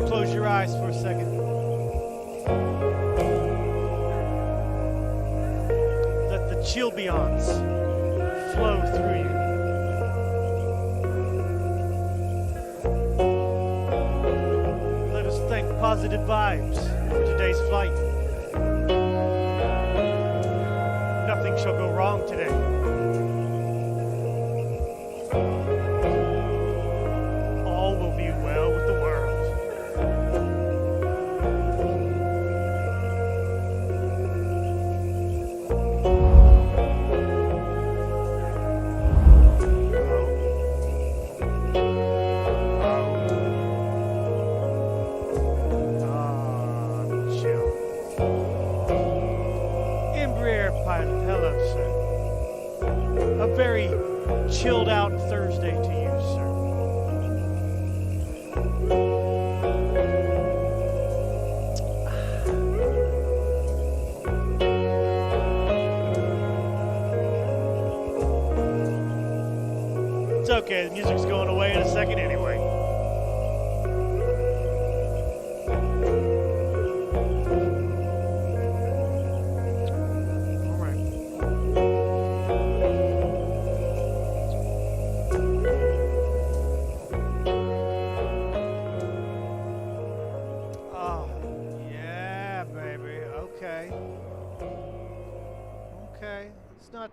Close your eyes for a second. Let the chilbions flow through you. Let us thank positive vibes for today's flight. Nothing shall go wrong today. All will be well with the world. Very chilled out Thursday to you, sir. It's okay, the music's going away in a second anyway.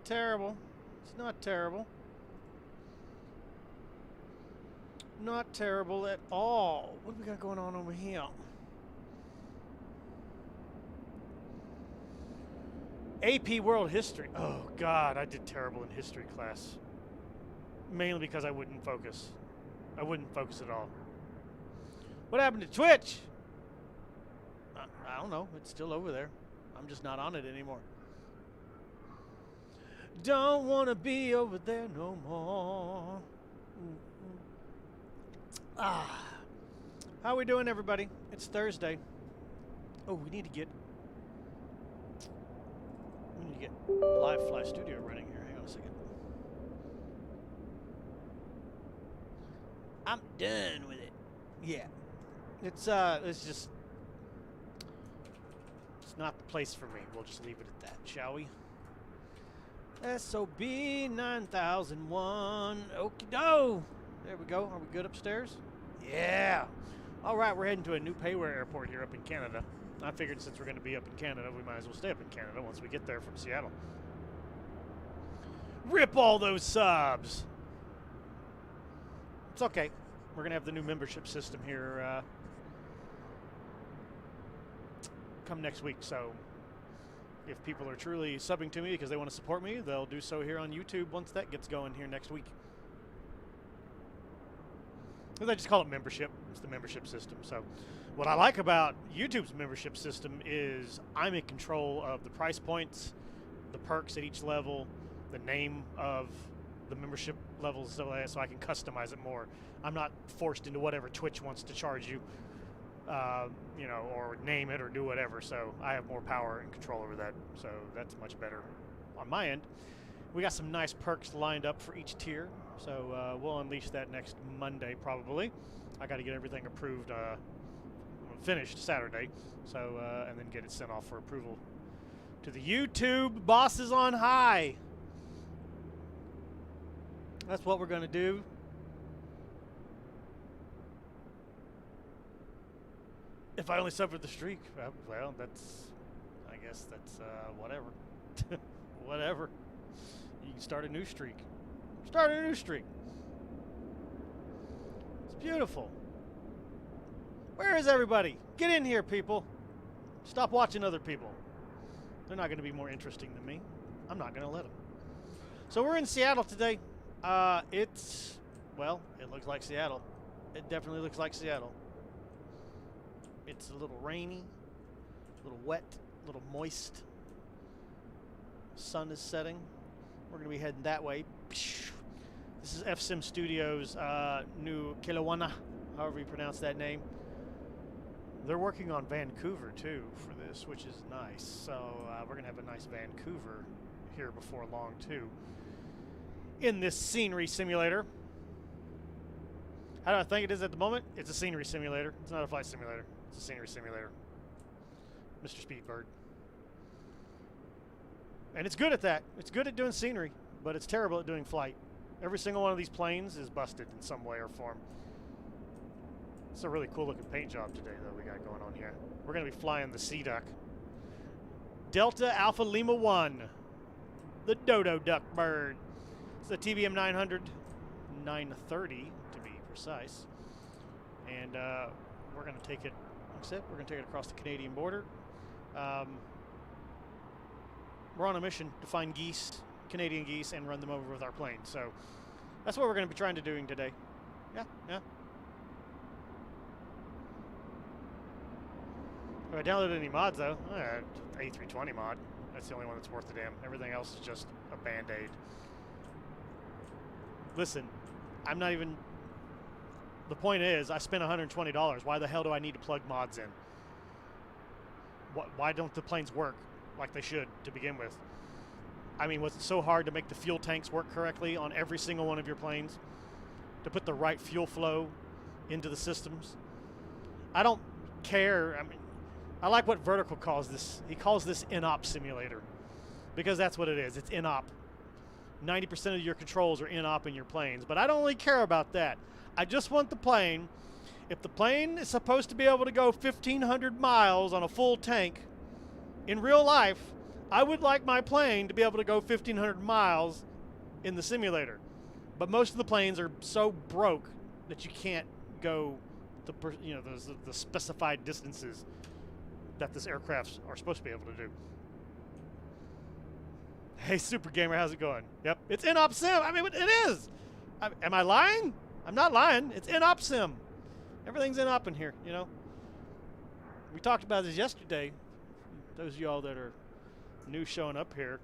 Terrible. It's not terrible. Not terrible at all. What do we got going on over here? AP World History. Oh, God, I did terrible in history class. Mainly because I wouldn't focus. I wouldn't focus at all. What happened to Twitch? I don't know. It's still over there. I'm just not on it anymore. Don't want to be over there no more. How are we doing, everybody? It's Thursday. Oh, we need to get Live Fly Studio running here. Hang on a second. I'm done with it. Yeah. It's just, it's not the place for me. We'll just leave it at that, shall we? SOB 9001. Okie doke. There we go. Are we good upstairs? Yeah. All right, we're heading to a new payware airport here up in Canada. I figured since we're going to be up in Canada, we might as well stay up in Canada once we get there from Seattle. Rip all those subs. It's okay. We're going to have the new membership system here come next week, so if people are truly subbing to me because they want to support me, they'll do so here on YouTube once that gets going here next week. They just call it membership. It's the membership system. So what I like about YouTube's membership system is I'm in control of the price points, the perks at each level, the name of the membership levels, so I can customize it more. I'm not forced into whatever Twitch wants to charge you. You know, or name it or do whatever. So I have more power and control over that. So that's much better on my end. We got some nice perks lined up for each tier. So we'll unleash that next Monday probably. I got to get everything approved, finished Saturday. So and then get it sent off for approval to the YouTube bosses on high. That's what we're going to do. If I only suffered the streak, well, that's, I guess that's, whatever. Whatever. You can start a new streak. Start a new streak. It's beautiful. Where is everybody? Get in here, people. Stop watching other people. They're not going to be more interesting than me. I'm not going to let them. So we're in Seattle today. Well, it looks like Seattle. It definitely looks like Seattle. It's a little rainy, a little wet, a little moist. Sun is setting. We're going to be heading that way. This is FSim Studios' new Kelowna, however you pronounce that name. They're working on Vancouver, too, for this, which is nice. So we're going to have a nice Vancouver here before long, too. In this scenery simulator. How do I think it is at the moment? It's a scenery simulator. It's not a flight simulator. It's a scenery simulator. Mr. Speedbird. And it's good at that. It's good at doing scenery, but it's terrible at doing flight. Every single one of these planes is busted in some way or form. It's a really cool looking paint job today, though, we got going on here. We're going to be flying the Sea Duck. Delta Alpha Lima 1. The Dodo Duck Bird. It's the TBM 900, 930 to be precise. And we're going to take it, like I said, we're going to take it across the Canadian border. We're on a mission to find geese, Canadian geese, and run them over with our plane. So that's what we're going to be trying to doing today. Yeah. Have I downloaded any mods, though? A320 mod. That's the only one that's worth a damn. Everything else is just a Band-Aid. Listen, I'm not even... The point is, I spent $120. Why the hell do I need to plug mods in? Why don't the planes work like they should to begin with? I mean, was it so hard to make the fuel tanks work correctly on every single one of your planes? To put the right fuel flow into the systems? I don't care. I mean, I like what Vertical calls this. He calls this in-op simulator. Because that's what it is. It's in-op. 90% of your controls are in-op in your planes. But I don't really care about that. I just want the plane. If the plane is supposed to be able to go 1,500 miles on a full tank, in real life, I would like my plane to be able to go 1,500 miles in the simulator. But most of the planes are so broke that you can't go the specified distances that this aircrafts are supposed to be able to do. Hey, Super Gamer, how's it going? Yep, it's in-op sim. I mean, it is. Am I lying? I'm not lying. It's in-op sim. Everything's in-op in here, you know. We talked about this yesterday. Those of y'all that are new showing up here,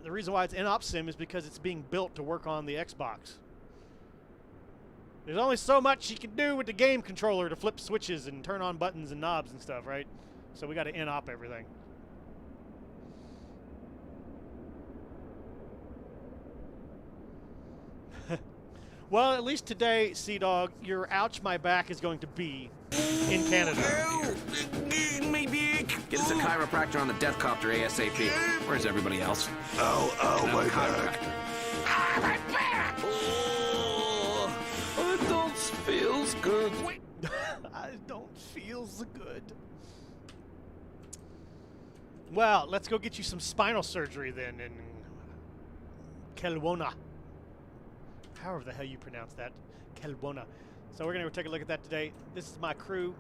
the reason why it's in-op sim is because it's being built to work on the Xbox. There's only so much you can do with the game controller to flip switches and turn on buttons and knobs and stuff, right? So we got to in-op everything. Well, at least today, Sea Dog, your ouch my back is going to be in Canada. Maybe get us a chiropractor on the death copter ASAP. Where's everybody else? Oh, my back. Ah, my back! Oh, it don't feels good. I don't feel so good. Well, let's go get you some spinal surgery then in Kelowna. However the hell you pronounce that. Kelowna. So we're going to go take a look at that today. This is my crew.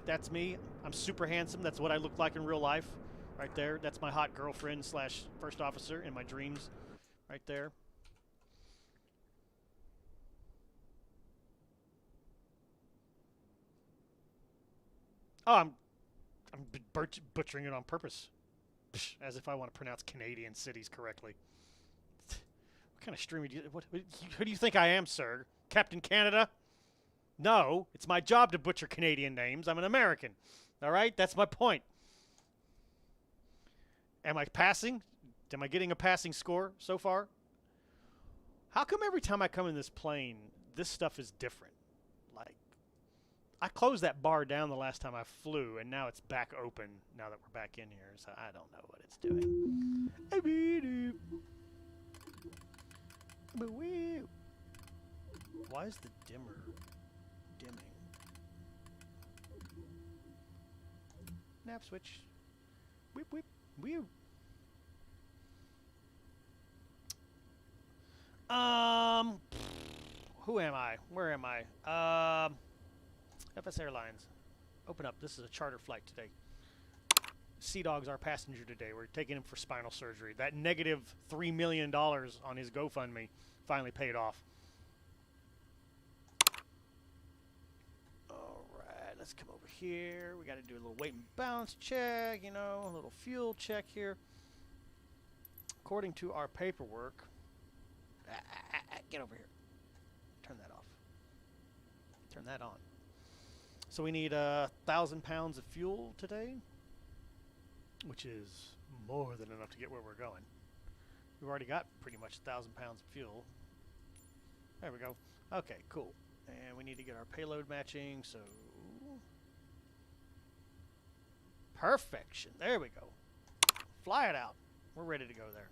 That's me. I'm super handsome. That's what I look like in real life. Right there. That's my hot girlfriend slash first officer in my dreams. Right there. Oh, I'm butchering it on purpose. As if I want to pronounce Canadian cities correctly. What kind of streamer do you... Who do you think I am, sir? Captain Canada? No, it's my job to butcher Canadian names. I'm an American. All right? That's my point. Am I passing? Am I getting a passing score so far? How come every time I come in this plane, this stuff is different? Like, I closed that bar down the last time I flew, and now it's back open now that we're back in here. So I don't know what it's doing. Why is the dimmer dimming? Nav switch. Whip, whip, whew. Who am I? Where am I? FS Airlines. Open up. This is a charter flight today. Sea Dog's our passenger today. We're taking him for spinal surgery. That negative $3 million on his GoFundMe finally paid off. All right, let's come over here. We got to do a little weight and balance check, you know, a little fuel check here. According to our paperwork, get over here. Turn that off. Turn that on. So we need 1,000 pounds of fuel today, which is more than enough to get where we're going. We've already got pretty much 1,000 pounds of fuel. There we go. Okay, cool. And we need to get our payload matching, so... Perfection. There we go. Fly it out. We're ready to go there.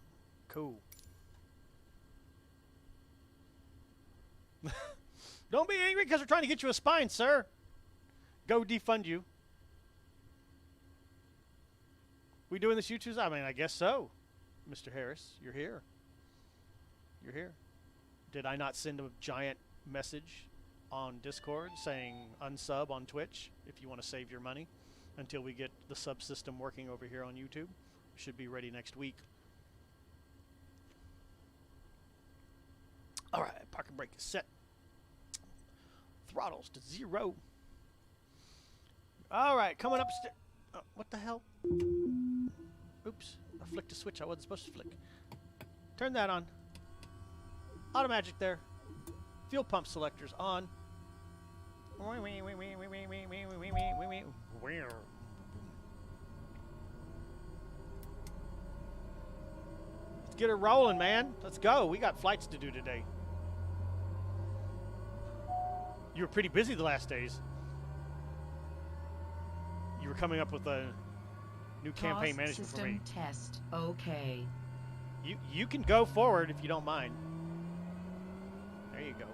Cool. Don't be angry because we're trying to get you a spine, sir. Go defund you. We doing this YouTube? I mean, I guess so. Mr. Harris, you're here. You're here. Did I not send a giant message on Discord saying unsub on Twitch if you want to save your money until we get the subsystem working over here on YouTube? Should be ready next week. All right, parking brake is set. Throttles to 0. All right, coming upstairs. Oh, what the hell? Oops, I flicked a switch I wasn't supposed to flick. Turn that on. Auto magic there. Fuel pump selectors on. Let's get her rolling, man. Let's go. We got flights to do today. You were pretty busy the last days. You were coming up with a new campaign management for me. Test. Okay. You can go forward if you don't mind. There you go.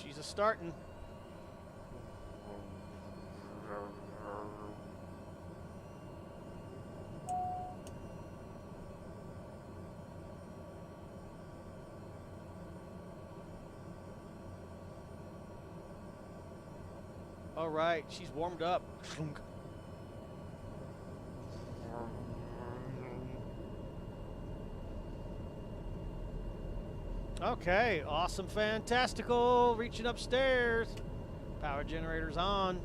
She's a starting. All right, she's warmed up. Okay, awesome, fantastical. Reaching upstairs. Power generator's on.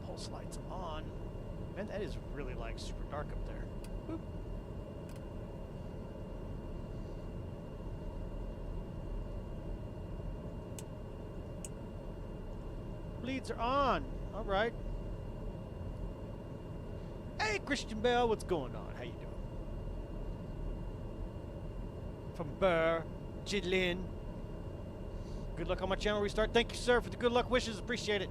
Pulse lights on. Man, that is really like super dark up there. Boop. Leads are on. All right. Hey, Christian Bell, what's going on? How you doing? From Berlin. Good luck on my channel restart. Thank you, sir, for the good luck wishes. Appreciate it.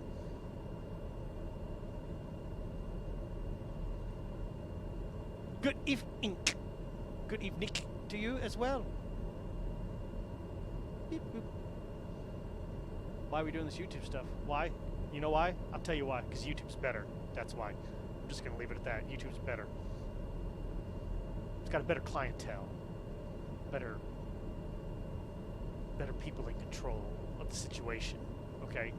Good evening. Good evening to you as well. Beep, boop. Why are we doing this YouTube stuff? Why? You know why? I'll tell you why. Because YouTube's better. That's why. I'm just going to leave it at that. YouTube's better. It's got a better clientele. Better people in control of the situation. Okay?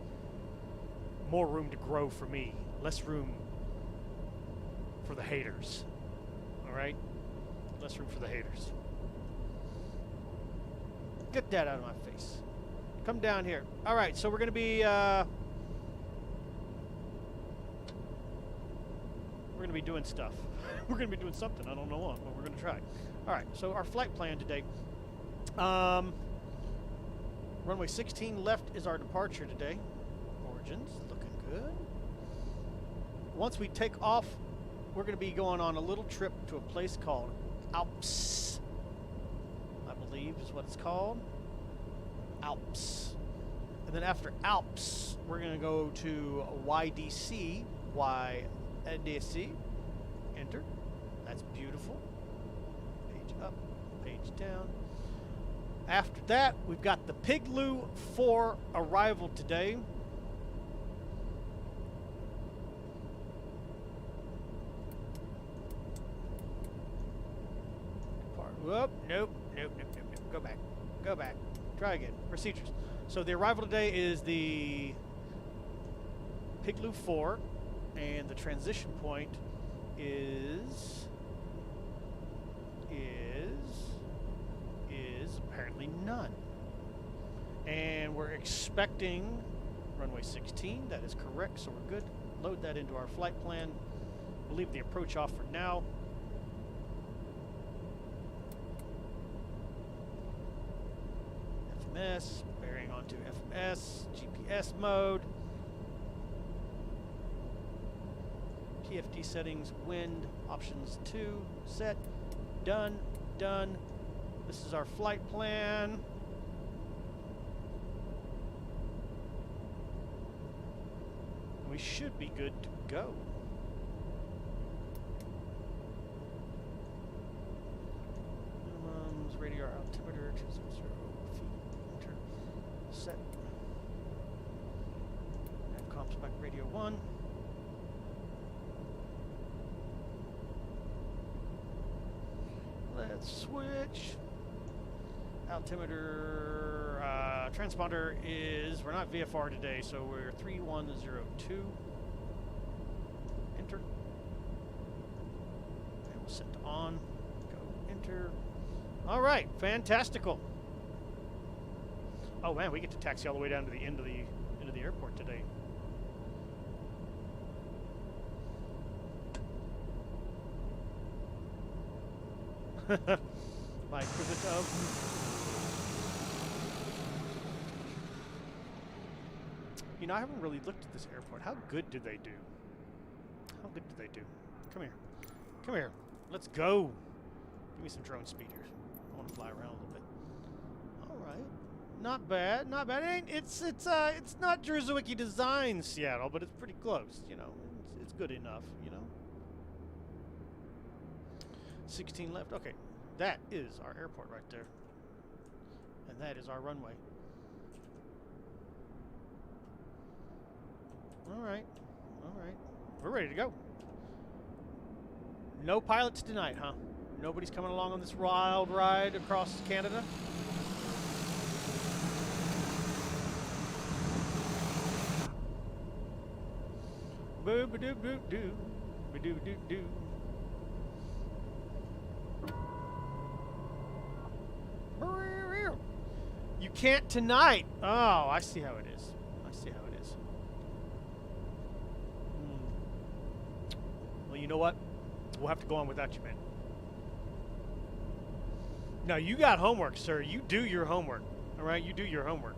More room to grow for me. Less room for the haters. Alright? Less room for the haters. Get that out of my face. Come down here. All right, so we're going to be doing stuff. We're going to be doing something. I don't know what, but we're going to try. All right, so our flight plan today. Runway 16 left is our departure today. Origins, looking good. Once we take off, we're going to be going on a little trip to a place called Alps. I believe is what it's called. Alps. And then after Alps, we're going to go to YDC. YDC. Enter. That's beautiful. Page up, page down. After that, we've got the Piglu 4 arrival today. Whoop, nope, nope, nope, nope, nope. Go back. Go back. Try again. Procedures. So the arrival today is the Pigloo 4, and the transition point is apparently none. And we're expecting runway 16. That is correct, so we're good. Load that into our flight plan. We'll leave the approach off for now. FMS, bearing onto FMS, GPS mode. TFD settings, wind, options 2, set, done, done. This is our flight plan. We should be good to go. Minimums, radar altimeter, 200 feet, enter, set. Nav spec radio 1. Let's switch. Altimeter, transponder is, we're not VFR today, so we're 3102. Enter. And we'll set to on. Go, enter. All right, fantastical. Oh man, we get to taxi all the way down to the end of the airport today. My equivalent of. You know, I haven't really looked at this airport. How good did they do? How good did they do? Come here. Come here. Let's go. Give me some drone speed here. I want to fly around a little bit. All right. Not bad. Not bad. It's not Ksea-Cylw-Cyyc design Seattle, but it's pretty close, you know. It's good enough, you know. 16 left. Okay. That is our airport right there. And that is our runway. All right. All right. We're ready to go. No pilots tonight, huh? Nobody's coming along on this wild ride across Canada? Boo ba doo boo doo. Ba doo doo doo. You can't tonight. Oh, I see how it is. I see how it is. Well, you know what? We'll have to go on without you, man. No, you got homework, sir. You do your homework. All right? You do your homework.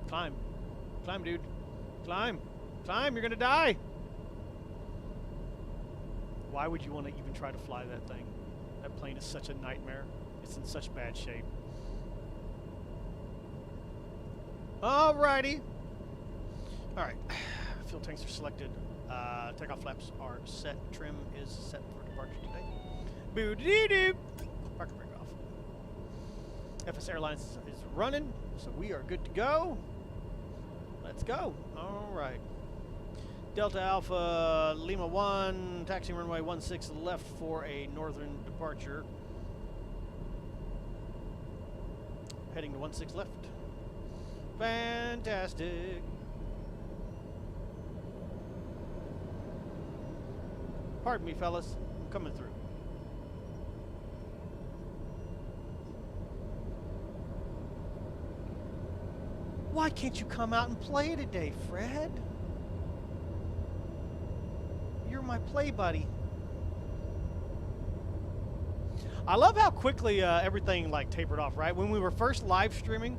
Climb. Climb, dude. Climb. Climb. You're going to die. Why would you want to even try to fly that thing? That plane is such a nightmare. It's in such bad shape. Alrighty. Alright. Fuel tanks are selected. Takeoff flaps are set. Trim is set for departure today. Boo-dee-doo. Parker break off. FS Airlines is running, so we are good to go. Let's go. Alright. Delta Alpha Lima 1, taxiing runway 16 left for a northern departure. Heading to 16 left. Fantastic. Pardon me, fellas. I'm coming through. Why can't you come out and play today, Fred? You're my play buddy. I love how quickly everything like tapered off, right? When we were first live streaming,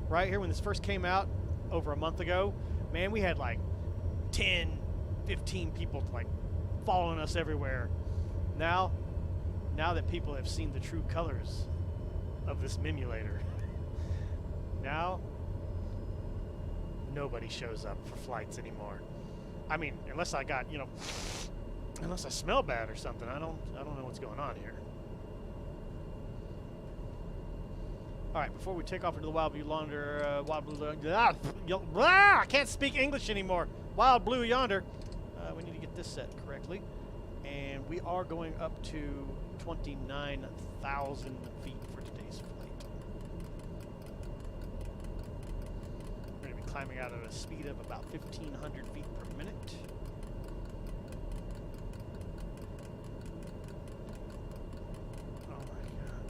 right here, when this first came out over a month ago, man, we had like 10, 15 people like following us everywhere. Now that people have seen the true colors of this Mimulator, now nobody shows up for flights anymore. I mean, unless I got, you know, unless I smell bad or something. I don't know what's going on here. All right, before we take off into the Wild Blue Yonder, I can't speak English anymore. Wild Blue Yonder. this set correctly. And we are going up to 29,000 feet for today's flight. We're going to be climbing out at a speed of about 1,500 feet per minute. Oh my god.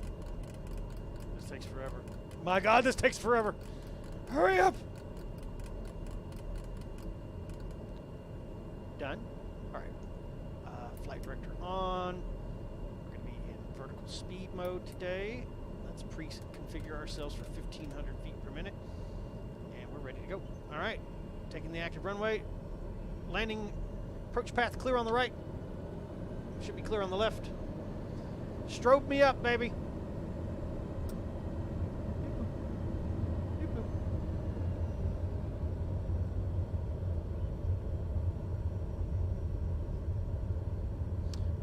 This takes forever. My god, this takes forever. Hurry up! Done. Alright. Flight director on. We're going to be in vertical speed mode today. Let's pre-configure ourselves for 1,500 feet per minute. And we're ready to go. Alright. Taking the active runway. Landing. Approach path clear on the right. Should be clear on the left. Strobe me up, baby.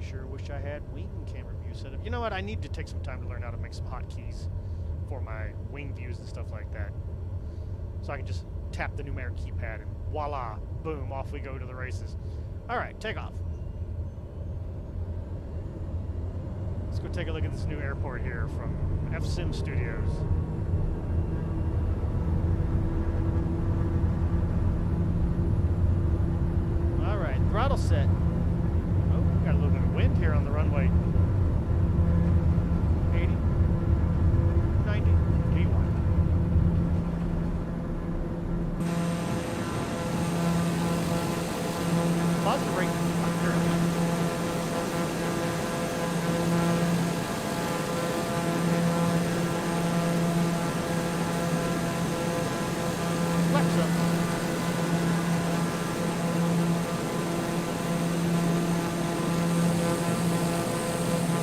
Sure wish I had wing camera view set up. You know what? I need to take some time to learn how to make some hotkeys for my wing views and stuff like that. So I can just tap the numeric keypad and voila, boom, off we go to the races. All right, takeoff. Let's go take a look at this new airport here from FSim Studios. All right, throttle set. Oh, got a little bit of wind here on the runway. 80, 90, 81. Positive brake. Flex up.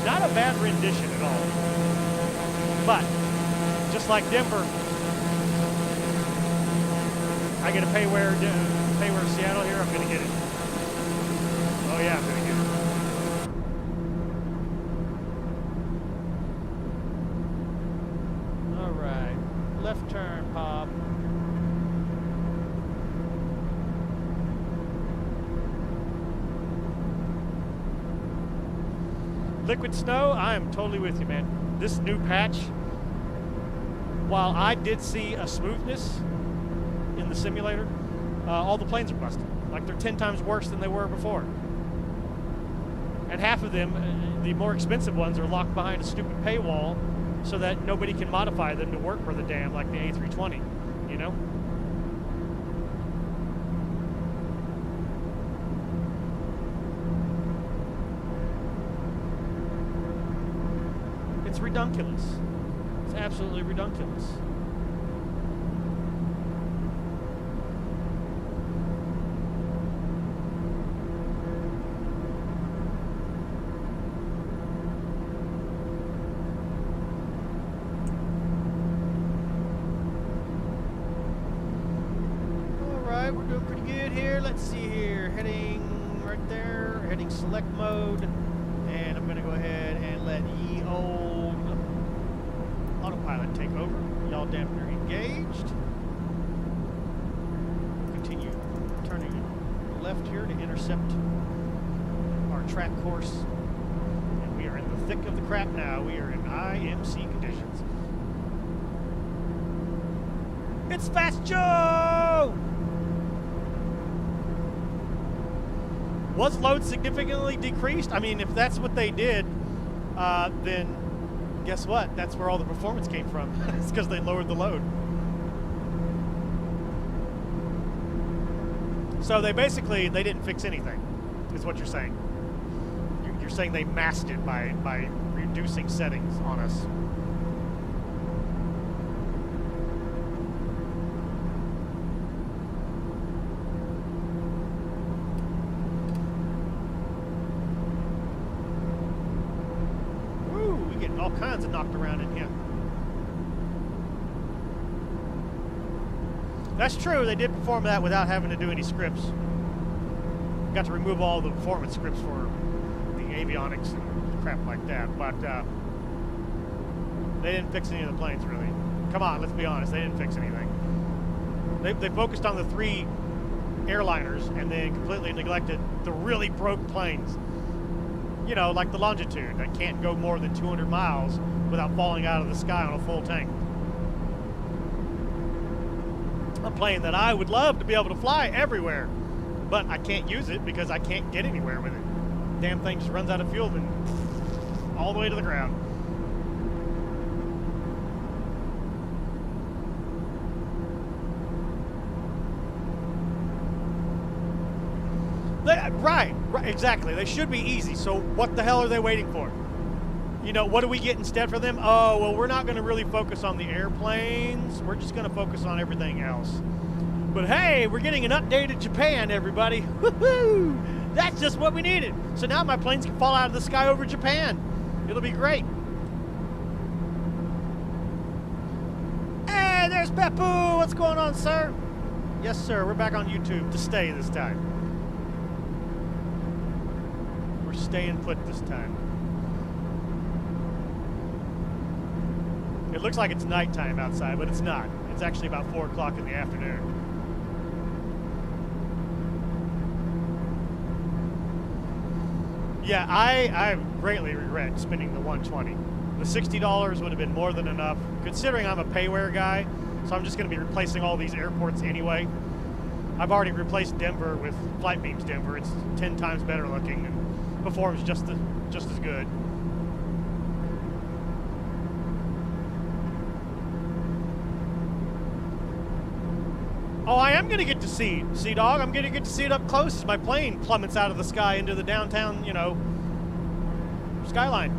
Not a bad rendition at all. But, just like Denver, I get a payware Seattle here, I'm going to get it. Oh yeah, I'm going to get it. All right, left turn, Pop. Liquid snow, I am totally with you, man. This new patch, while I did see a smoothness in the simulator, all the planes are busted. Like they're 10 times worse than they were before. And half of them, the more expensive ones, are locked behind a stupid paywall so that nobody can modify them to work for the damn, like the A320, you know? It's redunculous. It's absolutely redunculous. Alright, we're doing pretty good here. Let's see here. Heading right there. Heading select mode. And I'm going to go ahead and let ye old autopilot take over. Yaw dampener engaged. Continue turning left here to intercept our track course. And we are in the thick of the crap now. We are in IMC conditions. It's Fast Joe! Was load significantly decreased? I mean, if that's what they did, then guess what? That's where all the performance came from. It's because they lowered the load. So they didn't fix anything, is what you're saying. You're saying they masked it by reducing settings on us. All kinds of knocked around in here. That's true, they did perform that without having to do any scripts. Got to remove all the performance scripts for the avionics and crap like that, but they didn't fix any of the planes, really. Come on, let's be honest, they didn't fix anything. They focused on the three airliners and then completely neglected the really broke planes. You know, like the Longitude that can't go more than 200 miles without falling out of the sky on a full tank. A plane that I would love to be able to fly everywhere, but I can't use it because I can't get anywhere with it. Damn thing just runs out of fuel and all the way to the ground. Right, exactly. They should be easy, so what the hell are they waiting for? You know, what do we get instead for them? Oh, well, we're not going to really focus on the airplanes. We're just going to focus on everything else. But hey, we're getting an updated Japan, everybody. Woohoo! That's just what we needed. So now my planes can fall out of the sky over Japan. It'll be great. Hey, there's Beppu. What's going on, sir? Yes, sir. We're back on YouTube to stay this time. We're staying put this time. It looks like it's nighttime outside, but it's not. It's actually about 4 o'clock in the afternoon. Yeah, I greatly regret spending the $120. The $60 would have been more than enough, considering I'm a payware guy, so I'm just going to be replacing all these airports anyway. I've already replaced Denver with Flight Beams Denver. It's 10 times better looking and performs just as good. Oh, I am going to get to see Dog. I'm going to get to see it up close as my plane plummets out of the sky into the downtown, you know, skyline.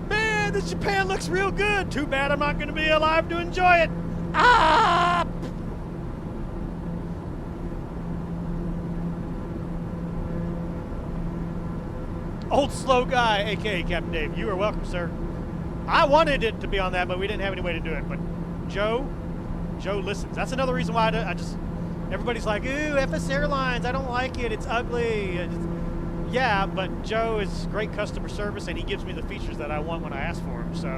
Man, this Japan looks real good. Too bad I'm not going to be alive to enjoy it. Ah! Old slow guy, a.k.a. Captain Dave. You are welcome, sir. I wanted it to be on that, but we didn't have any way to do it. But Joe listens. That's another reason why everybody's like, ooh, FS Airlines, I don't like it, it's ugly. Yeah, but Joe is great customer service and he gives me the features that I want when I ask for them. So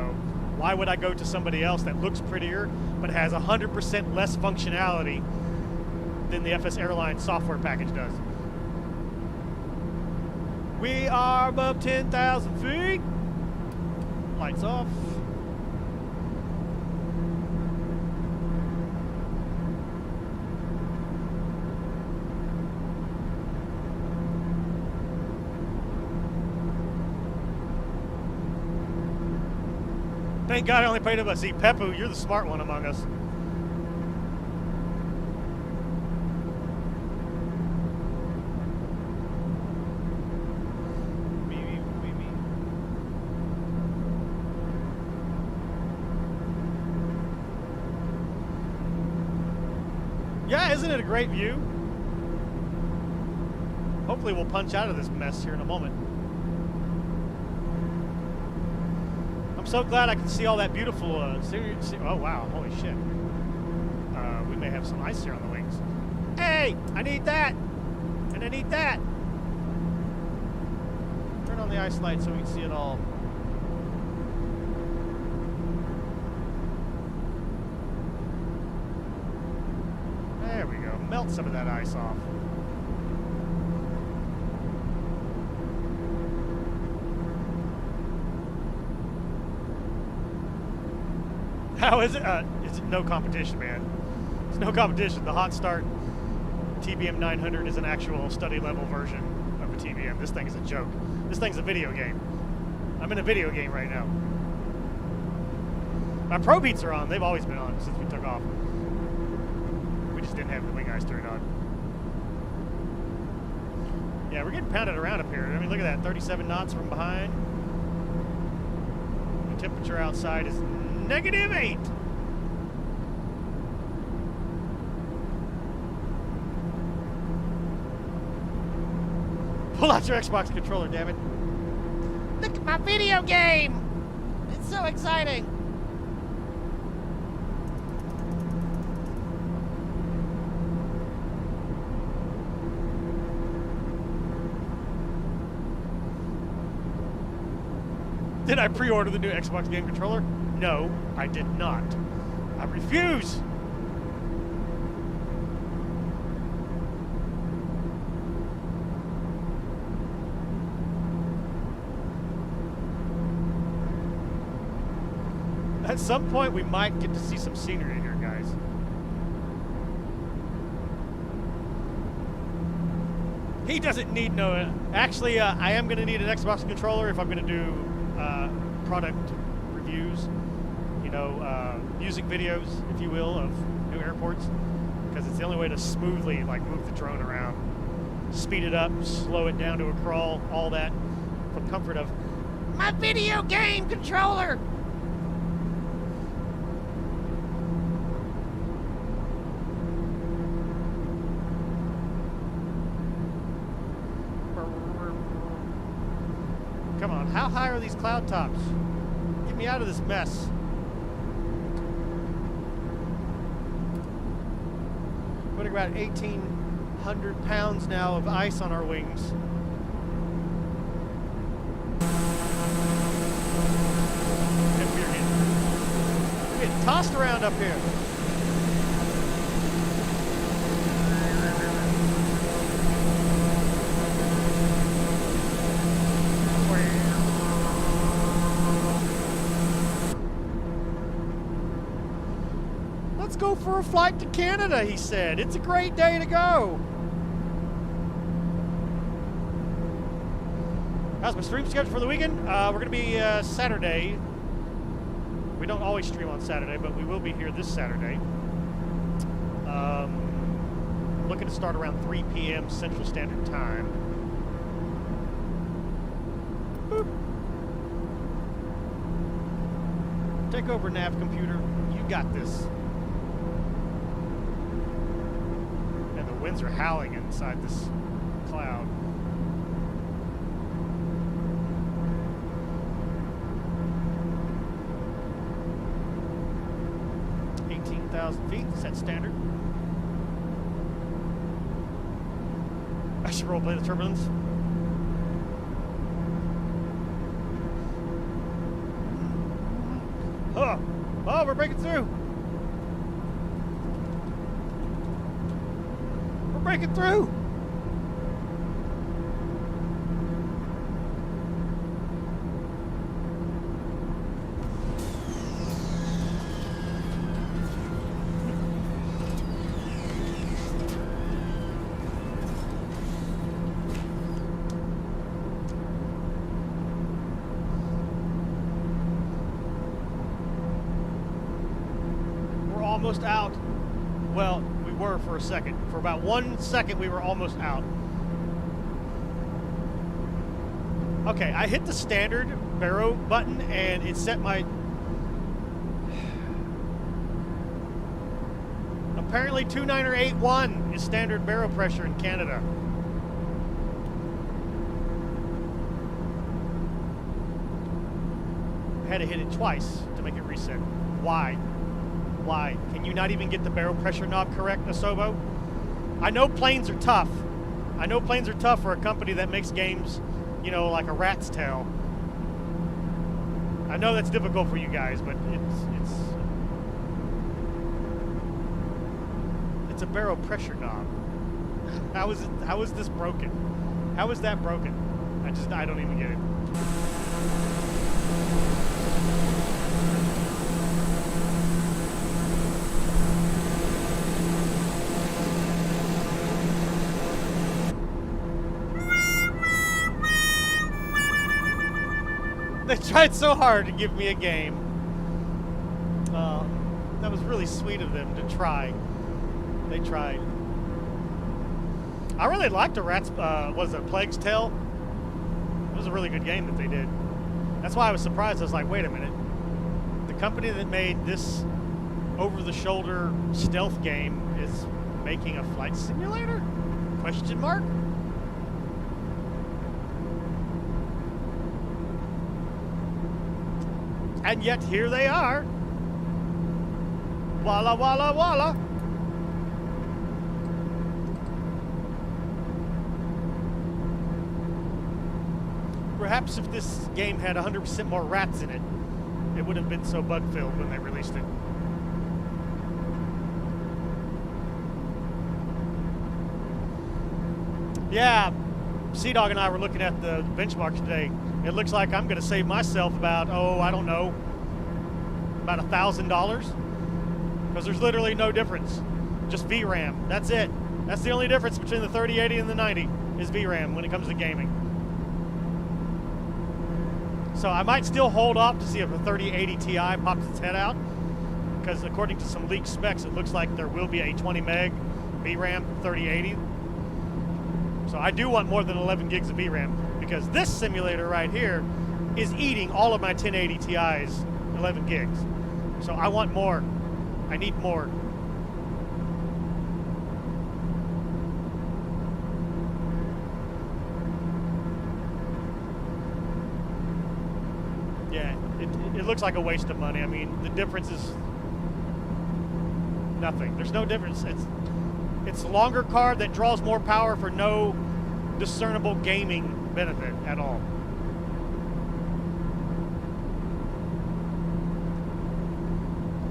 why would I go to somebody else that looks prettier but has 100% less functionality than the FS Airlines software package does? We are above 10,000 feet. Lights off. Thank God I only paid up. See, Beppu, you're the smart one among us. Yeah, isn't it a great view? Hopefully we'll punch out of this mess here in a moment. I'm so glad I can see all that beautiful oh wow, holy shit. We may have some ice here on the wings. Hey, I need that! And I need that! Turn on the ice light so we can see it all. There we go, melt some of that ice off. How is it? It's no competition, man. It's no competition. The Hot Start TBM 900 is an actual study level version of a TBM. This thing is a joke. This thing's a video game. I'm in a video game right now. My Pro Beats are on. They've always been on since we took off. We just didn't have the wing eyes turned on. Yeah, we're getting pounded around up here. I mean, look at that. 37 knots from behind. The temperature outside is -8. Pull out your Xbox controller, damn it. Look at my video game! It's so exciting! Did I pre-order the new Xbox game controller? No, I did not. I refuse. At some point, we might get to see some scenery here, guys. He doesn't need no... Actually, I am going to need an Xbox controller if I'm going to do product reviews. You know, music videos, if you will, of new airports. Because it's the only way to smoothly, like, move the drone around. Speed it up, slow it down to a crawl, all that. From comfort of my video game controller! Come on, how high are these cloud tops? Get me out of this mess. Putting about 1,800 pounds now of ice on our wings. And we're getting tossed around up here. Let's go for a flight to Canada, he said. It's a great day to go. How's my stream schedule for the weekend? We're going to be Saturday. We don't always stream on Saturday, but we will be here this Saturday. Looking to start around 3 p.m. Central Standard Time. Boop. Take over, nav computer. You got this. And the winds are howling inside this cloud. Feet, set standard. I should roleplay the turbulence. Oh, we're breaking through. We're breaking through. Almost out. Well, we were for a second. For about 1 second, we were almost out. Okay, I hit the standard baro button and it set my... Apparently 29081 is standard baro pressure in Canada. I had to hit it twice to make it reset. Why? Why? Can you not even get the barrel pressure knob correct, Asobo? I know planes are tough. I know planes are tough for a company that makes games, you know, like a rat's tail. I know that's difficult for you guys, but it's a barrel pressure knob. How is this broken? How is that broken? I don't even get it. They tried so hard to give me a game. That was really sweet of them to try. They tried. I really liked the Rat's, was it Plague's Tale? It was a really good game that they did. That's why I was surprised. I was like, wait a minute. The company that made this over-the-shoulder stealth game is making a flight simulator? Question mark? And yet here they are. Walla, walla, walla. Perhaps if this game had 100% more rats in it, it wouldn't have been so bug-filled when they released it. Yeah, Sea-Dog and I were looking at the benchmarks today. It looks like I'm going to save myself about, I don't know, about $1,000, because there's literally no difference. Just VRAM. That's it. That's the only difference between the 3080 and the 90 is VRAM when it comes to gaming. So I might still hold off to see if a 3080 Ti pops its head out, because according to some leaked specs, it looks like there will be a 20 meg VRAM 3080. So I do want more than 11 gigs of VRAM, because this simulator right here is eating all of my 1080 Ti's 11 gigs. So I want more. I need more. Yeah, it looks like a waste of money. I mean, the difference is nothing. There's no difference. It's a longer card that draws more power for no discernible gaming benefit at all.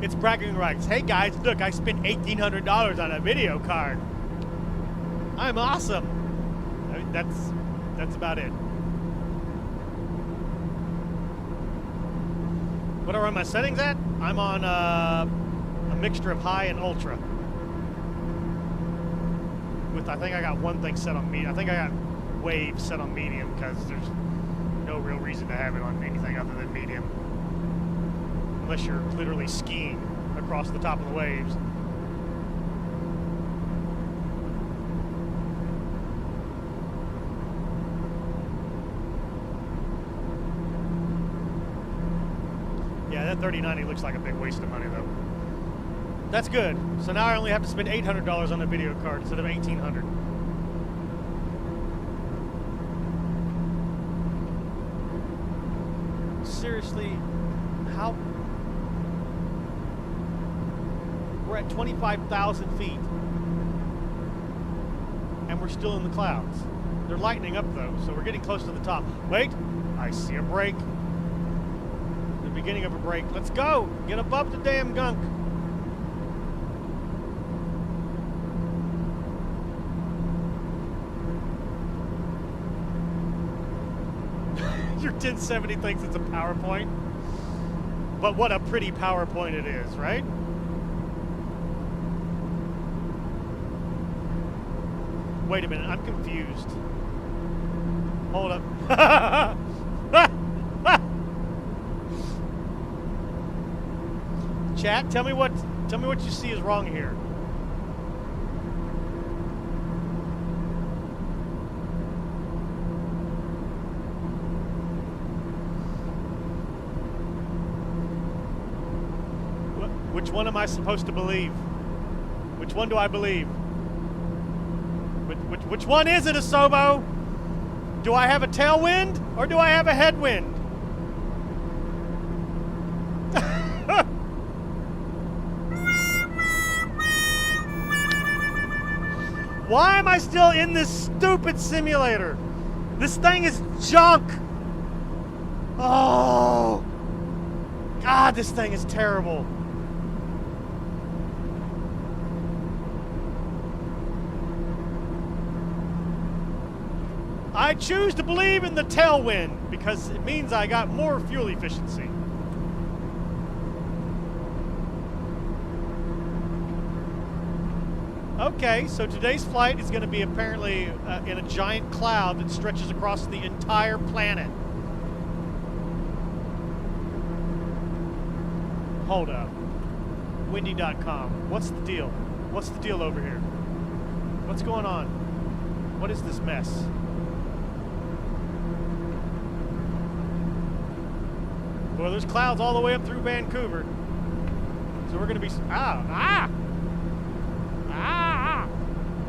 It's bragging rights. Hey guys, look, I spent $1,800 on a video card. I'm awesome. I mean, that's about it. What are my settings at? I'm on a mixture of high and ultra. With, I think I got one thing set on medium. I think I got wave set on medium, because there's no real reason to have it on anything other than medium. Unless you're literally skiing across the top of the waves. Yeah, that 3090 looks like a big waste of money though. That's good. So now I only have to spend $800 on a video card instead of $1,800. Seriously, how? We're at 25,000 feet, and we're still in the clouds. They're lightening up though, so we're getting close to the top. Wait, I see a break. The beginning of a break. Let's go. Get above the damn gunk. Your 1070 thinks it's a PowerPoint, but what a pretty PowerPoint it is, right? Wait a minute, I'm confused. Hold up. Chat, tell me what you see is wrong here. Which one am I supposed to believe? Which one do I believe? Which one is it, Asobo? Do I have a tailwind or do I have a headwind? Why am I still in this stupid simulator? This thing is junk. Oh, God, this thing is terrible. I choose to believe in the tailwind because it means I got more fuel efficiency. Okay, so today's flight is going to be apparently in a giant cloud that stretches across the entire planet. Hold up. Windy.com. What's the deal? What's the deal over here? What's going on? What is this mess? Well, there's clouds all the way up through Vancouver. So we're going to be...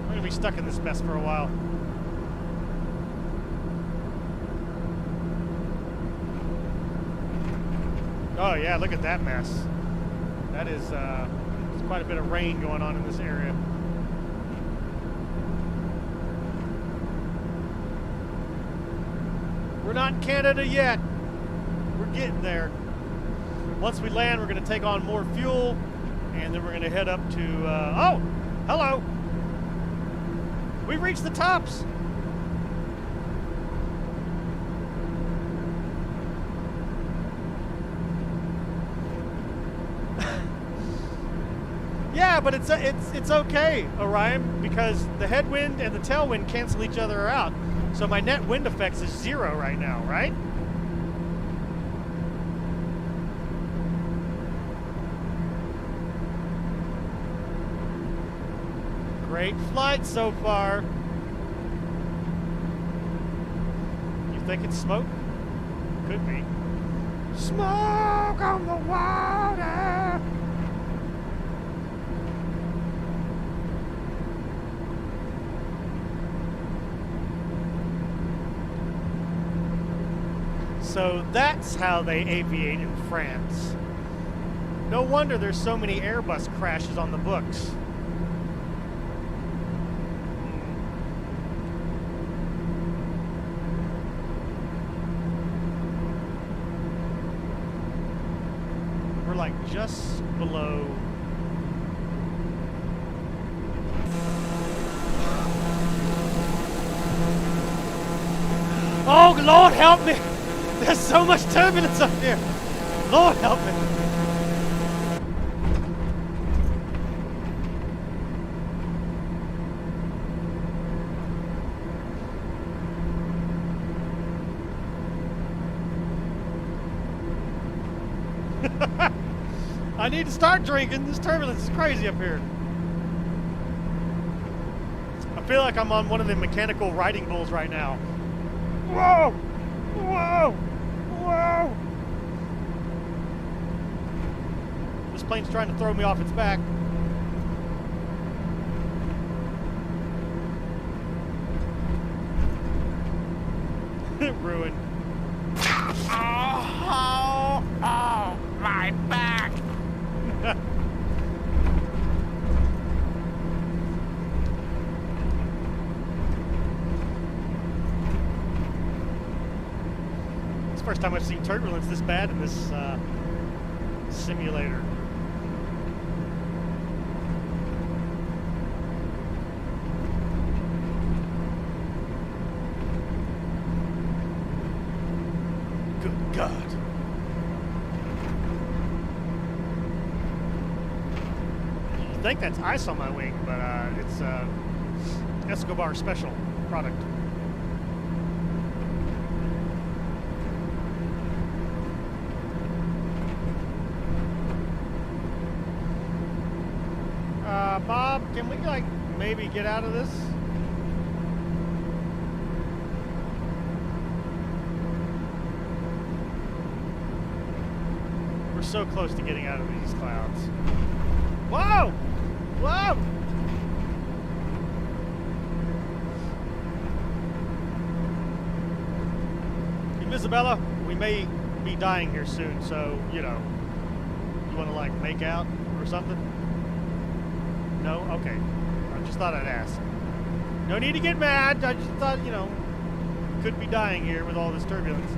We're going to be stuck in this mess for a while. Oh, yeah, look at that mess. That is there's quite a bit of rain going on in this area. We're not in Canada yet. We're getting there. Once we land, we're going to take on more fuel, and then we're going to head up to... oh, hello. We've reached the tops. Yeah, but it's okay, Orion, because the headwind and the tailwind cancel each other out. So my net wind effects is 0 right now, right? Great flight so far. You think it's smoke? Could be. Smoke on the water. So that's how they aviate in France. No wonder there's so many Airbus crashes on the books. We're like just below. Oh, Lord help me! There's so much turbulence up here. Lord help me. I need to start drinking. This turbulence is crazy up here. I feel like I'm on one of the mechanical riding bulls right now. Whoa! Whoa! Whoa! This plane's trying to throw me off its back. Ruined. Oh, my back! It's the first time I've seen turbulence this bad in this simulator. Good God. You think that's ice on my wing, but it's Escobar special product. Bob, can we like maybe get out of this? We're so close to getting out of these clouds. Whoa! Whoa! Hey, Isabella, we may be dying here soon, so, you know, you want to like make out or something? No? Okay. I just thought I'd ask. No need to get mad. I just thought, you know, could be dying here with all this turbulence.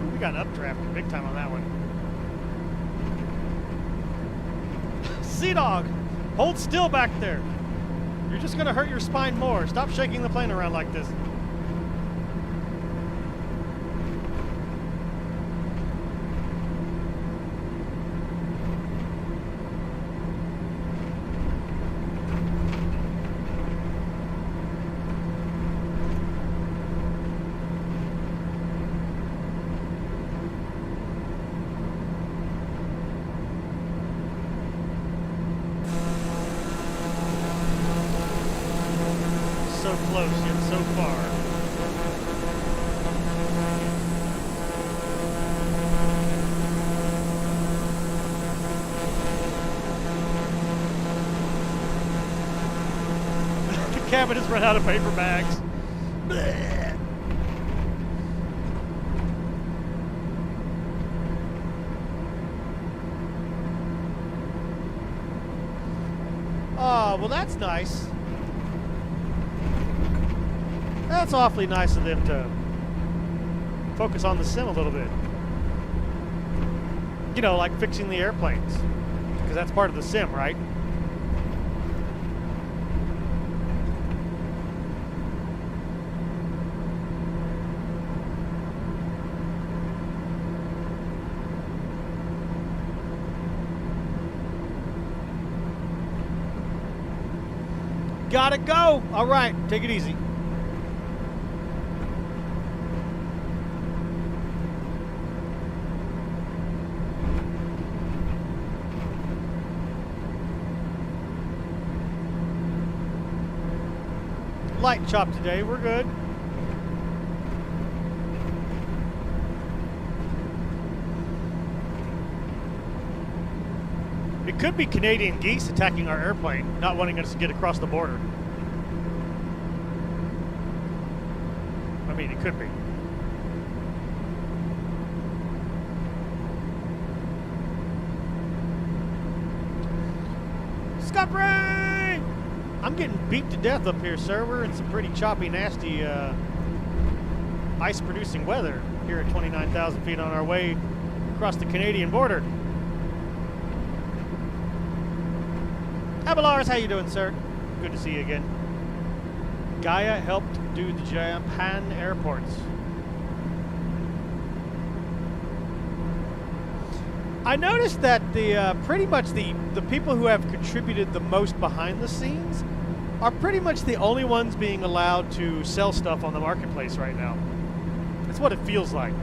Ooh, we got updrafted big time on that one. Sea Dog, hold still back there. You're just going to hurt your spine more. Stop shaking the plane around like this. So close, yet so far. The cabin has run out of paper bags. Blech. Oh, well that's nice. That's awfully nice of them to focus on the sim a little bit. You know, like fixing the airplanes. Because that's part of the sim, right? gotta go. All right, take it easy. Light chop today, we're good. It could be Canadian geese attacking our airplane, not wanting us to get across the border. I mean, it could be. Scuppering! I'm getting beat to death up here, sir. We're in some pretty choppy, nasty, ice-producing weather here at 29,000 feet on our way across the Canadian border. Abelarus, how you doing, sir? Good to see you again. Gaia helped do the Japan airports. I noticed that the pretty much the people who have contributed the most behind the scenes are pretty much the only ones being allowed to sell stuff on the marketplace right now. That's what it feels like.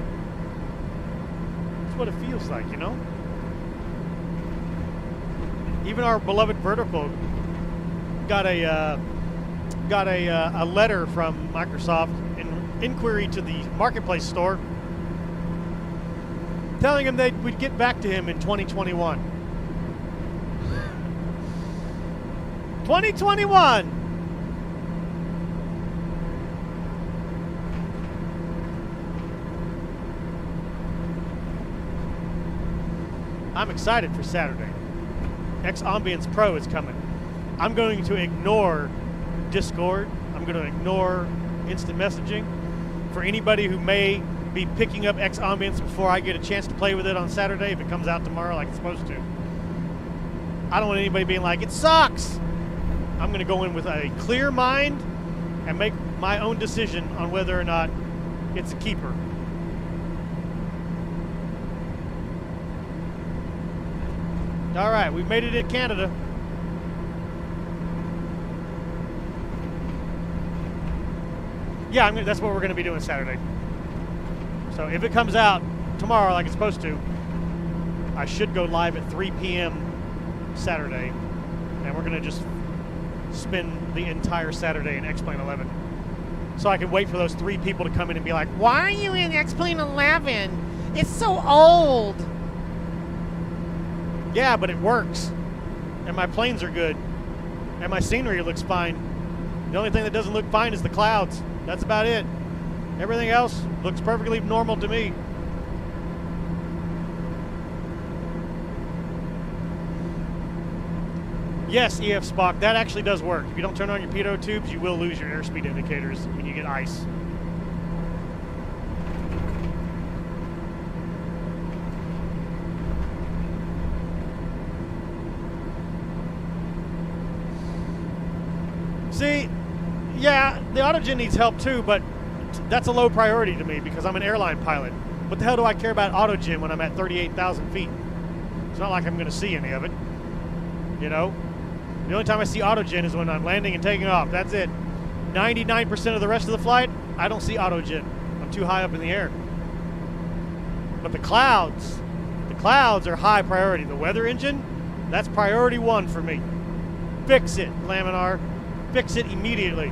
That's what it feels like, you know? Even our beloved Vertical got a letter from Microsoft in inquiry to the marketplace store, telling him they would get back to him in 2021. 2021. I'm excited for Saturday. X-Ambience Pro is coming. I'm going to ignore Discord. I'm going to ignore instant messaging. For anybody who may be picking up X-Ambience before I get a chance to play with it on Saturday, if it comes out tomorrow like it's supposed to, I don't want anybody being like, it sucks. I'm going to go in with a clear mind and make my own decision on whether or not it's a keeper. All right, we've made it in Canada. Yeah, that's what we're going to be doing Saturday. So if it comes out tomorrow like it's supposed to, I should go live at 3 p.m. Saturday, and we're going to just spend the entire Saturday in X-Plane 11. So I can wait for those 3 people to come in and be like, why are you in X-Plane 11? It's so old. Yeah, but it works. And my planes are good. And my scenery looks fine. The only thing that doesn't look fine is the clouds. That's about it. Everything else looks perfectly normal to me. Yes, EF Spock, that actually does work. If you don't turn on your pitot tubes, you will lose your airspeed indicators when you get ice. See, yeah, the autogen needs help too, but that's a low priority to me because I'm an airline pilot. What the hell do I care about autogen when I'm at 38,000 feet? It's not like I'm going to see any of it, you know? The only time I see autogen is when I'm landing and taking off. That's it. 99% of the rest of the flight, I don't see autogen. I'm too high up in the air. But the clouds are high priority. The weather engine, that's priority 1 for me. Fix it, Laminar. Fix it immediately.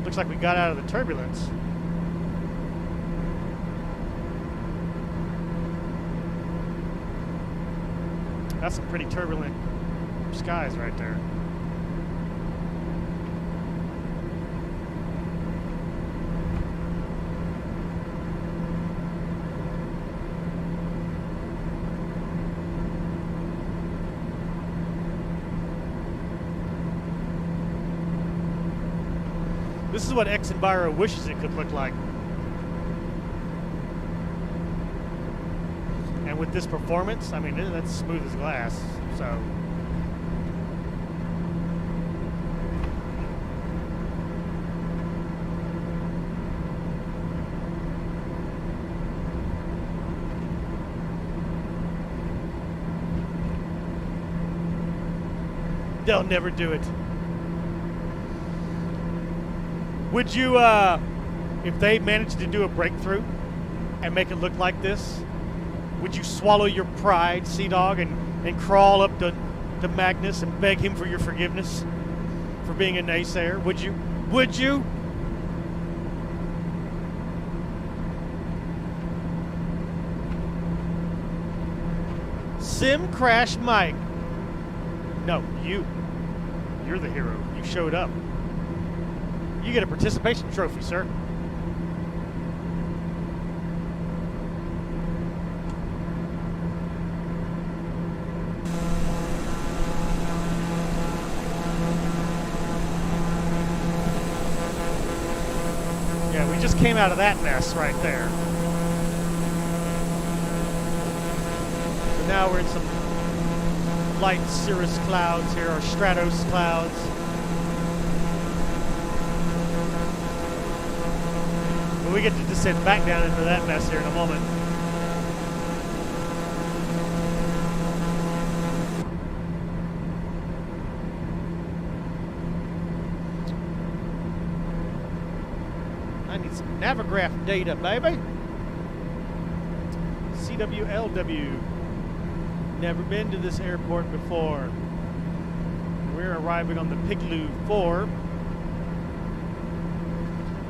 Looks like we got out of the turbulence. That's some pretty turbulent skies right there. This is what X-Enbr wishes it could look like. And with this performance, I mean, that's smooth as glass, so. They'll never do it. Would you, if they managed to do a breakthrough and make it look like this, would you swallow your pride, Sea Dog, and crawl up to Magnus and beg him for your forgiveness for being a naysayer? Would you? Would you? Sim Crash Mike. No, you're the hero. You showed up. You get a participation trophy, sir. Yeah, we just came out of that mess right there. So now we're in some light cirrus clouds here, or stratos clouds. But we get to descend back down into that mess here in a moment. I need some Navigraph data, baby. Ksea-Cylw-Cyyc. Never been to this airport before. We're arriving on the Pigloo 4,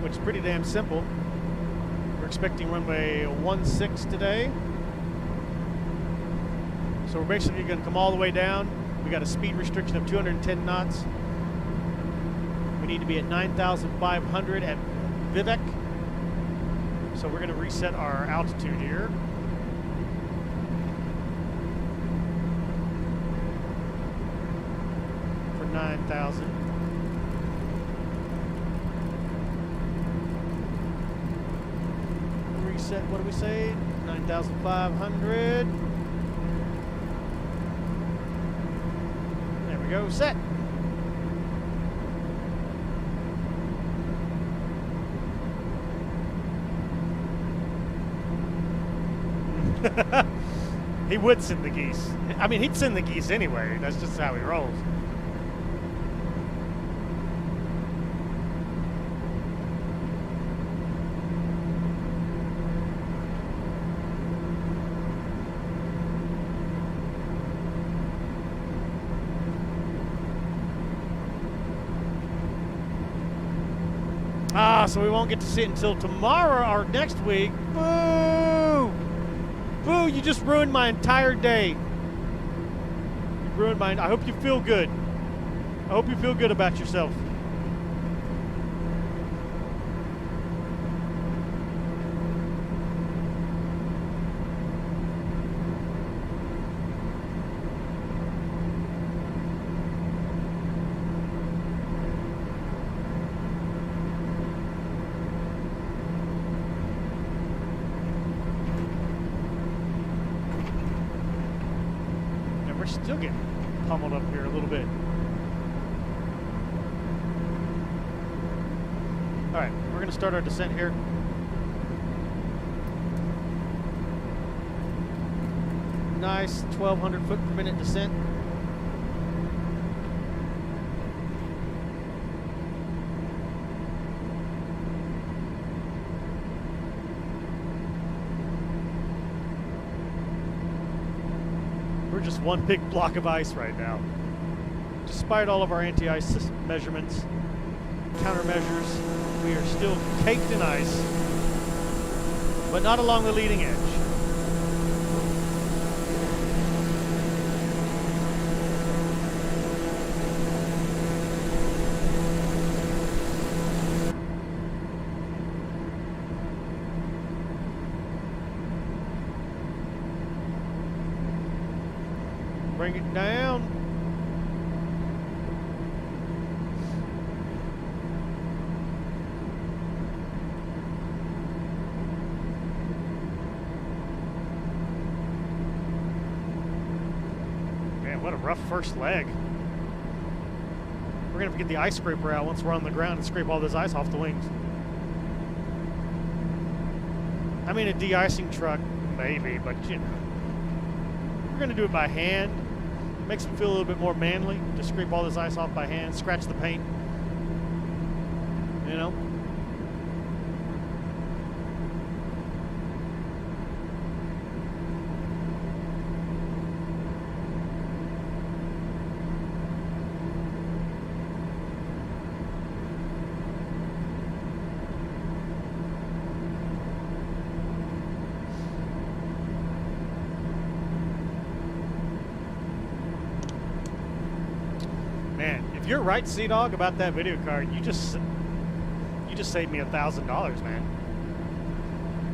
which is pretty damn simple. We're expecting runway 16 today. So we're basically going to come all the way down. We got a speed restriction of 210 knots. We need to be at 9,500 at Vivek. So we're going to reset our altitude here. For 9,000. Reset, what do we say? 9,500. There we go, set. He would send the geese. I mean, he'd send the geese anyway. That's just how he rolls. So we won't get to see it until tomorrow or next week. Boo! Boo, you just ruined my entire day. You ruined mine. I hope you feel good. I hope you feel good about yourself. Still getting pummeled up here a little bit. All right, we're going to start our descent here. Nice 1,200 foot per minute descent. We're just one big block of ice right now. Despite all of our anti-ice measurements, countermeasures, we are still caked in ice, but not along the leading edge. Bring it down. Man, what a rough first leg. We're gonna have to get the ice scraper out once we're on the ground and scrape all this ice off the wings. I mean, a de-icing truck, maybe, but you know, we're gonna do it by hand. Makes them feel a little bit more manly. To scrape all this ice off by hand, scratch the paint. You know? Man, if you're right, Sea Dog, about that video card, you just saved me $1,000, man.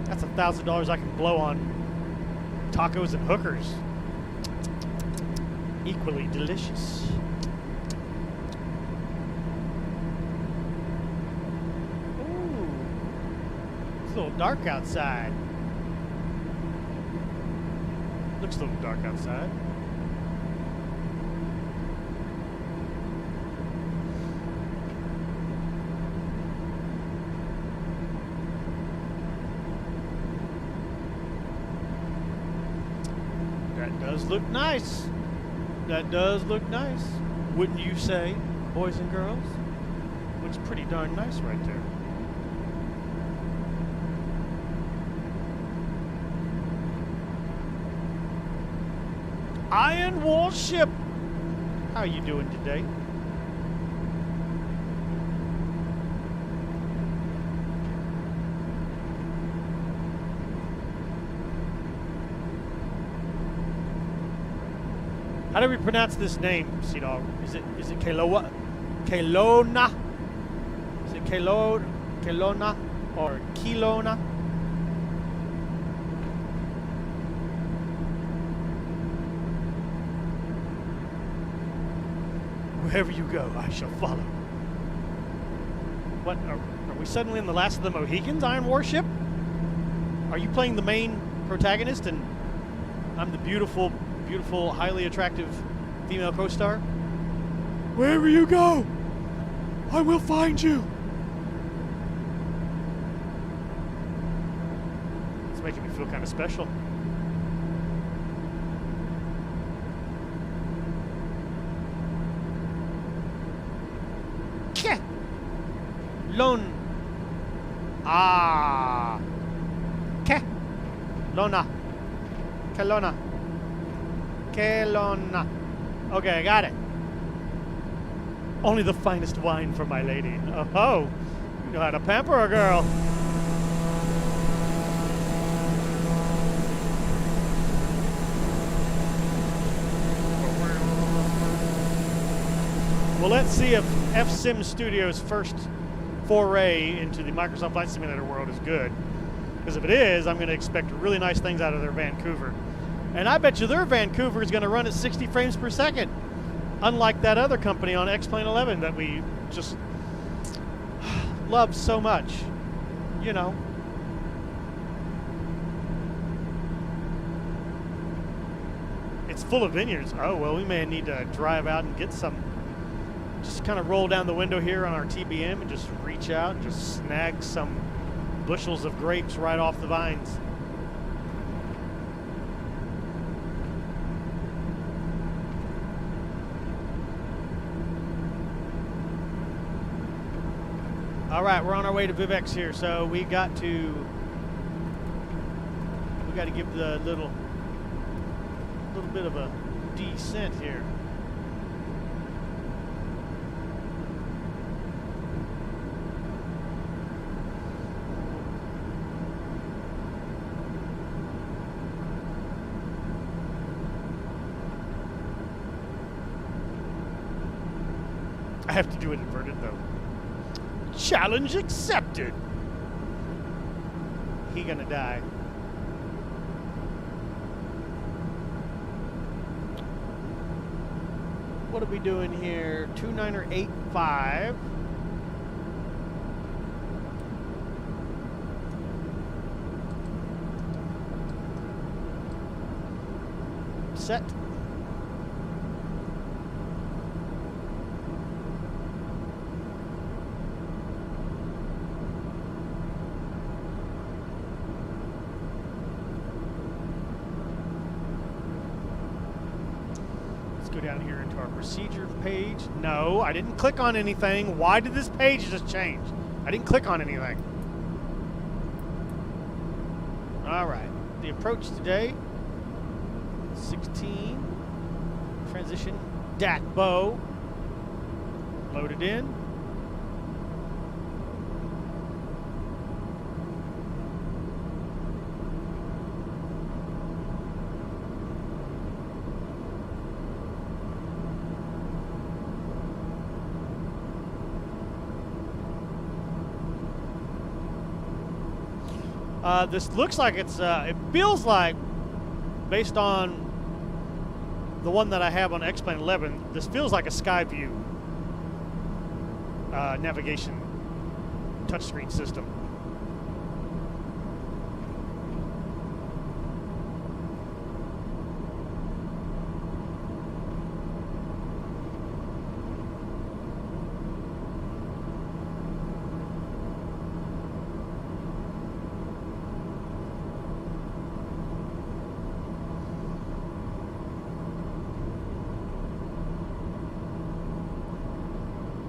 That's $1,000 I can blow on tacos and hookers. Equally delicious. Ooh, it's a little dark outside. Looks a little dark outside. That does look nice. That does look nice. Wouldn't you say, boys and girls? Looks pretty darn nice right there. Iron Warship! How you doing today? How do we pronounce this name, Sea Dog? Is it Kelowna? Kelowna? Is it Kelowna or Kelowna? Wherever you go, I shall follow. What, are we suddenly in the Last of the Mohicans, Iron Warship? Are you playing the main protagonist and I'm the beautiful, highly attractive female co-star? Wherever you go, I will find you. It's making me feel kind of special. Lon. Ah. Kelowna. Kelowna. Kelowna. Okay, I got it. Only the finest wine for my lady. Oh, you know how to pamper a girl. Well, let's see if F-Sim Studios' first foray into the Microsoft Flight Simulator world is good. Because if it is, I'm going to expect really nice things out of their Vancouver. And I bet you their Vancouver is going to run at 60 frames per second. Unlike that other company on XP11 that we just love so much. You know. It's full of vineyards. Oh, well, we may need to drive out and get some. Just kind of roll down the window here on our TBM and just reach out and just snag some bushels of grapes right off the vines. All right, we're on our way to Vivex here, so we got to give the little bit of a descent here. I have to do it inverted though. Challenge accepted. He gonna die. What are we doing here? 2985. Set. down here into our procedure page. No, I didn't click on anything. Why did this page just change? I didn't click on anything. All right, the approach today, 16, transition, DAT-BO, loaded in. This looks like it's, it feels like, based on the one that I have on XP11, this feels like a Skyview navigation touchscreen system.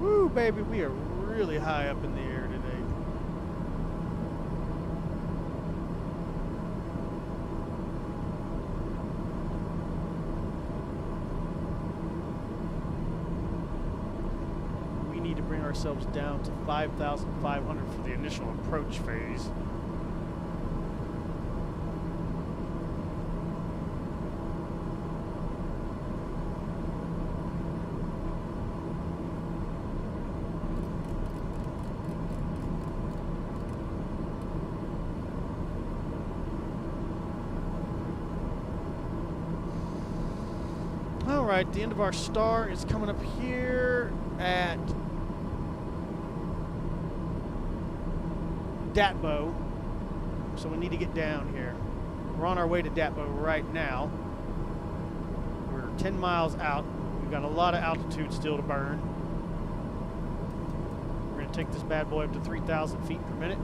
Woo, baby, we are really high up in the air today. We need to bring ourselves down to 5,500 for the initial approach phase. Alright, the end of our star is coming up here at DAT-BO, so we need to get down here. We're on our way to DAT-BO right now. We're 10 miles out. We've got a lot of altitude still to burn. We're going to take this bad boy up to 3,000 feet per minute.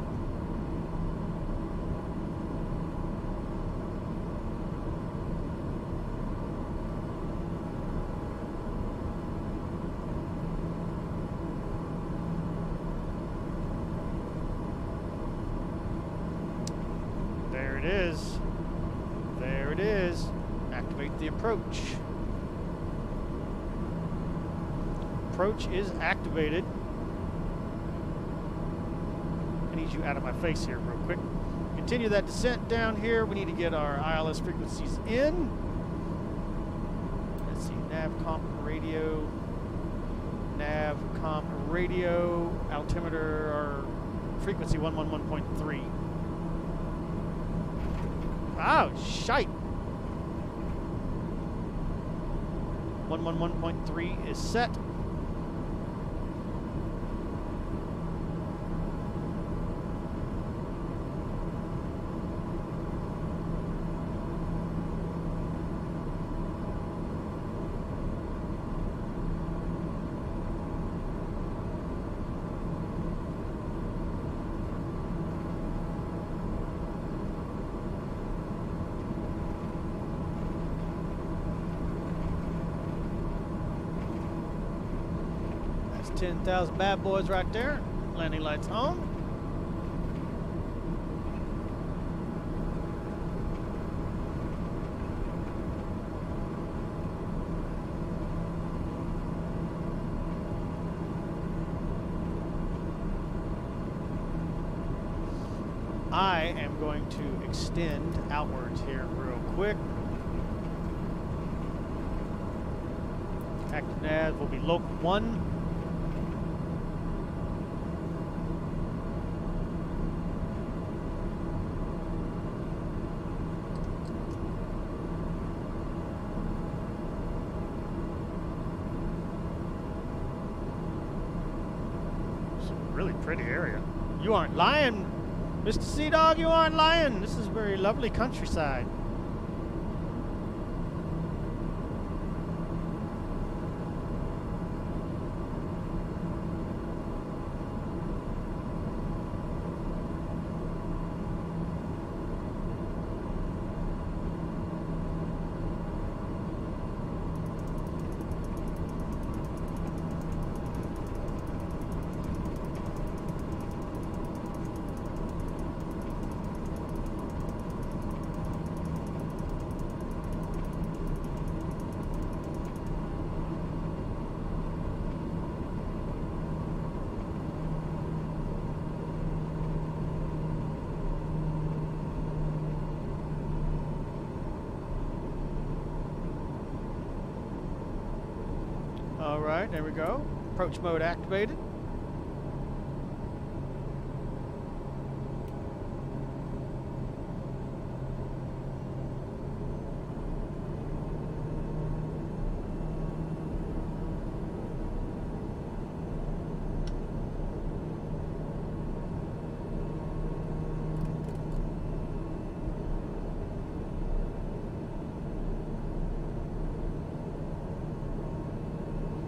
There it is. There it is. Activate the approach. Approach is activated. I need you out of my face here real quick. Continue that descent down here. We need to get our ILS frequencies in. Let's see, nav comp radio. Nav comp radio. Altimeter, or frequency 111.3. Oh, shite. 111.3 is set. That's 10,000 bad boys right there. Landing lights on. I am going to extend outwards here real quick. Active nav will be local 1. It's a really pretty area. You aren't lying, Mr. Sea Dog, you aren't lying. This is a very lovely countryside. All right, there we go. Approach mode activated.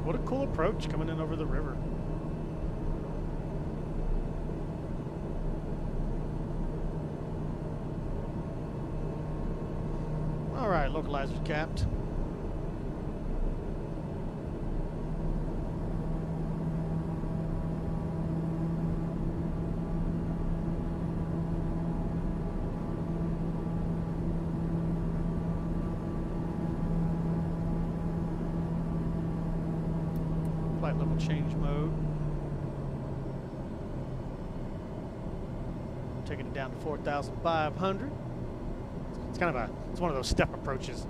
What a cool approach coming in over the river. All right, localizers capped. Flight level change mode. Taking it down to 4,500. It's kind of it's one of those step approaches.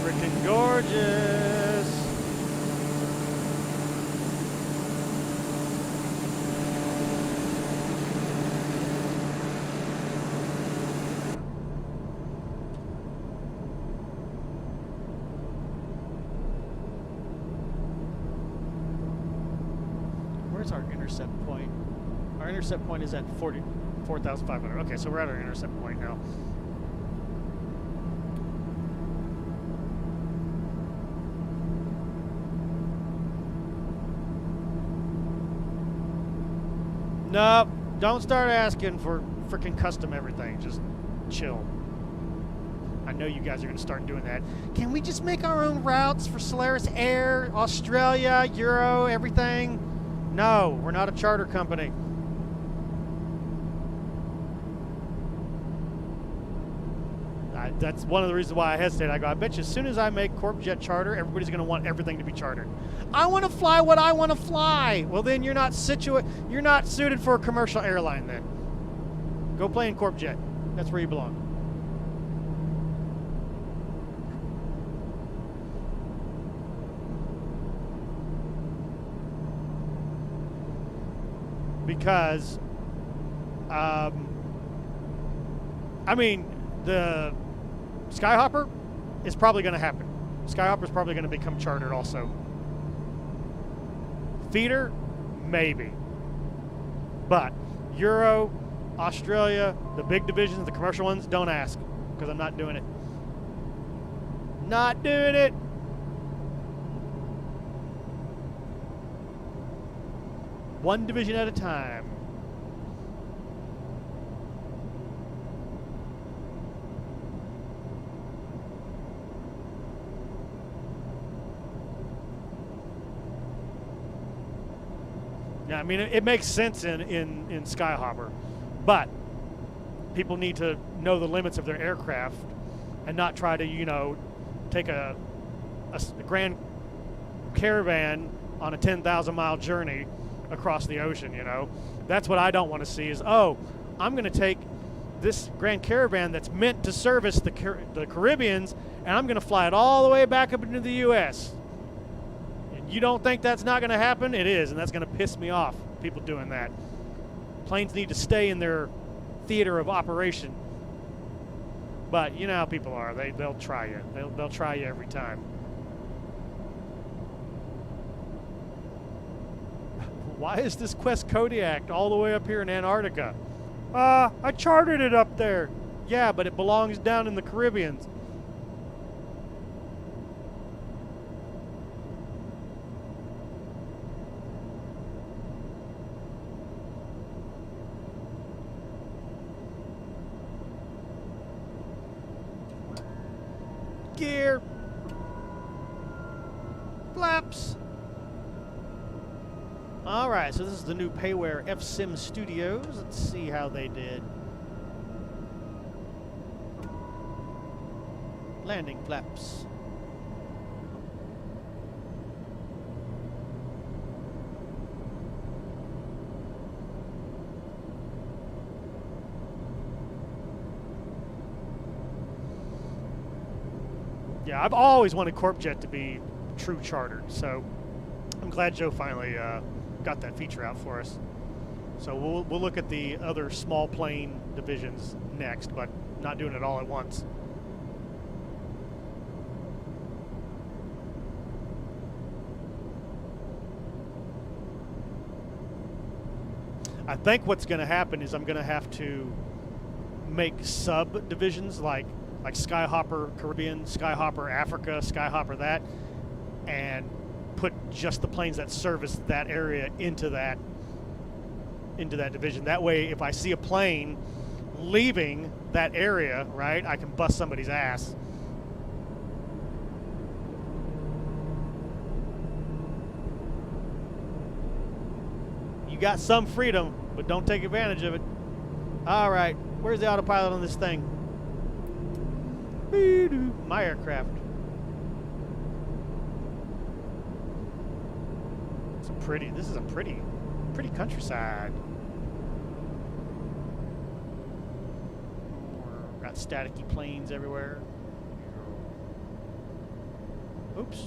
Freaking gorgeous. Where's our intercept point? Our intercept point is at 4,500. Okay, so we're at our intercept point now. Nope, don't start asking for freaking custom everything. Just chill. I know you guys are going to start doing that. Can we just make our own routes for Solaris Air, Australia, Euro, everything? No, we're not a charter company. That's one of the reasons why I hesitate. I go, I bet you as soon as I make CorpJet charter, everybody's going to want everything to be chartered. I want to fly what I want to fly. Well, then you're not suited for a commercial airline then. Go play in CorpJet. That's where you belong. Because, I mean, the Skyhopper is probably going to happen. Skyhopper is probably going to become chartered also. Feeder, maybe. But Euro, Australia, the big divisions, the commercial ones, don't ask, because I'm not doing it. Not doing it. One division at a time. Yeah, I mean, it makes sense in Skyhopper, but people need to know the limits of their aircraft and not try to, you know, take a Grand Caravan on a 10,000-mile journey across the ocean, you know. That's what I don't want to see is, oh, I'm going to take this Grand Caravan that's meant to service the Caribbeans, and I'm going to fly it all the way back up into the U.S., you don't think that's not going to happen? It is, and that's going to piss me off, people doing that. Planes need to stay in their theater of operation. But you know how people are. They'll try you. They'll try you every time. Why is this Quest Kodiak all the way up here in Antarctica? I chartered it up there. Yeah, but it belongs down in the Caribbean. gear. Flaps. Alright, so this is the new Payware FSim Studios. Let's see how they did. Landing flaps. Yeah, I've always wanted CorpJet to be true chartered, so I'm glad Joe finally got that feature out for us. So we'll look at the other small plane divisions next, but not doing it all at once. I think what's going to happen is I'm going to have to make subdivisions like Skyhopper Caribbean, Skyhopper Africa, Skyhopper that, and put just the planes that service that area into that division. That way, if I see a plane leaving that area, right, I can bust somebody's ass. You got some freedom, but don't take advantage of it. All right, where's the autopilot on this thing? My aircraft. This is a pretty countryside. Got staticky planes everywhere. Oops.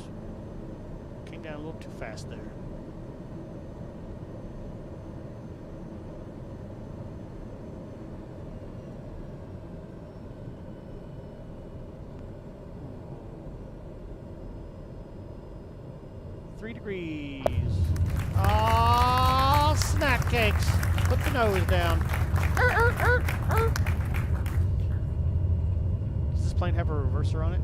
Came down a little too fast there. Degrees. Oh, snack cakes. Put the nose down. Does this plane have a reverser on it?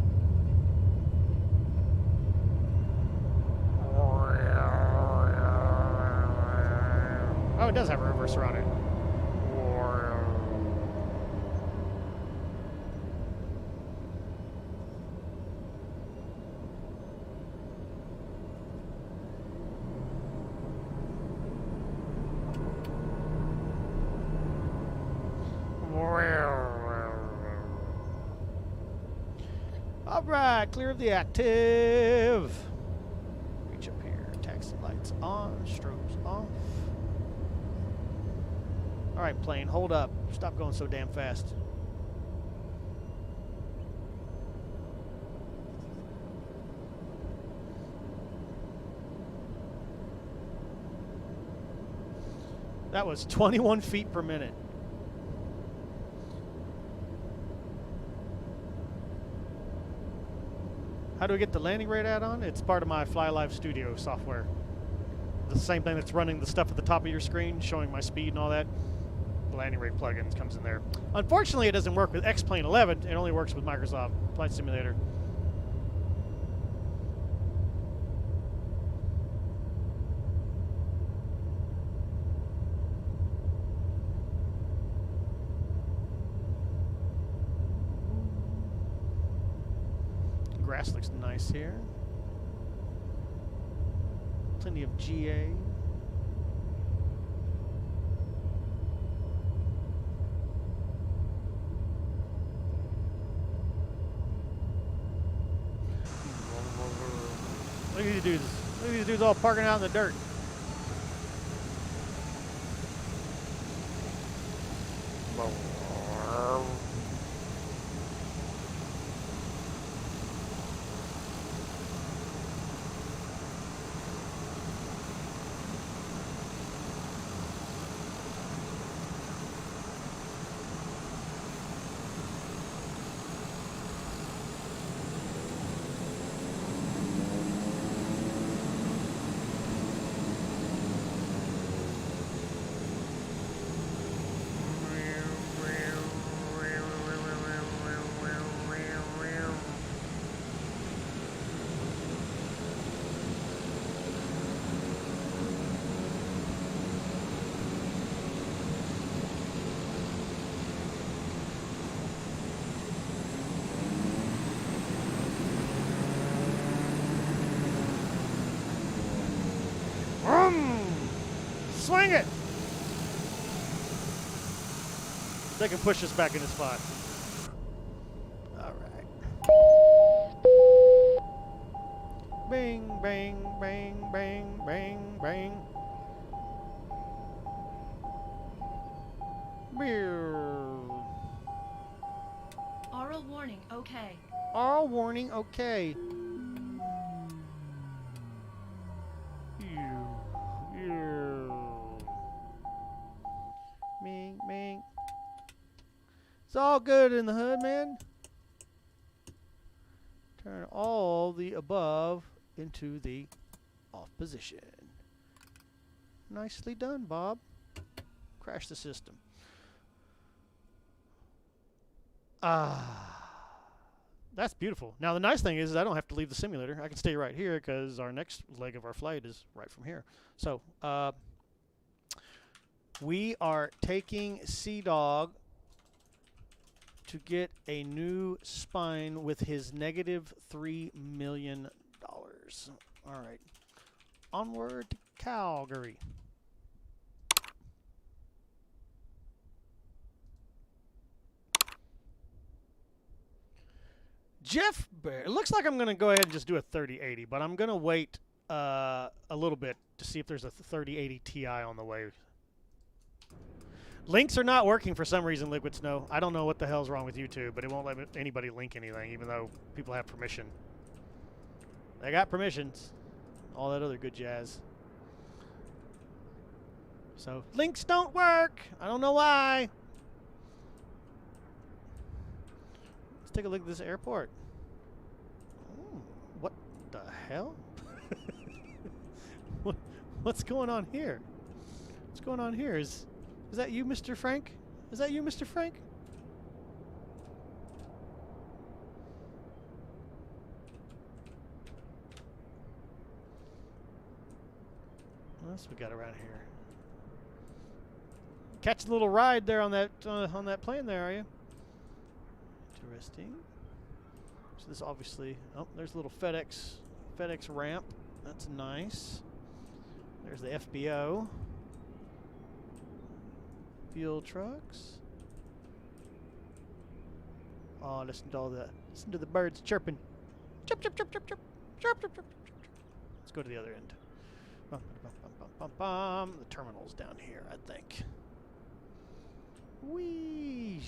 Oh, it does have a reverser on it. Alright, clear of the active. Reach up here. Taxi lights on. Strobes off. Alright, plane, hold up. Stop going so damn fast. That was 21 feet per minute. How do I get the landing rate add-on? It's part of my Fly Live Studio software. The same thing that's running the stuff at the top of your screen, showing my speed and all that. The landing rate plugins comes in there. Unfortunately, it doesn't work with XP11. It only works with Microsoft Flight Simulator. Grass looks nice here. Plenty of GA. Look at these dudes. Look at these dudes all parking out in the dirt. They can push us back in the spot. All right. Bang, bang, bang, bang, bang, bang. Oral warning, okay. Oral warning, okay. Ming, ming. It's all good in the hood, man. Turn all the above into the off position. Nicely done, Bob. Crash the system. That's beautiful. Now the nice thing is I don't have to leave the simulator. I can stay right here because our next leg of our flight is right from here. So we are taking Sea Dog to get a new spine with his -$3 million. All right. Onward to Calgary. Jeff Bear. It looks like I'm going to go ahead and just do a 3080, but I'm going to wait a little bit to see if there's a 3080 Ti on the way. Links are not working for some reason, Liquid Snow. I don't know what the hell's wrong with YouTube, but it won't let anybody link anything, even though people have permission. They got permissions. All that other good jazz. So, links don't work. I don't know why. Let's take a look at this airport. Ooh, what the hell? What's going on here? What's going on here? Is that you, Mr. Frank? Is that you, Mr. Frank? What else we got around here? Catch a little ride there on that plane there, are you? Interesting. So this obviously, oh, there's a little FedEx ramp. That's nice. There's the FBO. Fuel trucks. Oh, listen to the birds chirping. Chirp, chirp, chirp, chirp, chirp, chirp, chirp, chirp, chirp. Let's go to the other end. Bum, bum, bum, bum, bum, bum. The terminal's down here, I think. Whee!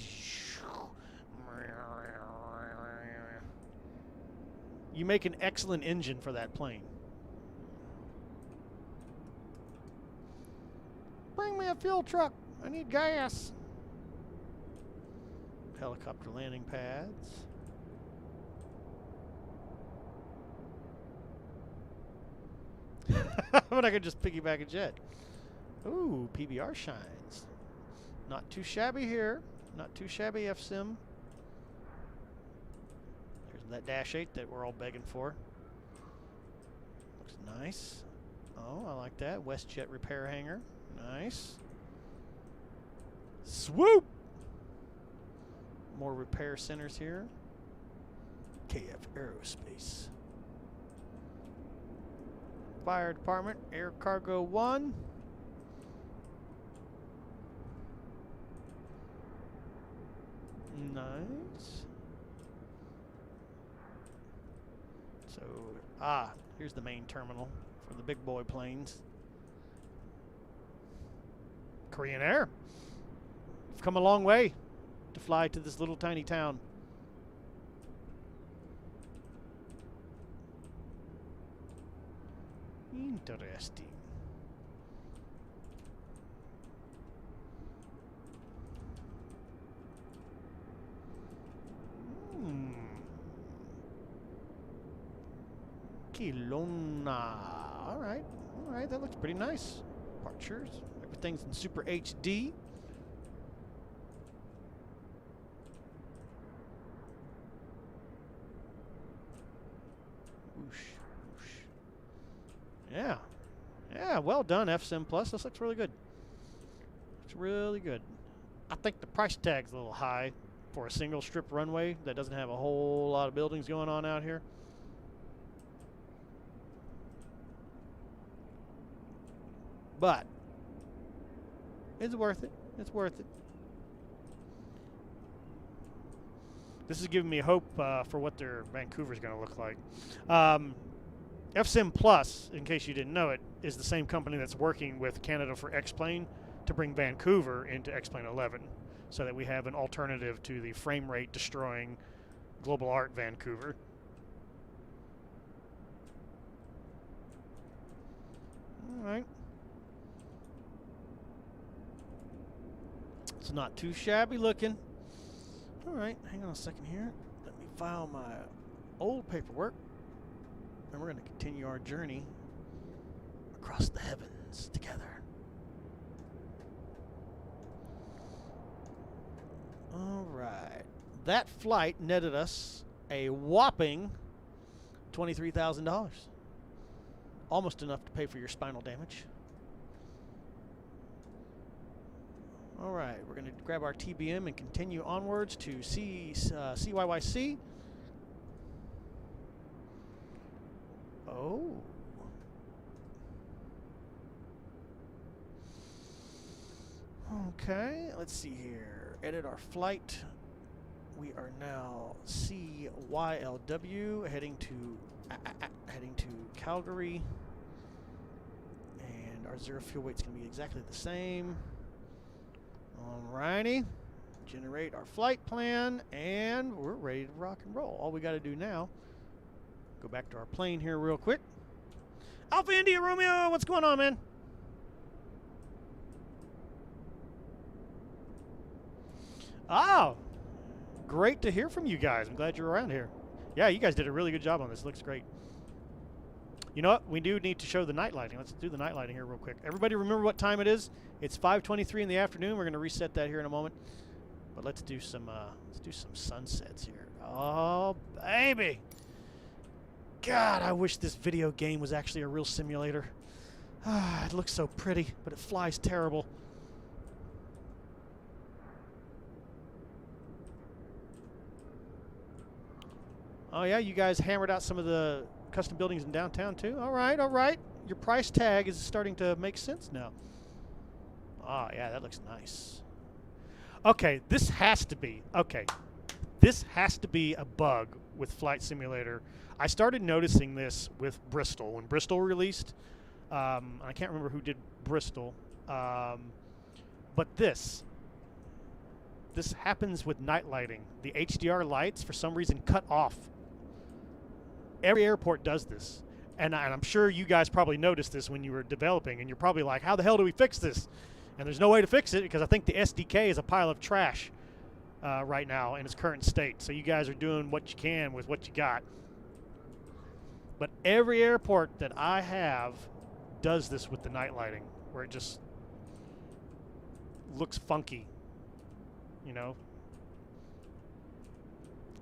You make an excellent engine for that plane. Bring me a fuel truck. I need gas. Helicopter landing pads. But I could just piggyback a jet. Ooh, PBR shines. Not too shabby here. Not too shabby, FSIM. There's that Dash 8 that we're all begging for. Looks nice. Oh, I like that. WestJet repair hangar. Nice. Swoop! More repair centers here. KF Aerospace. Fire Department, Air Cargo 1. Nice. So, here's the main terminal for the big boy planes. Korean Air. We've come a long way to fly to this little tiny town. Interesting. Kelowna. All right, that looks pretty nice. Departures. Everything's in super HD. Whoosh, whoosh. Yeah, well done, FSIM Plus. This looks really good. Looks really good. I think the price tag's a little high for a single strip runway that doesn't have a whole lot of buildings going on out here. But it's worth it. It's worth it. This is giving me hope for what their Vancouver's going to look like. FSIM Plus, in case you didn't know it, is the same company that's working with Canada for X-Plane to bring Vancouver into X-Plane 11, so that we have an alternative to the frame rate destroying Global Art Vancouver. All right. It's not too shabby looking. All right, hang on a second here. Let me file my old paperwork, and we're going to continue our journey across the heavens together. All right. That flight netted us a whopping $23,000. Almost enough to pay for your spinal damage. All right, we're going to grab our TBM and continue onwards to Ksea-Cylw-Cyyc. Oh. Okay, let's see here. Edit our flight. We are now CYLW heading to Calgary, and our zero fuel weight is going to be exactly the same. Alrighty, generate our flight plan, and we're ready to rock and roll. All we got to do now, go back to our plane here real quick. Alpha India Romeo, what's going on, man? Oh, great to hear from you guys. I'm glad you're around here. Yeah, you guys did a really good job on this. It looks great. You know what? We do need to show the night lighting. Let's do the night lighting here real quick. Everybody remember what time it is? It's 5:23 in the afternoon. We're going to reset that here in a moment. But let's do some sunsets here. Oh, baby. God, I wish this video game was actually a real simulator. Ah, it looks so pretty, but it flies terrible. Oh, yeah, you guys hammered out some of the custom buildings in downtown, too? All right, all right. Your price tag is starting to make sense now. Oh, yeah, that looks nice. Okay, this has to be a bug with Flight Simulator. I started noticing this with Bristol. When Bristol released, I can't remember who did Bristol, but this happens with night lighting. The HDR lights, for some reason, cut off. Every airport does this, and I'm sure you guys probably noticed this when you were developing, and you're probably like, how the hell do we fix this? And there's no way to fix it because I think the SDK is a pile of trash right now in its current state. So you guys are doing what you can with what you got. But every airport that I have does this with the night lighting, where it just looks funky, you know.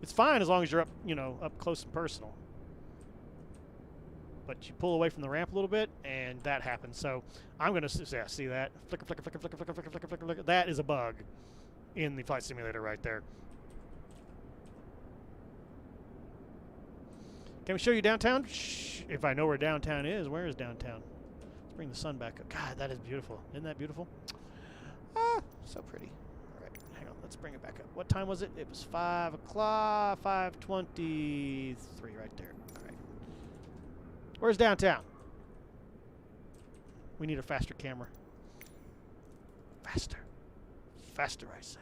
It's fine as long as you're up close and personal. But you pull away from the ramp a little bit, and that happens. So I'm going to see that. Flicker, flicker, flicker, flicker, flicker, flicker, flicker, flicker. That is a bug in the flight simulator right there. Can we show you downtown? Shh. If I know where downtown is, where is downtown? Let's bring the sun back up. God, that is beautiful. Isn't that beautiful? Ah, so pretty. All right, hang on. Let's bring it back up. What time was it? It was 5 o'clock, 5:23 right there. All right. Where's downtown? We need a faster camera. Faster. Faster, I say.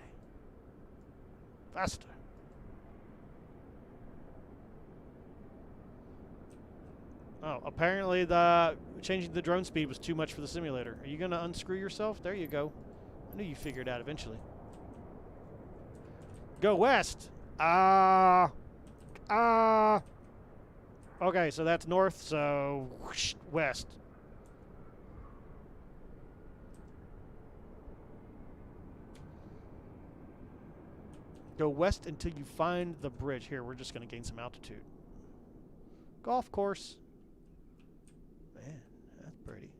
Faster. Oh, apparently changing the drone speed was too much for the simulator. Are you going to unscrew yourself? There you go. I knew you figured it out eventually. Go west. Okay, so that's north, so whoosh, west. Go west until you find the bridge. Here, we're just going to gain some altitude. Golf course. Man, that's pretty.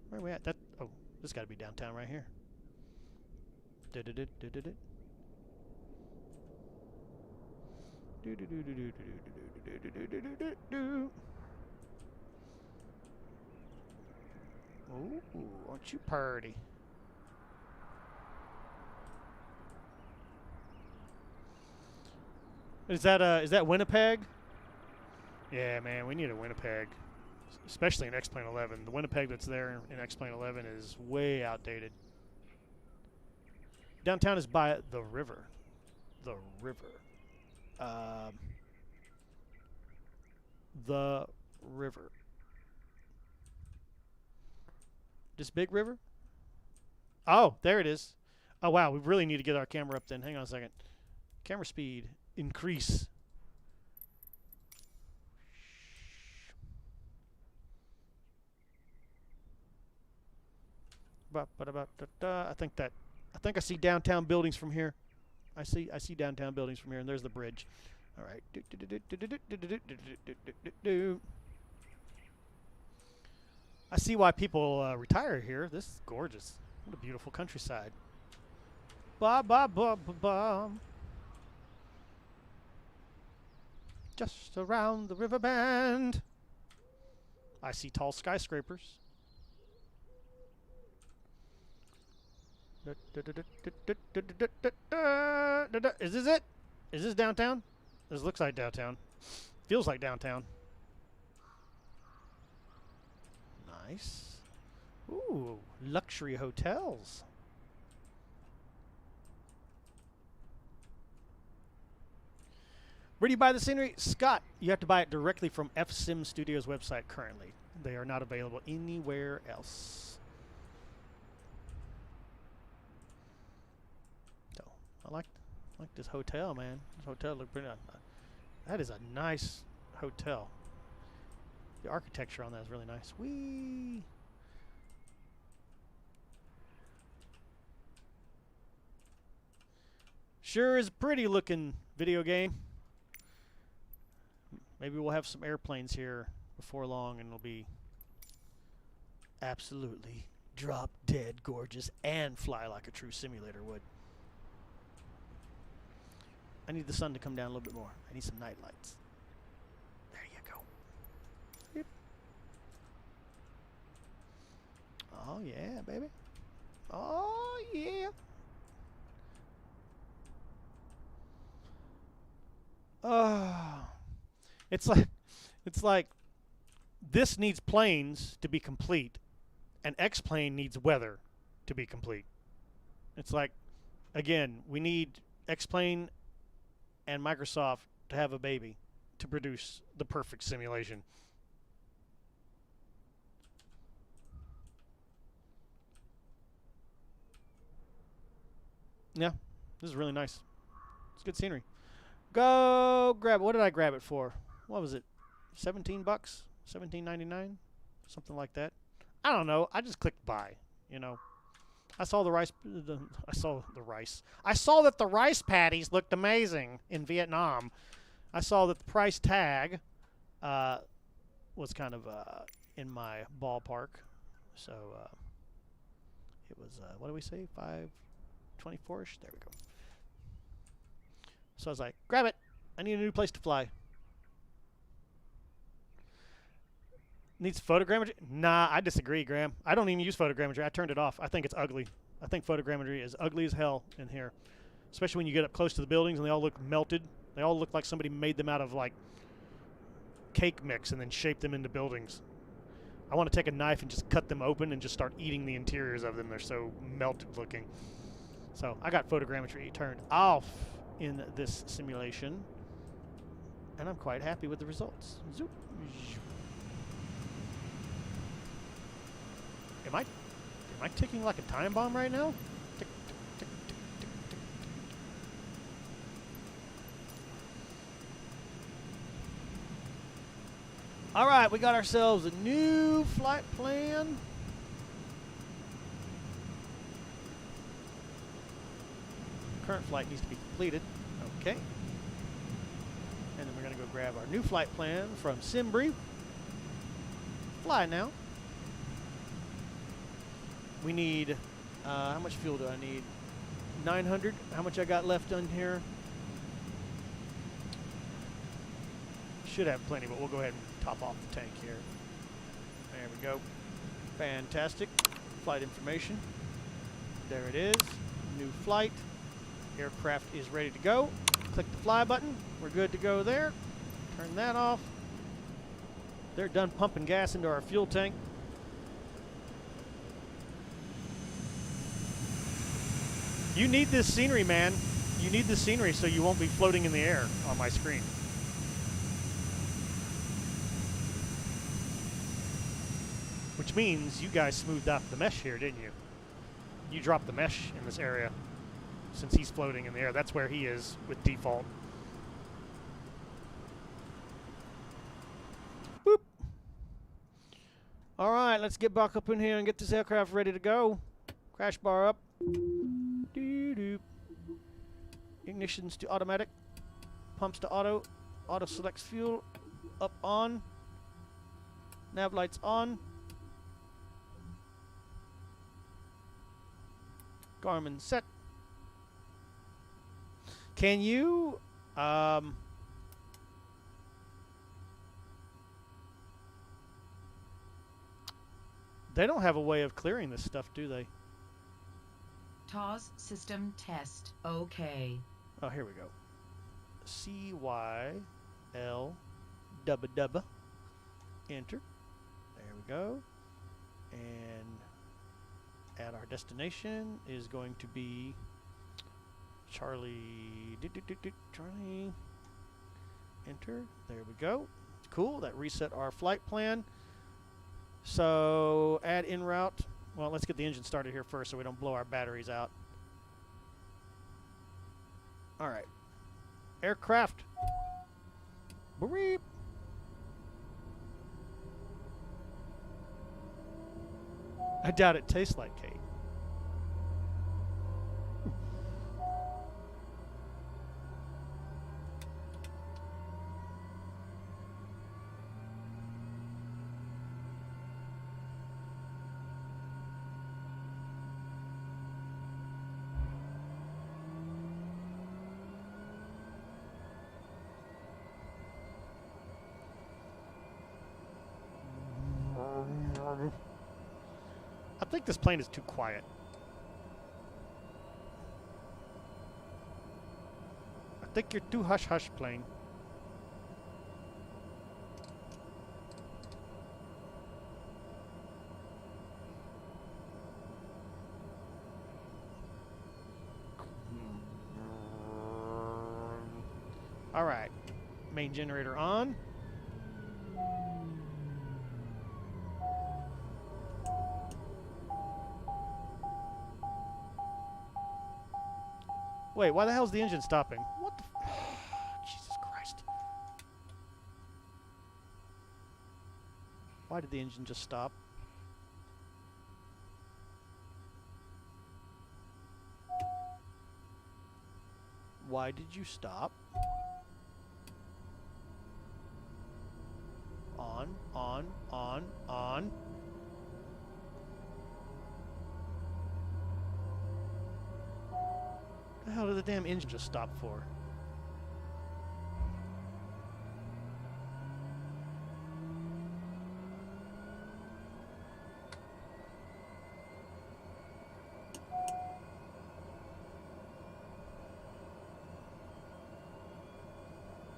Where are we at? Oh, this got to be downtown right here. Ooh, aren't you purty? Is that Winnipeg? Yeah, man, we need a Winnipeg, especially in X-Plane 11. The Winnipeg that's there in X-Plane 11 is way outdated. Downtown is by the river. The river. The river. This big river? Oh, there it is. Oh, wow. We really need to get our camera up then. Hang on a second. Camera speed. Increase. I think I see downtown buildings from here. I see downtown buildings from here, and there's the bridge. All right. I see why people retire here. This is gorgeous. What a beautiful countryside. Ba ba ba ba ba. Just around the river bend. I see tall skyscrapers. Is this it? Is this downtown? This looks like downtown. Feels like downtown. Nice. Ooh, luxury hotels. Where do you buy the scenery? Scott, you have to buy it directly from FSim Studios website currently. They are not available anywhere else. So, I like this hotel, man. This hotel looks pretty nice. That is a nice hotel. The architecture on that is really nice. Whee! Sure is a pretty looking video game. Maybe we'll have some airplanes here before long and it'll be absolutely drop dead gorgeous and fly like a true simulator would. I need the sun to come down a little bit more. I need some night lights. There you go. Yep. Oh yeah, baby. Oh yeah. Oh. It's like this needs planes to be complete and X-Plane needs weather to be complete. It's like, again, we need X-Plane and Microsoft to have a baby to produce the perfect simulation. Yeah, this is really nice. It's good scenery. Go grab it. What did I grab it for? What was it? 17 bucks? 17.99? Something like that. I don't know. I just clicked buy, you know. I saw the rice. I saw that the rice patties looked amazing in Vietnam. I saw that the price tag was kind of in my ballpark. So it was, what do we say? 524-ish? There we go. So I was like, grab it. I need a new place to fly. Needs photogrammetry? Nah, I disagree, Graham. I don't even use photogrammetry. I turned it off. I think it's ugly. I think photogrammetry is ugly as hell in here. Especially when you get up close to the buildings and they all look melted. They all look like somebody made them out of, like, cake mix and then shaped them into buildings. I want to take a knife and just cut them open and just start eating the interiors of them. They're so melted looking. So I got photogrammetry turned off in this simulation. And I'm quite happy with the results. Zoop. Am I ticking like a time bomb right now? Tick, tick, tick, tick, tick, tick, tick. All right, we got ourselves a new flight plan. Current flight needs to be completed. Okay. And then we're going to go grab our new flight plan from Simbri. Fly now. We need, how much fuel do I need? 900. How much I got left on here? Should have plenty, but we'll go ahead and top off the tank here. There we go. Fantastic. Flight information. There it is. New flight. Aircraft is ready to go. Click the fly button. We're good to go there. Turn that off. They're done pumping gas into our fuel tank. You need this scenery, man. You need this scenery so you won't be floating in the air on my screen. Which means you guys smoothed out the mesh here, didn't you? You dropped the mesh in this area since he's floating in the air. That's where he is with default. Boop. All right, let's get back up in here and get this aircraft ready to go. Crash bar up. Doo-doo. Ignitions to automatic. Pumps to auto. Auto selects fuel. Up on. Nav lights on. Garmin set. Can you they don't have a way of clearing this stuff, do they? TAWS system test. Okay. Oh, here we go. Ksea-Cylw-Cyyc. Enter. There we go. And our destination is going to be Charlie. Charlie. Enter. There we go. Cool. That reset our flight plan. So add en route. Well, let's get the engine started here first so we don't blow our batteries out. All right. Aircraft. Beep. I doubt it tastes like cake. I think this plane is too quiet. I think you're too hush-hush, plane. All right. Main generator on. Wait, why the hell is the engine stopping? What the Jesus Christ. Why did the engine just stop? Why did you stop? On. What the hell did the damn engine just stop for?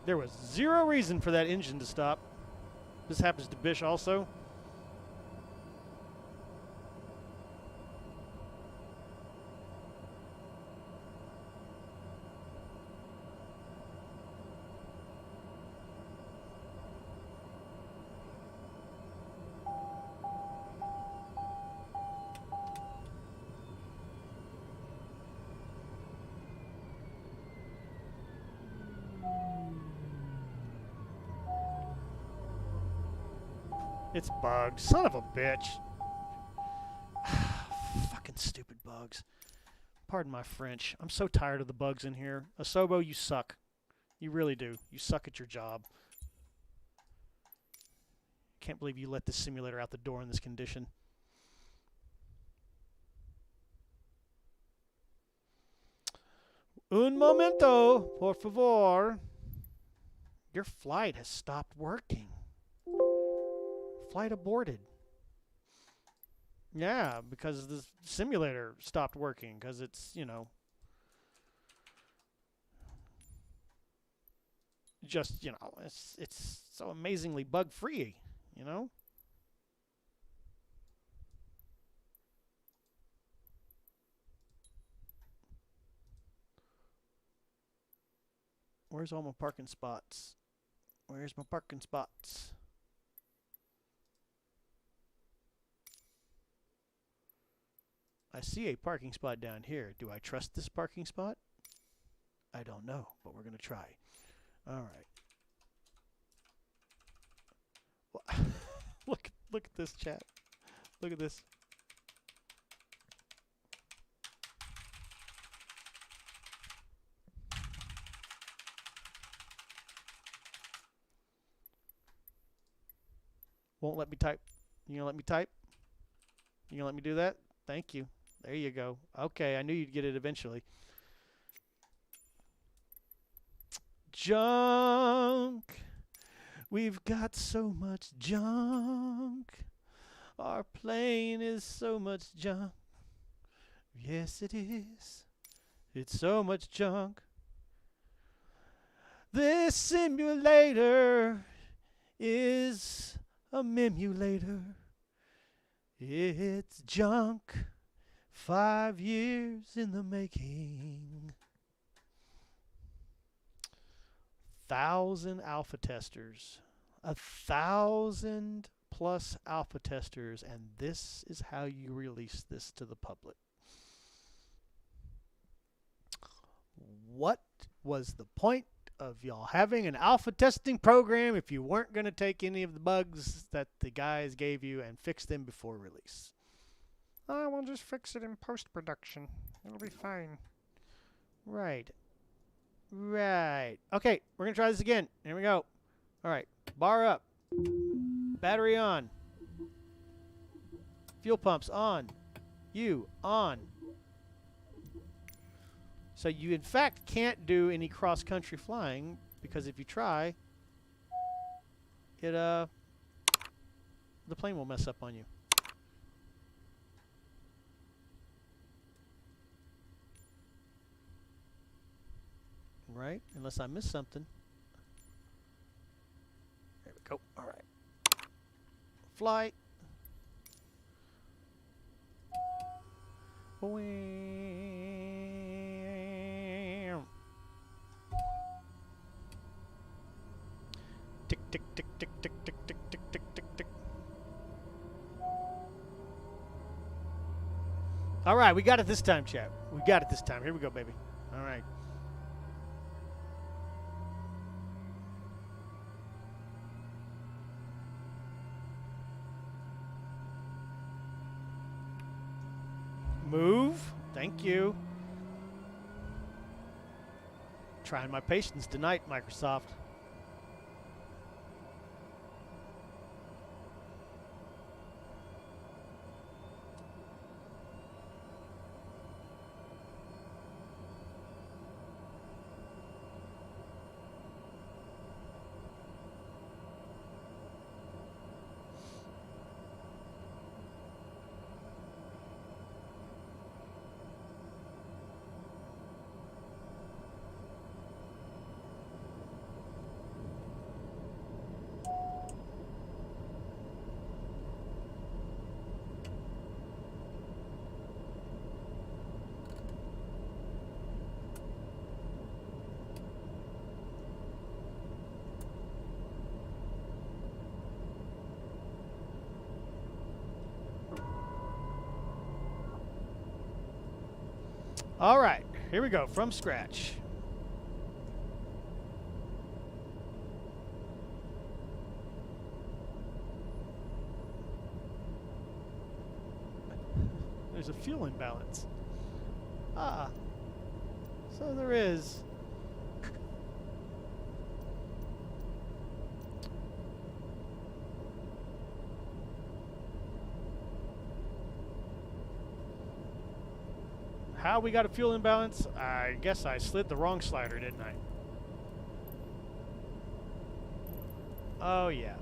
There was zero reason for that engine to stop. This happens to Bish also. It's bugged. Son of a bitch. Fucking stupid bugs. Pardon my French. I'm so tired of the bugs in here. Asobo, you suck. You really do. You suck at your job. Can't believe you let this simulator out the door in this condition. Un momento, por favor. Your flight has stopped working. Flight aborted. Yeah, because the simulator stopped working because it's, you know. just, you know, it's so amazingly bug free, you know. Where's all my parking spots? Where's my parking spots? I see a parking spot down here. Do I trust this parking spot? I don't know, but we're going to try. All right. Look at this, chat. Look at this. Won't let me type. You gonna let me type? You gonna let me do that? Thank you. There you go. Okay, I knew you'd get it eventually. Junk. We've got so much junk. Our plane is so much junk. Yes, it is. It's so much junk. This simulator is a memulator. It's junk. 5 years in the making. 1,000 alpha testers. 1,000 plus alpha testers, and this is how you release this to the public. What was the point of y'all having an alpha testing program if you weren't going to take any of the bugs that the guys gave you and fix them before release? Oh, we'll just fix it in post-production. It'll be fine. Right. Right. Okay, we're going to try this again. Here we go. All right. Bar up. Battery on. Fuel pumps on. You on. So you, in fact, can't do any cross-country flying because if you try, it the plane will mess up on you. Right? Unless I miss something. There we go. All right. Flight. Tick, tick, tick, tick, tick, tick, tick, tick, tick, tick, tick. All right, we got it this time, chat. We got it this time. Here we go, baby. All right. Move. Thank you. Trying my patience tonight, Microsoft. All right, here we go, from scratch. There's a fuel imbalance. Ah, so there is. How we got a fuel imbalance? I guess I slid the wrong slider, didn't I? Oh, yeah.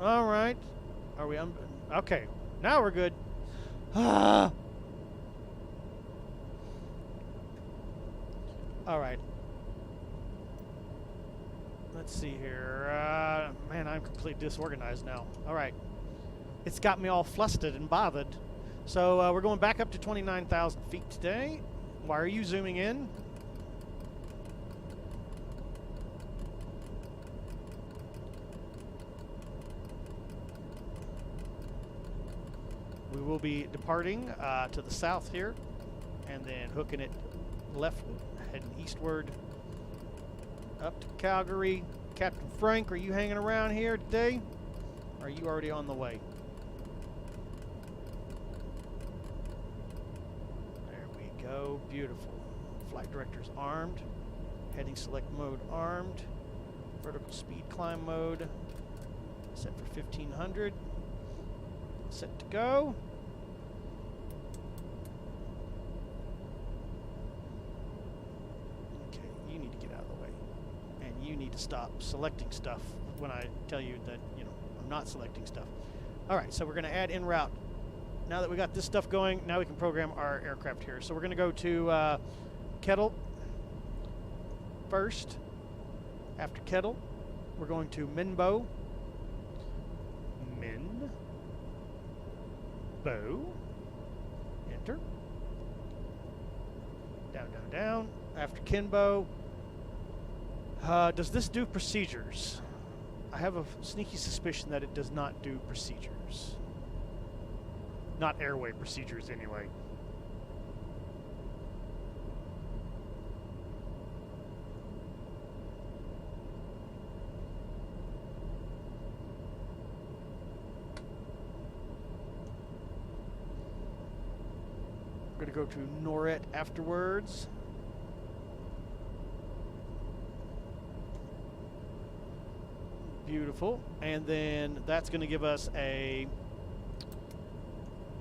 All right. Are we okay. Now we're good. All right. Let's see here. Man, I'm completely disorganized now. All right. It's got me all flustered and bothered. So we're going back up to 29,000 feet today. Why are you zooming in? We will be departing to the south here, and then hooking it left, heading eastward up to Calgary. Captain Frank, are you hanging around here today? Or are you already on the way? There we go. Beautiful. Flight director's armed. Heading select mode armed. Vertical speed climb mode. Set for 1500. Set to go. Okay, you need to get out of the way. And you need to stop selecting stuff when I tell you that, you know, I'm not selecting stuff. Alright, so we're going to add en route. Now that we got this stuff going, now we can program our aircraft here. So we're going to go to Kettle first. After Kettle, we're going to Minbo. Bow. Enter. Down, down, down. After Kinbo. Does this do procedures? I have a sneaky suspicion that it does not do procedures. Not airway procedures, anyway. We're going to go to Norret afterwards. Beautiful. And then that's going to give us a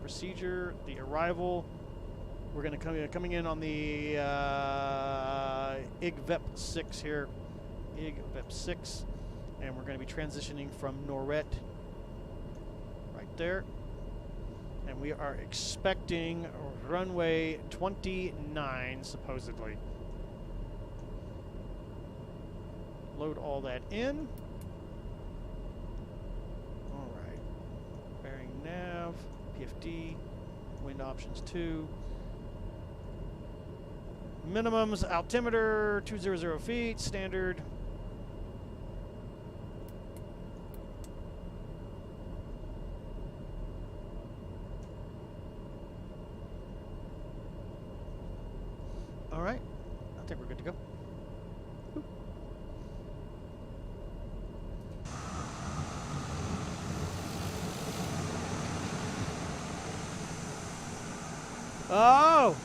procedure, the arrival. We're going to coming in on the Enbr-Egph here. Enbr-Egph, and we're going to be transitioning from Norret right there. And we are expecting runway 29, supposedly. Load all that in. All right. Bearing nav, PFD, wind options 2. Minimums, altimeter, 200 feet, standard. All right, I think we're good to go. Woo. Oh,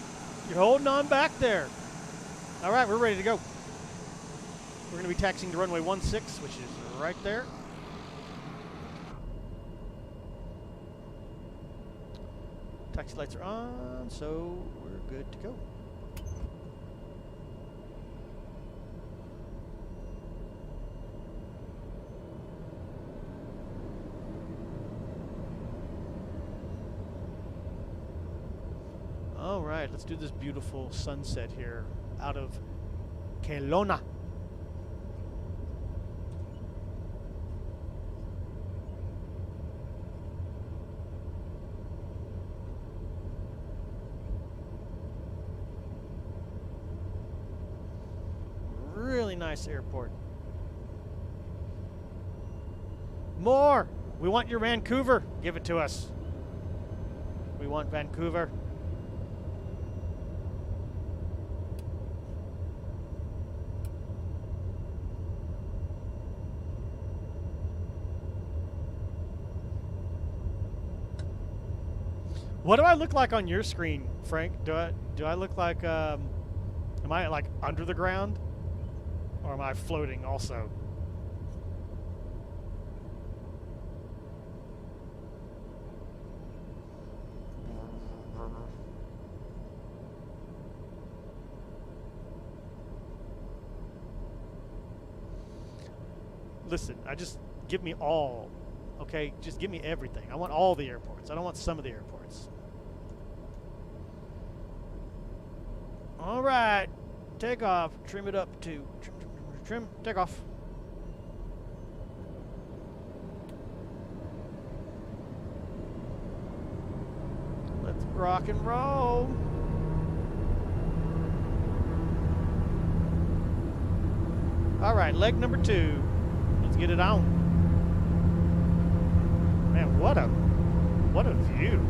you're holding on back there. All right, we're ready to go. We're going to be taxiing to runway 16, which is right there. Taxi lights are on, so we're good to go. All right, let's do this beautiful sunset here out of Kelowna. Really nice airport. More! We want your Vancouver. Give it to us. We want Vancouver. What do I look like on your screen, Frank? Do I look like am I like under the ground, or am I floating also? Listen, give me all Okay, just give me everything. I want all the airports. I don't want some of the airports. All right, take off. Trim it up to trim. Take off. Let's rock and roll. All right, leg number 2. Let's get it on. Man, what a view.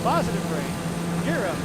Positive brake. Gear up.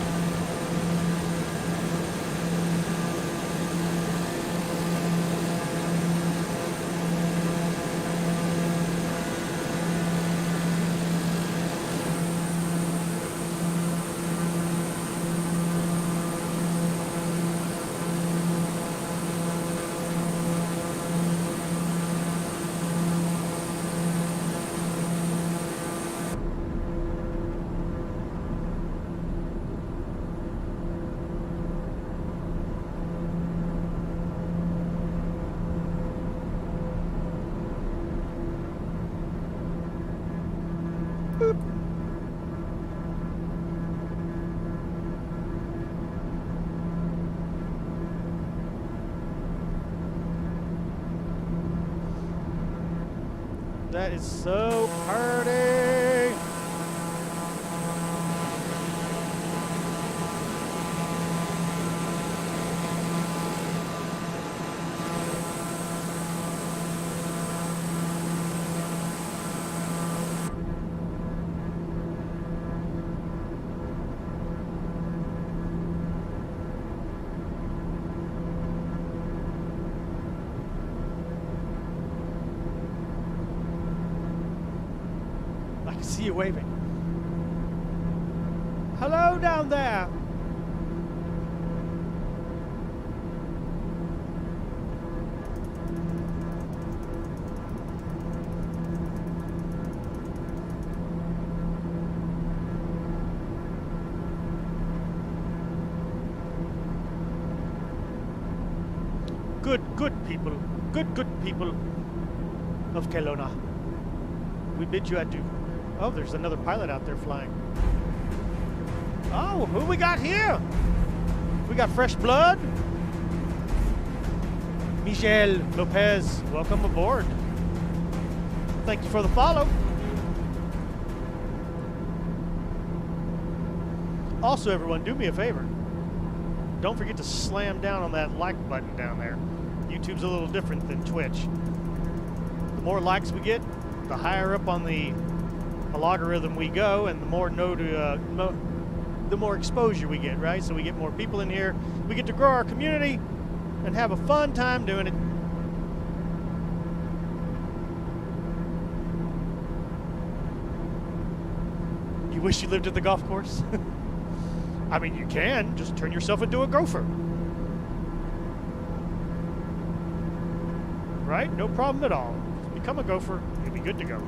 Boop. That is so pretty. I see you waving. Hello down there. Good people. Good people of Kelowna. We bid you adieu. Oh, there's another pilot out there flying. Oh, who we got here? We got fresh blood. Michelle Lopez, welcome aboard. Thank you for the follow. Also, everyone, do me a favor. Don't forget to slam down on that like button down there. YouTube's a little different than Twitch. The more likes we get, the higher up on the logarithm we go, and the more the more exposure we get, right? So we get more people in here. We get to grow our community and have a fun time doing it. You wish you lived at the golf course? I mean, you can. Just turn yourself into a gopher. Right? No problem at all. Just become a gopher. You'll be good to go.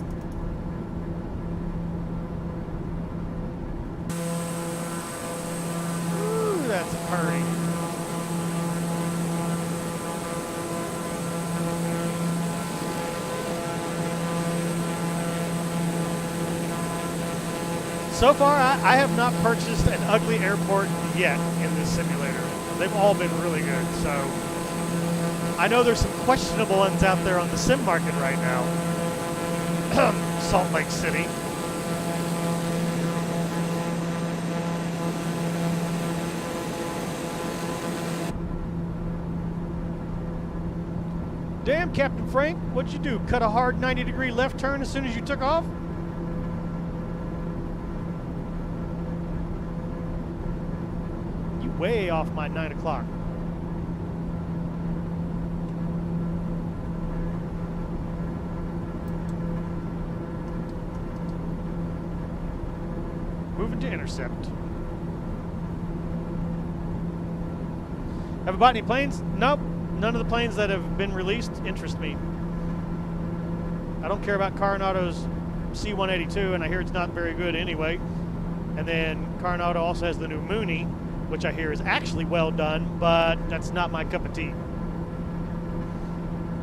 Ooh, that's pretty. So far, I have not purchased an ugly airport yet in this simulator. They've all been really good, so I know there's some questionable ones out there on the sim market right now. Salt Lake City. Damn, Captain Frank, what'd you do? Cut a hard 90-degree left turn as soon as you took off? You way off my 9 o'clock. Moving to intercept. Have I bought any planes? Nope. None of the planes that have been released interest me. I don't care about Coronado's C-182, and I hear it's not very good anyway. And then Coronado also has the new Mooney, which I hear is actually well done, but that's not my cup of tea.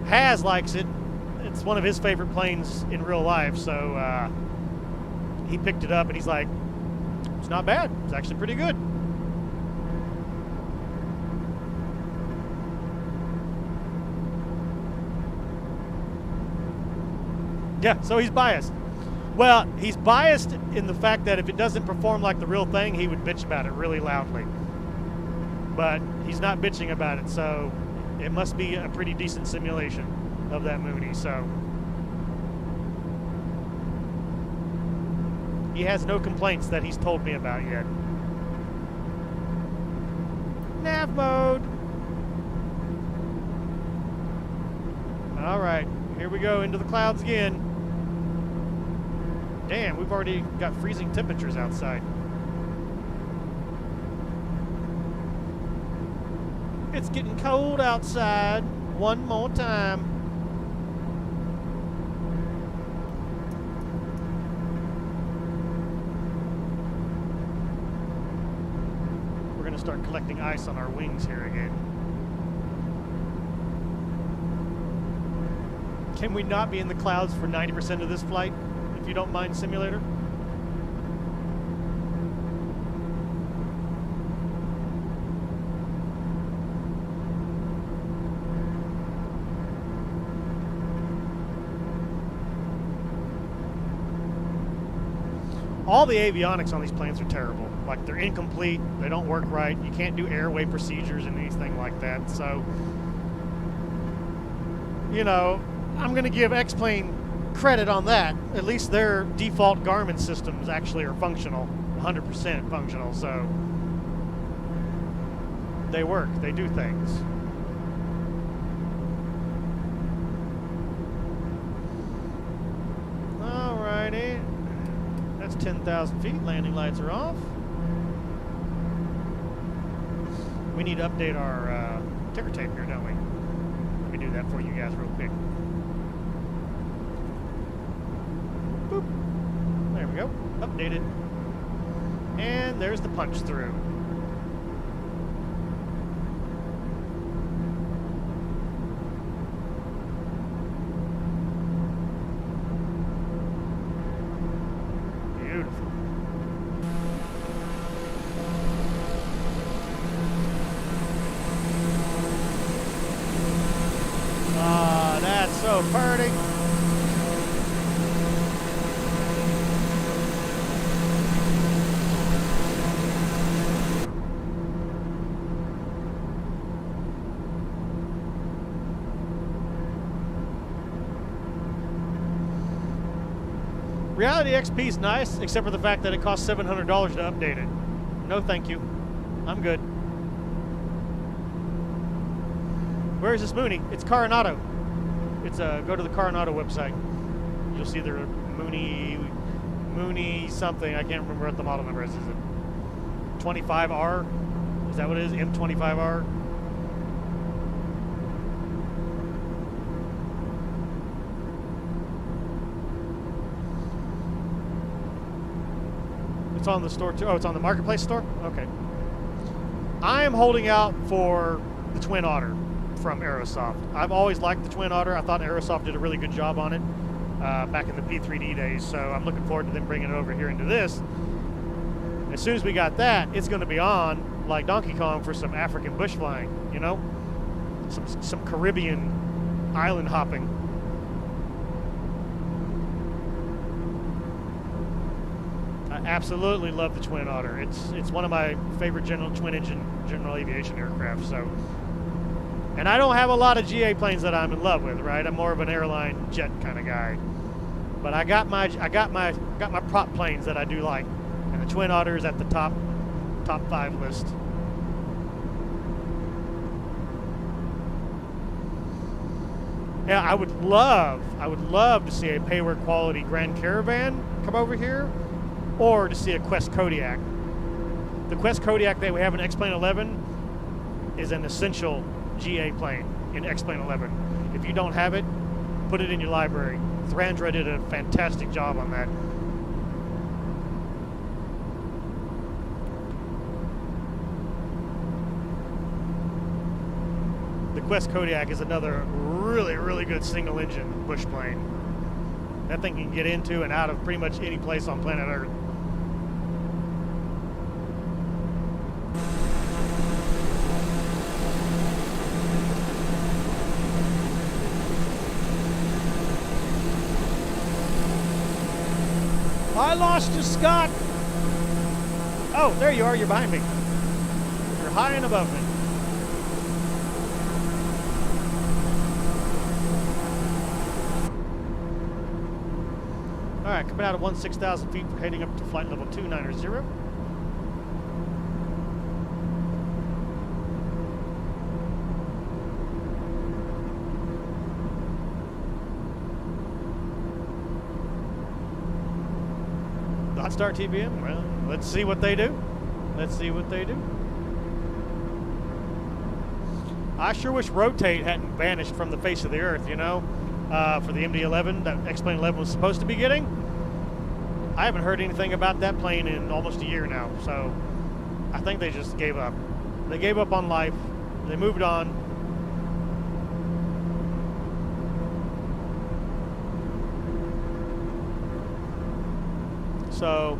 Haz likes it. It's one of his favorite planes in real life, so he picked it up and he's like, it's not bad. It's actually pretty good. Yeah, so he's biased. Well, he's biased in the fact that if it doesn't perform like the real thing, he would bitch about it really loudly. But he's not bitching about it, so it must be a pretty decent simulation of that Mooney. So he has no complaints that he's told me about yet. Nav mode. All right, here we go into the clouds again. Damn, we've already got freezing temperatures outside. It's getting cold outside. One more time. We're gonna start collecting ice on our wings here again. Can we not be in the clouds for 90% of this flight? If you don't mind, simulator. All the avionics on these planes are terrible. Like, they're incomplete, they don't work right, you can't do airway procedures and anything like that. So, you know, I'm gonna give X-Plane credit on that. At least their default Garmin systems actually are functional, 100% functional, so they work, they do things. Alrighty, that's 10,000 feet, landing lights are off. We need to update our ticker tape here, don't we? Let me do that for you guys real quick. Boop. There we go. Updated. And there's the punch through. Beautiful. Ah, that's so pretty. Reality XP is nice, except for the fact that it costs $700 to update it. No thank you. I'm good. Where is this Mooney? It's Coronado. It's go to the Coronado website. You'll see their Mooney something. I can't remember what the model number is. Is it 25R? Is that what it is? M25R? It's on the store too. Oh, it's on the marketplace store? Okay. I am holding out for the Twin Otter from Aerosoft. I've always liked the Twin Otter. I thought Aerosoft did a really good job on it back in the P3D days, so I'm looking forward to them bringing it over here into this. As soon as we got that, it's going to be on like Donkey Kong for some African bush flying, you know? Some Caribbean island hopping. I absolutely love the Twin Otter. It's one of my favorite twin-engine general aviation aircraft. So, and I don't have a lot of GA planes that I'm in love with, right? I'm more of an airline jet kind of guy. But I got my prop planes that I do like, and the Twin Otter is at the top 5 list. Yeah, I would love to see a Payware quality Grand Caravan come over here, or to see a Quest Kodiak. The Quest Kodiak that we have in XP11 is an essential GA plane in XP11. If you don't have it, put it in your library. Thrandra did a fantastic job on that. Quest Kodiak is another really, really good single engine bush plane. That thing can get into and out of pretty much any place on planet Earth. I lost you, Scott. Oh, there you are. You're behind me. You're high and above me. All right, coming out of 16,000 feet, we're heading up to flight level 290. Hot start TBM. Well, let's see what they do. Let's see what they do. I sure wish Rotate hadn't vanished from the face of the Earth, you know, for the MD-11 that XP11 was supposed to be getting. I haven't heard anything about that plane in almost a year now, so I think they just gave up. They gave up on life. They moved on. So,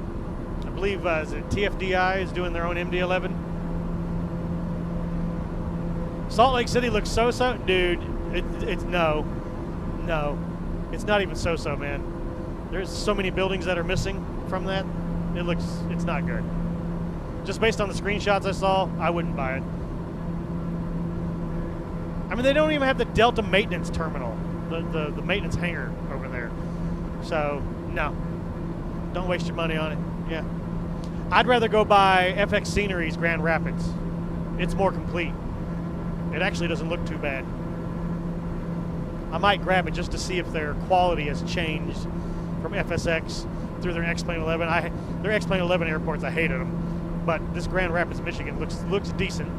I believe is it TFDI is doing their own MD-11. Salt Lake City looks so-so. Dude, it's no. It's not even so-so, man. There's so many buildings that are missing from that. It's not good. Just based on the screenshots I saw, I wouldn't buy it. I mean, they don't even have the Delta maintenance terminal, the maintenance hangar over there. So, no. Don't waste your money on it. Yeah. I'd rather go buy FX Scenery's Grand Rapids. It's more complete. It actually doesn't look too bad. I might grab it just to see if their quality has changed from FSX through their XP11. Their XP11 airports, I hated them. But this Grand Rapids, Michigan looks decent.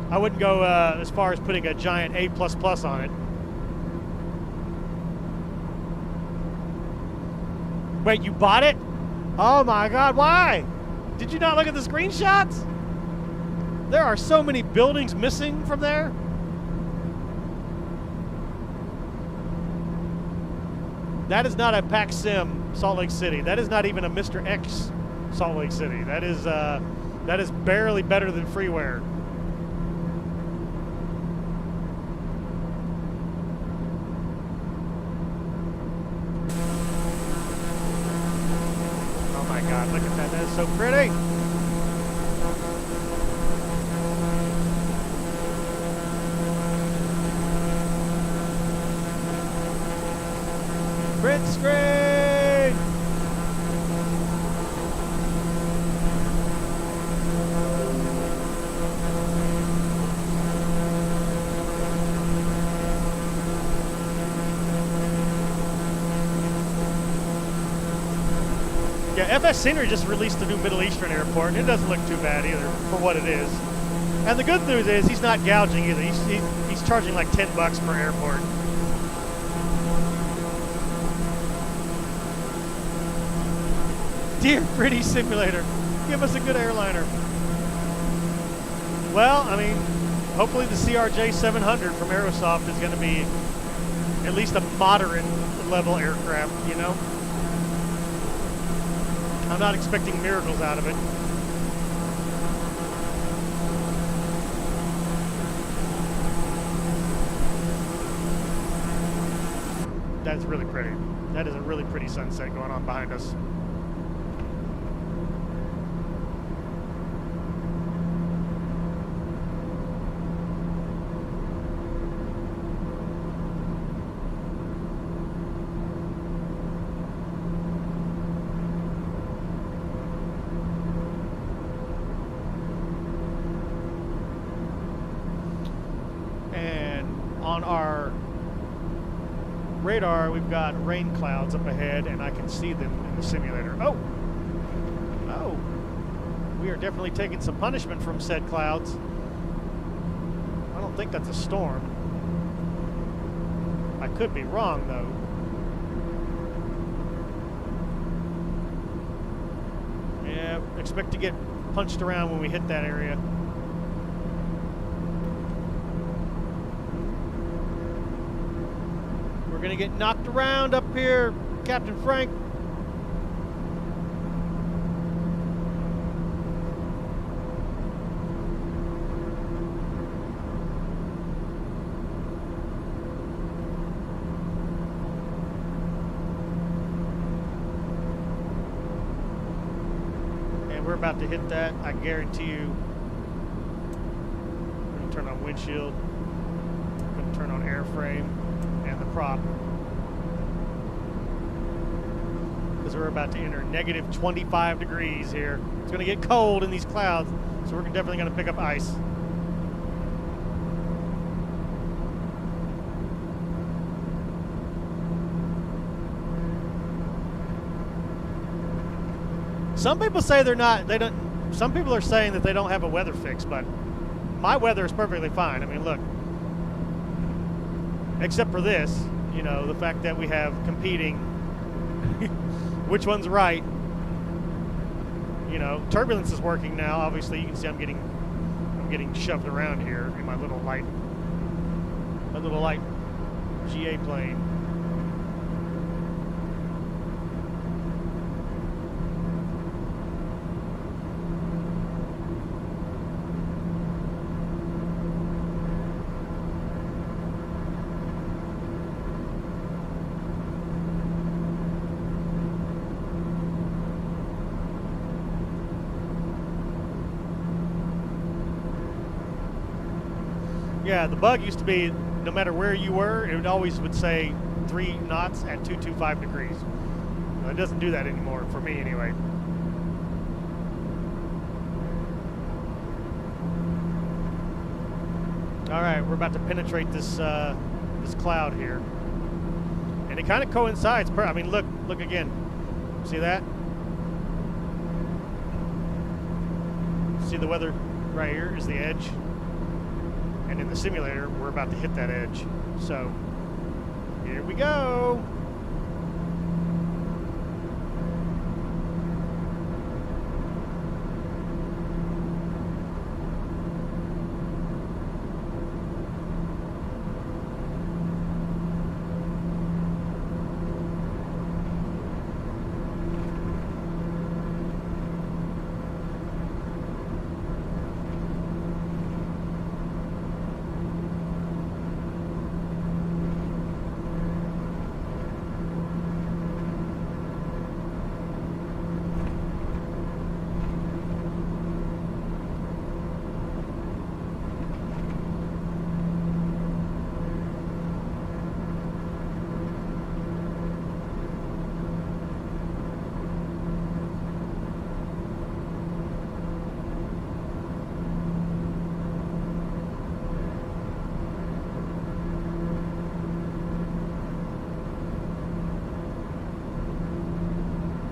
I wouldn't go as far as putting a giant A++ on it. Wait, you bought it? Oh my God, why? Did you not look at the screenshots? There are so many buildings missing from there. That is not a Pac Sim Salt Lake City. That is not even a Mr. X Salt Lake City. That is barely better than freeware. Oh my God, look at that. That is so pretty. Print screen! Yeah, FS Scenery just released a new Middle Eastern airport, and it doesn't look too bad either for what it is. And the good news is he's not gouging either. He's charging like $10 per airport. Dear pretty simulator, give us a good airliner. Well, I mean, hopefully the CRJ-700 from Aerosoft is going to be at least a moderate level aircraft, you know? I'm not expecting miracles out of it. That's really pretty. That is a really pretty sunset going on behind us. On our radar, we've got rain clouds up ahead, and I can see them in the simulator. Oh! We are definitely taking some punishment from said clouds. I don't think that's a storm. I could be wrong, though. Yeah, expect to get punched around when we hit that area. We're gonna get knocked around up here, Captain Frank. And we're about to hit that, I guarantee you. We're gonna turn on windshield. We're gonna turn on airframe and the prop. Because we're about to enter negative 25 degrees here. It's going to get cold in these clouds, so we're definitely going to pick up ice. Some people say some people are saying that they don't have a weather fix, but my weather is perfectly fine. I mean, look, except for this, you know, the fact that we have competing which one's right. You know, turbulence is working now. Obviously, you can see I'm getting shoved around here in my little light GA plane. Yeah, the bug used to be no matter where you were, it would say 3 knots at 225 degrees. Well, it doesn't do that anymore, for me anyway. All right, we're about to penetrate this this cloud here, and it kind of coincides. I mean, look again. See that? See the weather right here is the edge. And in the simulator, we're about to hit that edge. So, here we go.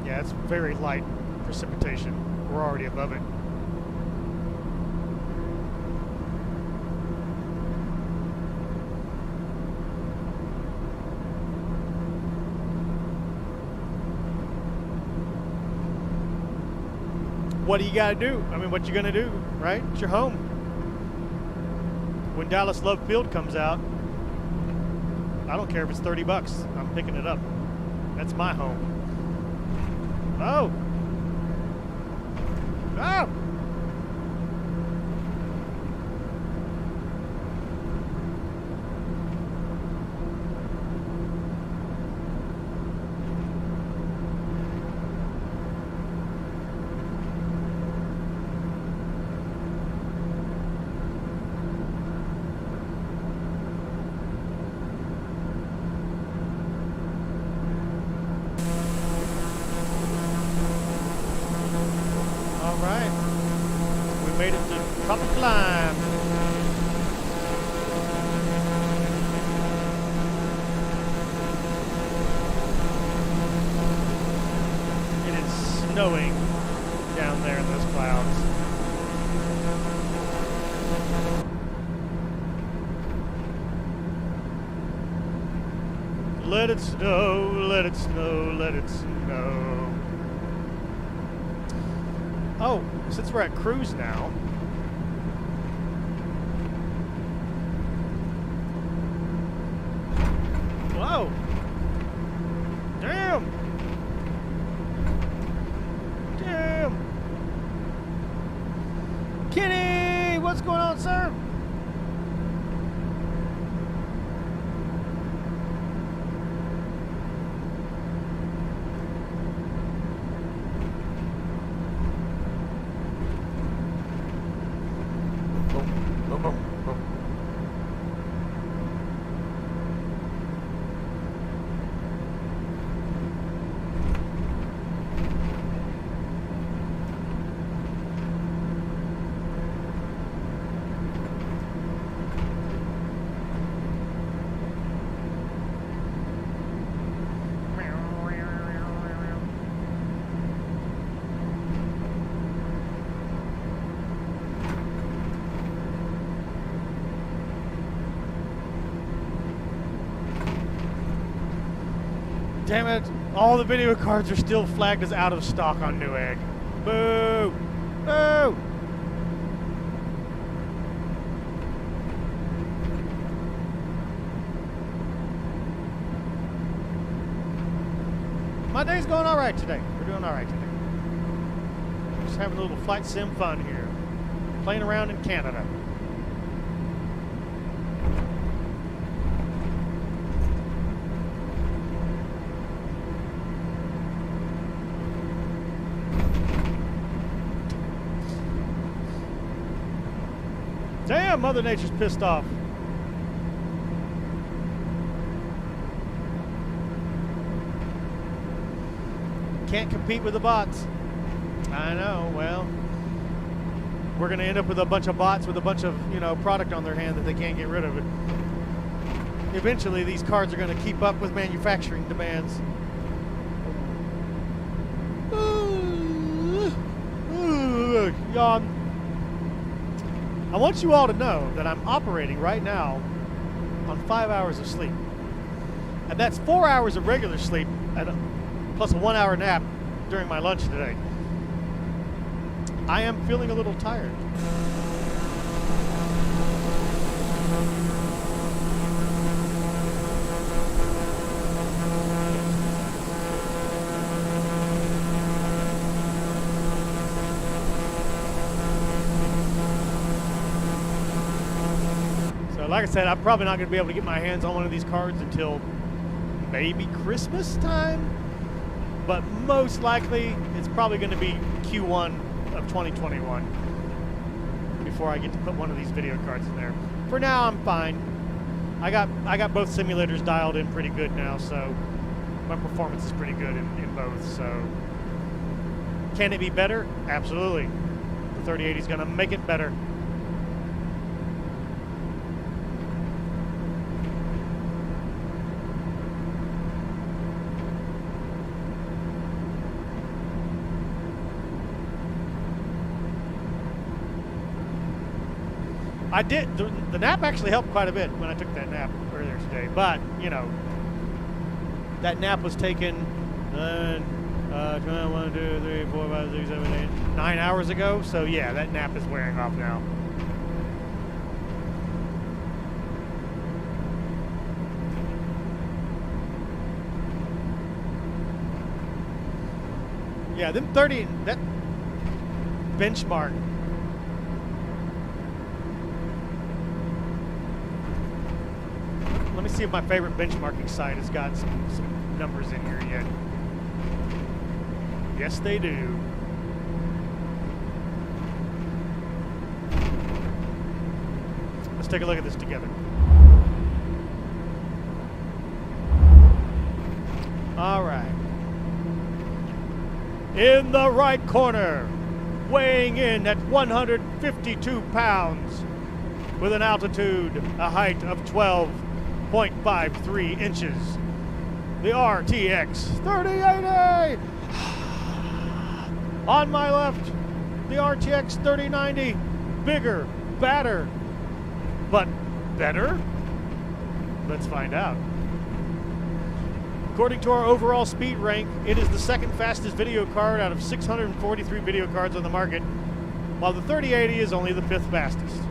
Yeah, it's very light precipitation. We're already above it. What do you got to do? I mean, what you going to do, right? It's your home. When Dallas Love Field comes out, I don't care if it's $30. I'm picking it up. That's my home. Oh! Oh! Alright, we made it to top of climb. It is snowing down there in those clouds. Let it snow, let it snow, let it snow. Oh, since we're at cruise now, whoa! Damn it. All the video cards are still flagged as out of stock on Newegg. Boo! Boo! My day's going all right today. We're doing all right today. Just having a little flight sim fun here. Playing around in Canada. Damn, Mother Nature's pissed off. Can't compete with the bots. I know, well, we're going to end up with a bunch of bots with a bunch of, you know, product on their hand that they can't get rid of it. Eventually, these cards are going to keep up with manufacturing demands. Yawn. I want you all to know that I'm operating right now on 5 hours of sleep. And that's 4 hours of regular sleep plus a 1 hour nap during my lunch today. I am feeling a little tired. So like I said, I'm probably not going to be able to get my hands on one of these cards until maybe Christmas time. But most likely, it's probably going to be Q1 of 2021 before I get to put one of these video cards in there. For now, I'm fine. I got both simulators dialed in pretty good now, so my performance is pretty good in both. So, can it be better? Absolutely. The 3080 is going to make it better. I did, the nap actually helped quite a bit when I took that nap earlier today, but, you know, that nap was taken 1, 2, 3, 4, 5, 6, 7, 8, 9 hours ago, so yeah, that nap is wearing off now. Yeah, them 30, that benchmark. Let me see if my favorite benchmarking site has got some numbers in here yet. Yes, they do. Let's take a look at this together. All right. In the right corner, weighing in at 152 pounds, with an altitude, a height of 12.53 inches. The RTX 3080. On my left, the RTX 3090. Bigger, badder, but better? Let's find out. According to our overall speed rank, it is the second fastest video card out of 643 video cards on the market, while the 3080 is only the 5th fastest.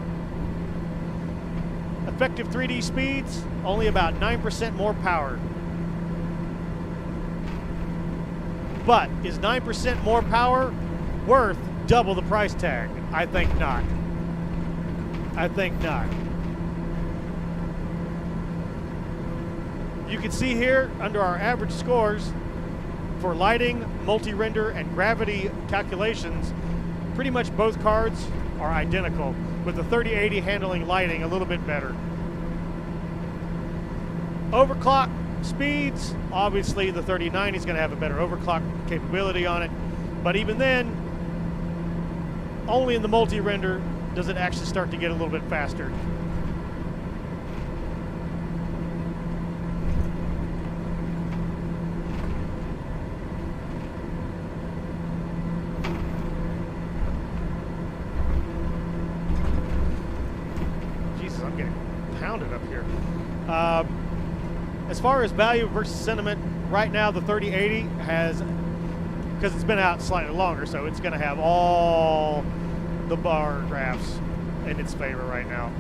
Effective 3D speeds, only about 9% more power. But is 9% more power worth double the price tag? I think not. I think not. You can see here under our average scores for lighting, multi-render, and gravity calculations, pretty much both cards are identical, with the 3080 handling lighting a little bit better. Overclock speeds, obviously the 3090 is going to have a better overclock capability on it, but even then, only in the multi-render does it actually start to get a little bit faster. Jesus, I'm getting pounded up here. as far as value versus sentiment, right now the 3080 has, because it's been out slightly longer, so it's going to have all the bar graphs in its favor right now.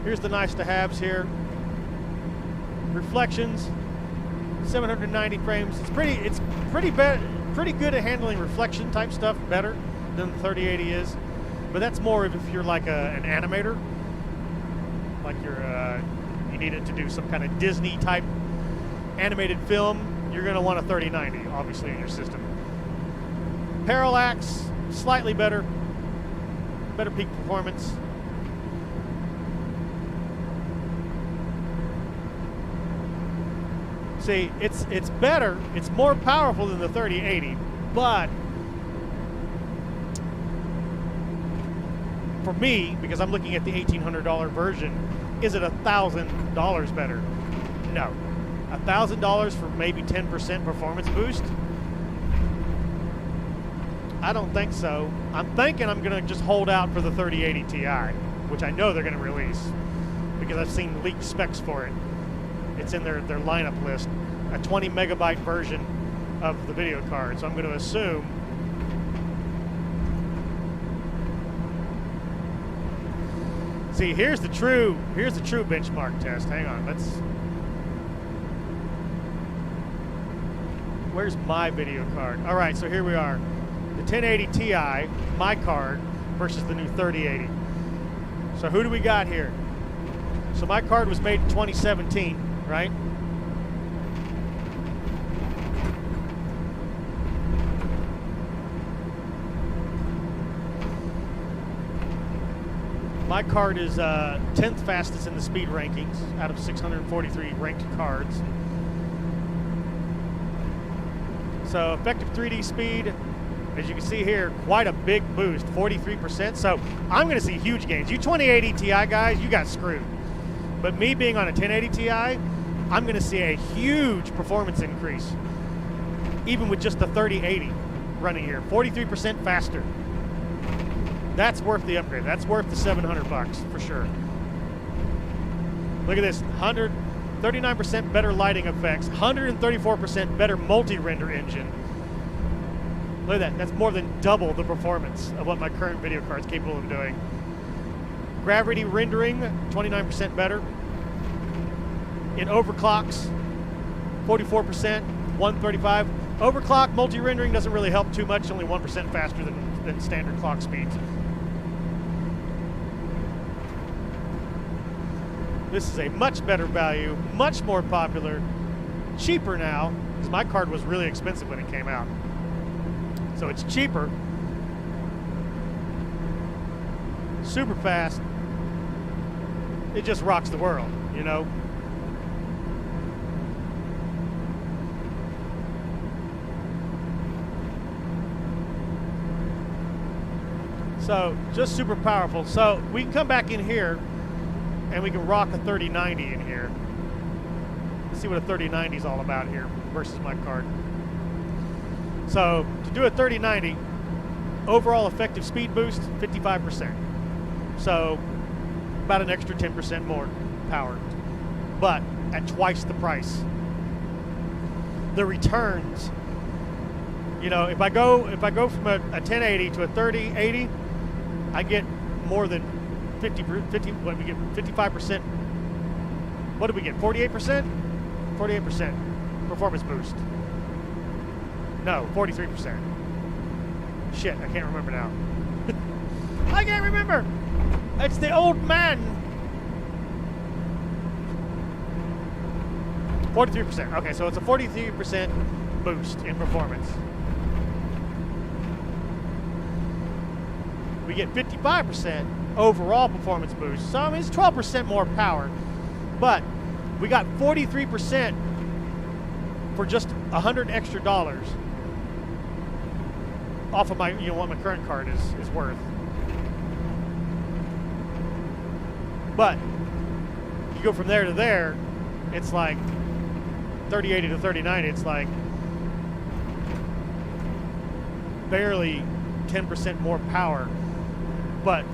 Here's the nice to haves here. Reflections, 790 frames. It's pretty good at handling reflection type stuff, better than the 3080 is. But that's more if you're like an animator, like you need it to do some kind of Disney type animated film. You're going to want a 3090, obviously, in your system. Parallax, slightly better peak performance. See, it's better, it's more powerful than the 3080, but for me, because I'm looking at the $1,800 version, is it $1,000 better? No. $1,000 for maybe 10% performance boost? I don't think so. I'm thinking I'm going to just hold out for the 3080 Ti, which I know they're going to release because I've seen leaked specs for it. It's in their lineup list, a 20 megabyte version of the video card. So I'm going to assume see, here's the true benchmark test. Hang on, where's my video card? All right, so here we are. The 1080 Ti, my card, versus the new 3080. So who do we got here? So my card was made in 2017, right? My card is 10th fastest in the speed rankings out of 643 ranked cards. So effective 3D speed, as you can see here, quite a big boost, 43%. So I'm going to see huge gains. You 2080 Ti guys, you got screwed. But me being on a 1080 Ti, I'm going to see a huge performance increase, even with just the 3080 running here, 43% faster. That's worth the upgrade. That's worth the $700 for sure. Look at this, 39% better lighting effects, 134% better multi-render engine. Look at that, that's more than double the performance of what my current video card is capable of doing. Gravity rendering, 29% better. In overclocks, 44%, 135. Overclock multi-rendering doesn't really help too much, only 1% faster than standard clock speeds. This is a much better value, much more popular, cheaper now, because my card was really expensive when it came out. So it's cheaper, super fast, it just rocks the world, you know? So just super powerful. So we can come back in here and we can rock a 3090 in here. Let's see what a 3090 is all about here versus my card. So to do a 3090, overall effective speed boost, 55%. So about an extra 10% more power, but at twice the price. The returns, you know, if I go from a 1080 to a 3080, I get more than 55%. What did we get? 48%? 48% performance boost. No, 43%. Shit, I can't remember now. I can't remember. It's the old man. 43%. Okay, so it's a 43% boost in performance. We get 55% overall performance boost. So I mean, it's 12% more power, but we got 43% for just $100 extra off of my, you know, what my current card is worth. But you go from there to there, it's like 3080 to 3090. It's like barely 10% more power, but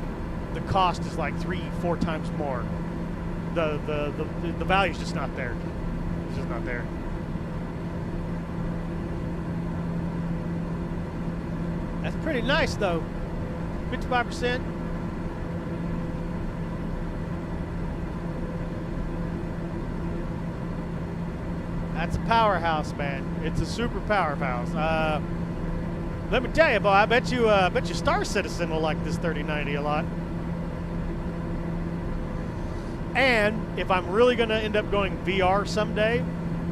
the cost is like 3-4 times more. the value's just not there. It's just not there. That's pretty nice though. 55%. That's a powerhouse, man. It's a super powerhouse. Let me tell you, boy. I bet you Star Citizen will like this 3090 a lot. And if I'm really going to end up going VR someday,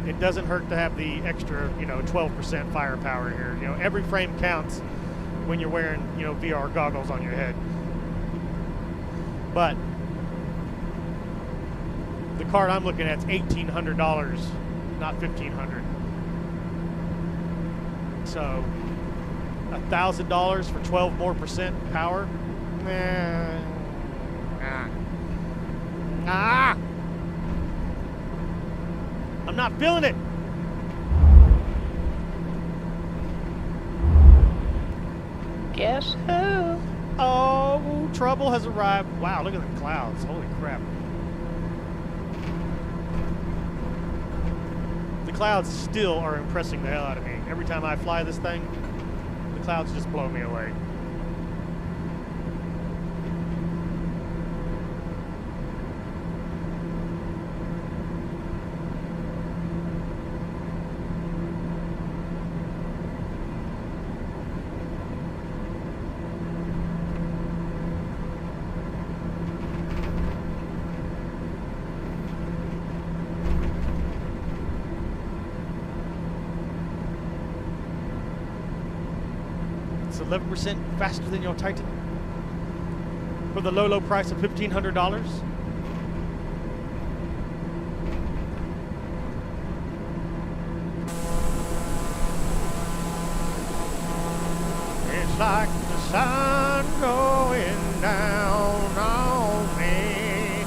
it doesn't hurt to have the extra, 12% firepower here. Every frame counts when you're wearing, VR goggles on your head. But the card I'm looking at is $1,800, not $1,500. So $1,000 for 12% more power. I'm not feeling it. Guess who? Oh, trouble has arrived. Wow, look at the clouds. Holy crap. The clouds still are impressing the hell out of me. Every time I fly this thing, the clouds just blow me away. It's 11% faster than your Titan for the low price of $1,500. It's like the sun going down on me.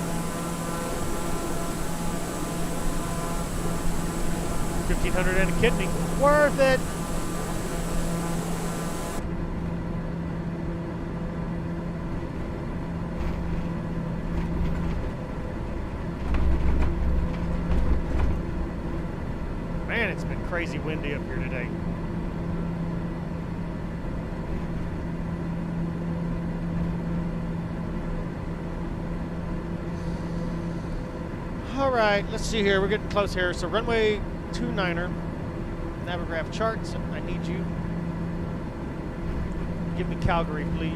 1,500 and a kidney, worth it. Man, it's been crazy windy up here today. All right, let's see here. We're getting close here. So runway 29er, Enbr-Egph charts. I need you. Give me Calgary, please.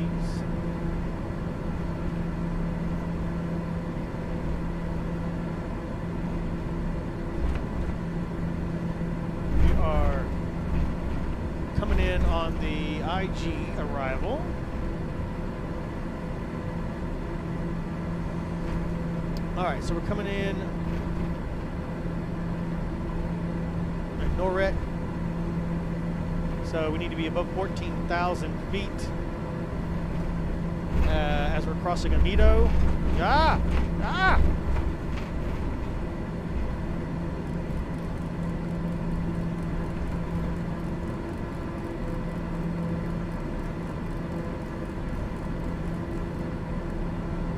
On the IG arrival. All right, so we're coming in at Norret. So we need to be above 14,000 feet as we're crossing Amido. Ah!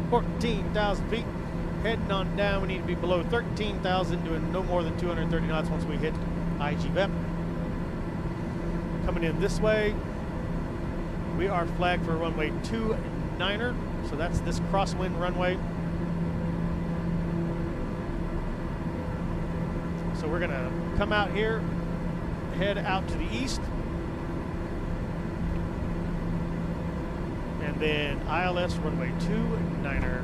14,000 feet. Heading on down, we need to be below 13,000, doing no more than 230 knots once we hit Egph. Coming in this way, we are flagged for runway 29er, so that's this crosswind runway. So we're gonna come out here, head out to the east, and then ILS runway 29er.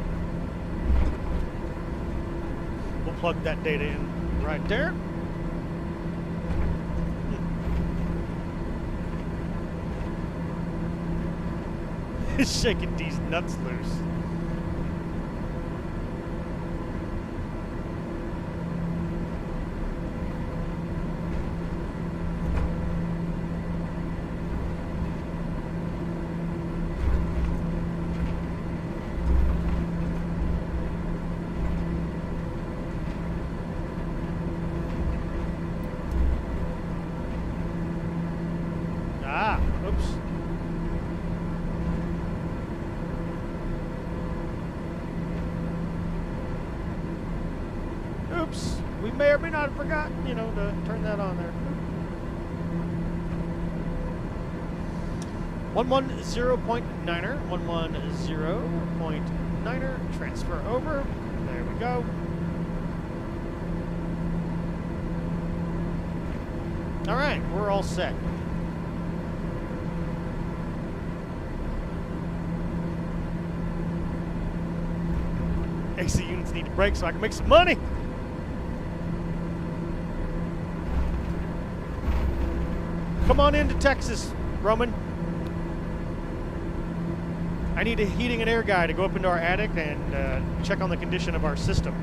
We'll plug that data in right there. Shaking these nuts loose. Oops, we may or may not have forgotten, you know, to turn that on there. 110.9er, 110.9er, transfer over. There we go. All right, we're all set. AC units need to break so I can make some money. Come on into Texas, Roman. I need a heating and air guy to go up into our attic and check on the condition of our system.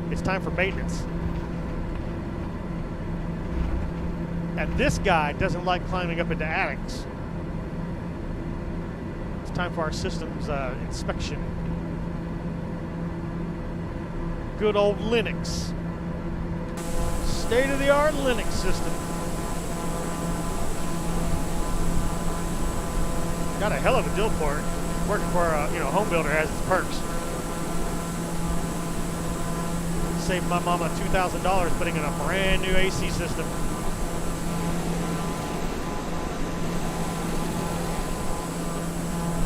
It's time for maintenance. And this guy doesn't like climbing up into attics. It's time for our system's inspection. Good old Linux. State-of-the-art Linux system. Got a hell of a deal for it. Working for a home builder has its perks. Saved my mama $2,000 putting in a brand new AC system.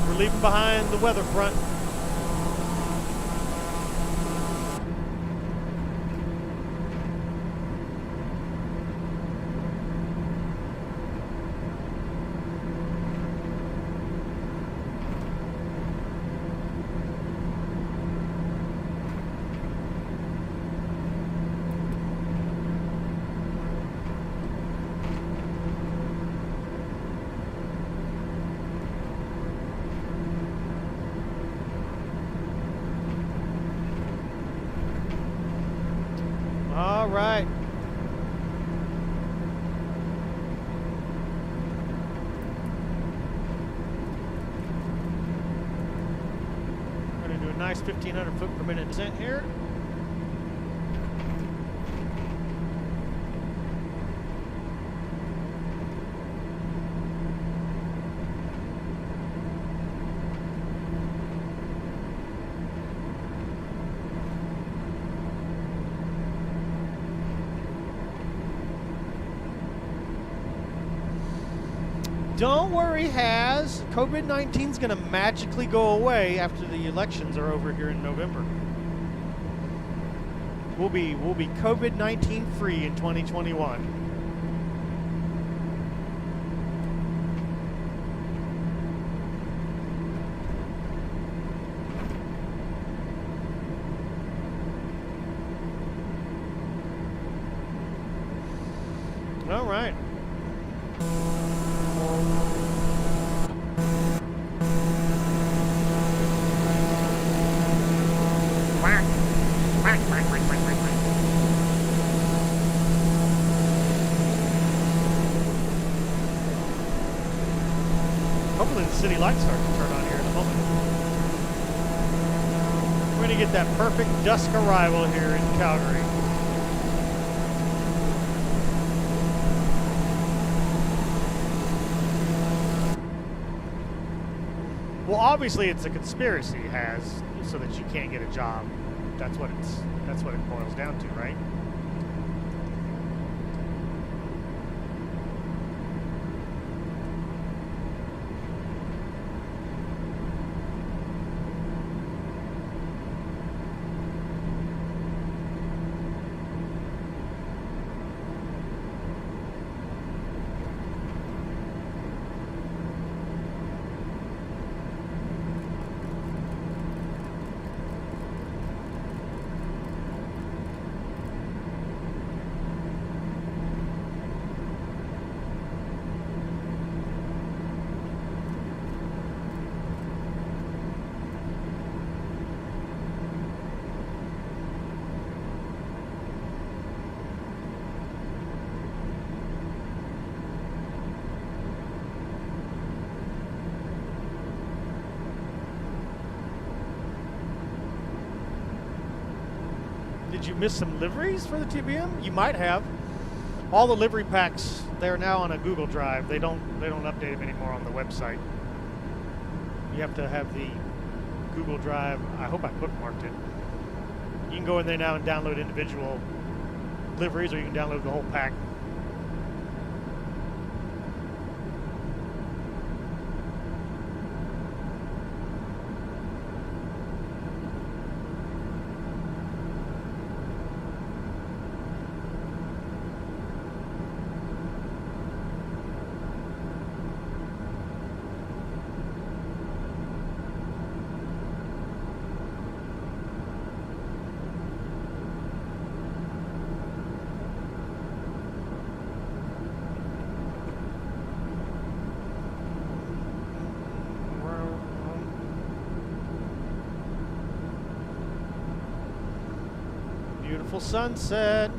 We're leaving behind the weather front. All right. We're going to do a nice 1,500 foot per minute descent here. Don't worry, Haz. COVID-19 is going to magically go away after the elections are over here in November. We'll be COVID-19 free in 2021. All right. Hopefully the city lights start to turn on here in a moment. We're going to get that perfect dusk arrival here in Calgary. Well, obviously it's a conspiracy, Has, so that you can't get a job. That's what it boils down to, right? Did you miss some liveries for the TBM? You might have. All the livery packs, they're now on a Google Drive. They don't update them anymore on the website. You have to have the Google Drive. I hope I bookmarked it. You can go in there now and download individual liveries, or you can download the whole pack. Beautiful sunset.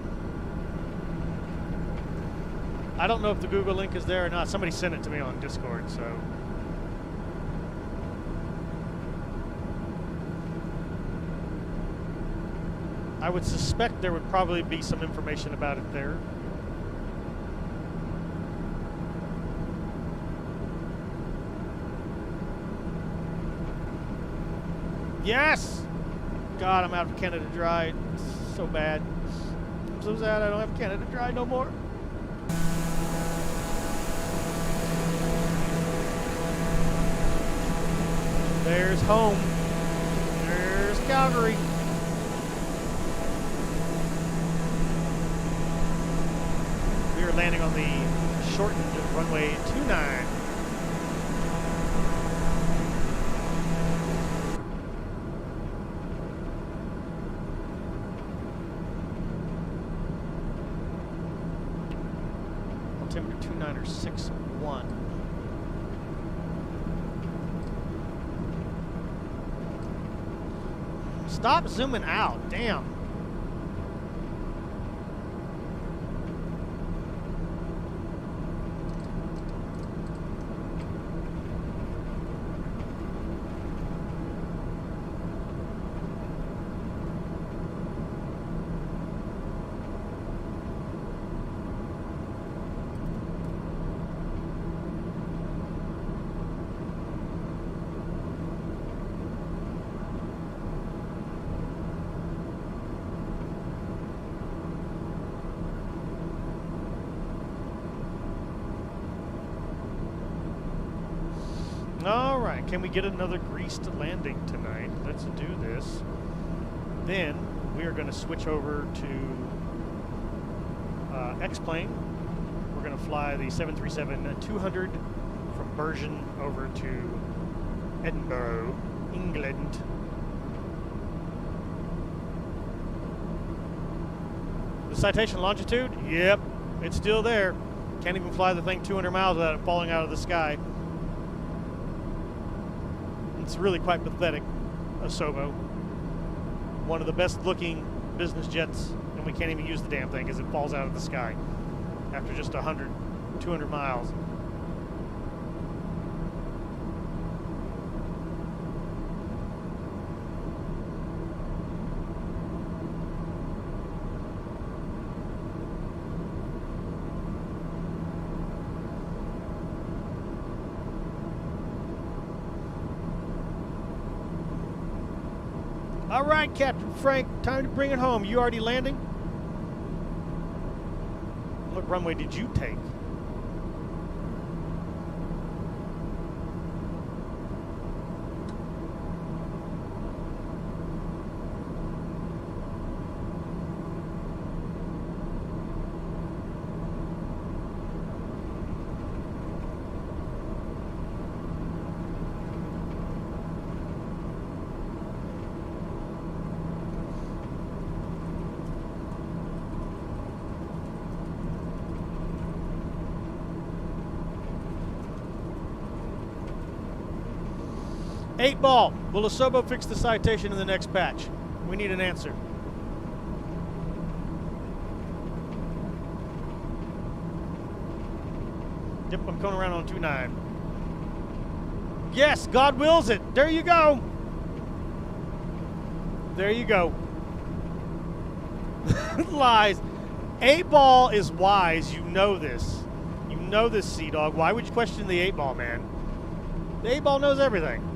I don't know if the Google link is there or not. Somebody sent it to me on Discord, so. I would suspect there would probably be some information about it there. Yes! God, I'm out of Canada Dry. It's so bad. I'm so sad I don't have Canada Dry no more. There's home. There's Calgary. We are landing on the shortened runway 29. Altimeter 29er61. Stop zooming out, damn. All right, can we get another greased landing tonight? Let's do this. Then we are going to switch over to X-Plane. We're going to fly the 737-200 from Bergen over to Edinburgh, England. The citation longitude? Yep, it's still there. Can't even fly the thing 200 miles without it falling out of the sky. It's really quite pathetic, Asobo. One of the best looking business jets, and we can't even use the damn thing because it falls out of the sky after just 100, 200 miles. All right, Captain Frank, time to bring it home. You already landing? What runway did you take? Eight ball. Will Asobo fix the citation in the next patch? We need an answer. Yep, I'm coming around on 29. Yes, God wills it. There you go. There you go. Lies. Eight ball is wise. You know this. You know this, Sea Dog. Why would you question the eight ball, man? The eight ball knows everything.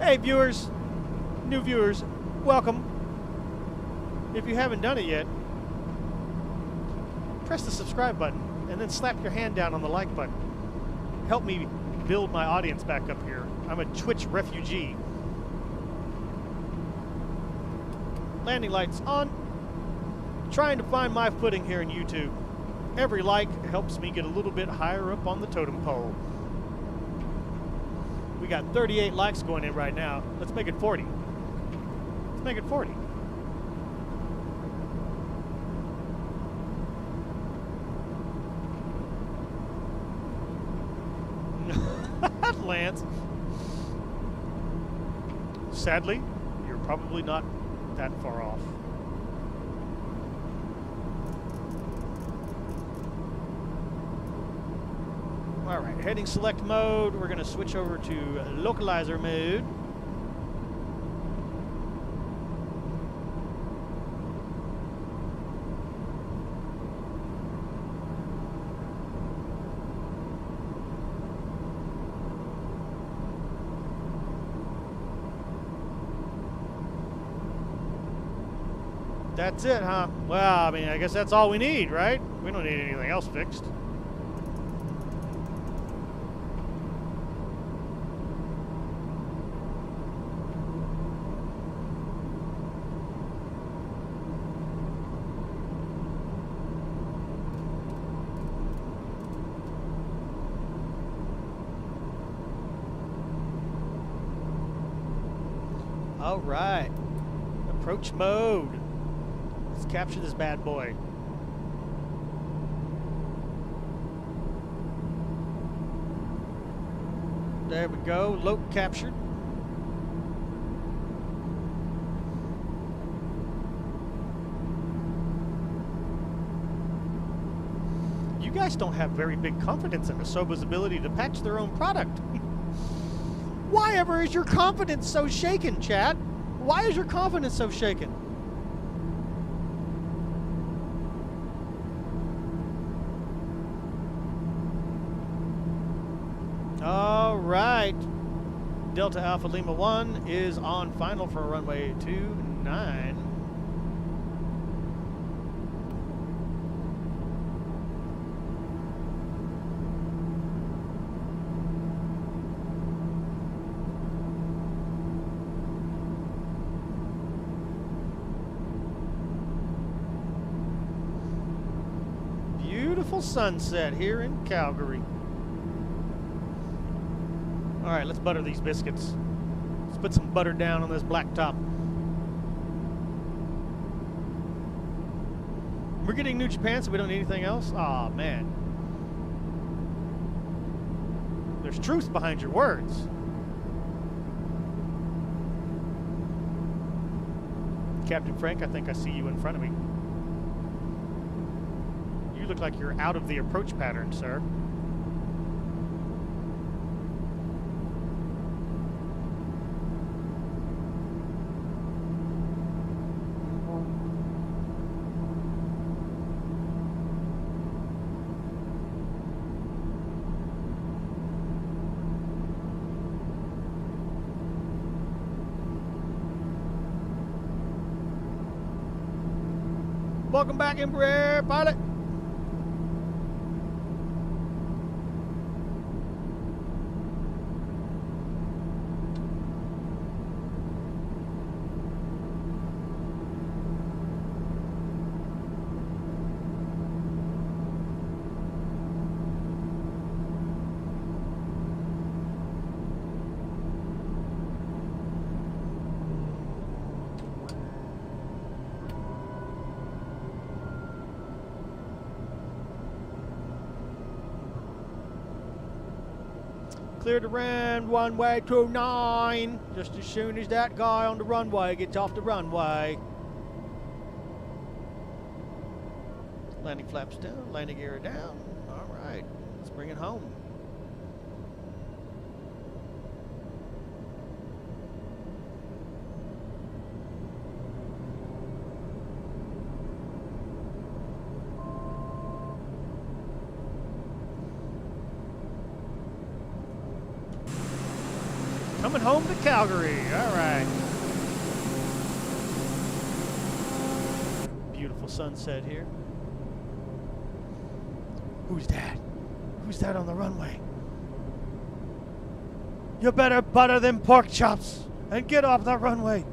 Hey viewers, new viewers, welcome. If you haven't done it yet, press the subscribe button and then slap your hand down on the like button. Help me build my audience back up here. I'm a Twitch refugee. Landing lights on. Trying to find my footing here in YouTube. Every like helps me get a little bit higher up on the totem pole. We got 38 likes going in right now. Let's make it 40. Let's make it 40. Lance. Sadly, you're probably not that far off. Alright, heading select mode. We're going to switch over to localizer mode. That's it, huh? Well, I mean, I guess that's all we need, right? We don't need anything else fixed. All right. Approach mode. Let's capture this bad boy. There we go. Loc captured. You guys don't have very big confidence in Asoba's ability to patch their own product. Why ever is your confidence so shaken, chat? Why is your confidence so shaken? All right. Delta Alpha Lima 1 is on final for runway 29. Beautiful sunset here in Calgary. All right, let's butter these biscuits. Let's put some butter down on this black top. We're getting New Japan, so we don't need anything else? Aw, man. There's truth behind your words. Captain Frank, I think I see you in front of me. You look like you're out of the approach pattern, sir. Welcome back, Enbr-Egph pilot. Clear to land, runway 29. Just as soon as that guy on the runway gets off the runway. Landing flaps down, landing gear down. All right, let's bring it home. Coming home to Calgary. All right. beautiful sunset here. Who's that? Who's that on the runway? You better butter them pork chops and get off the runway.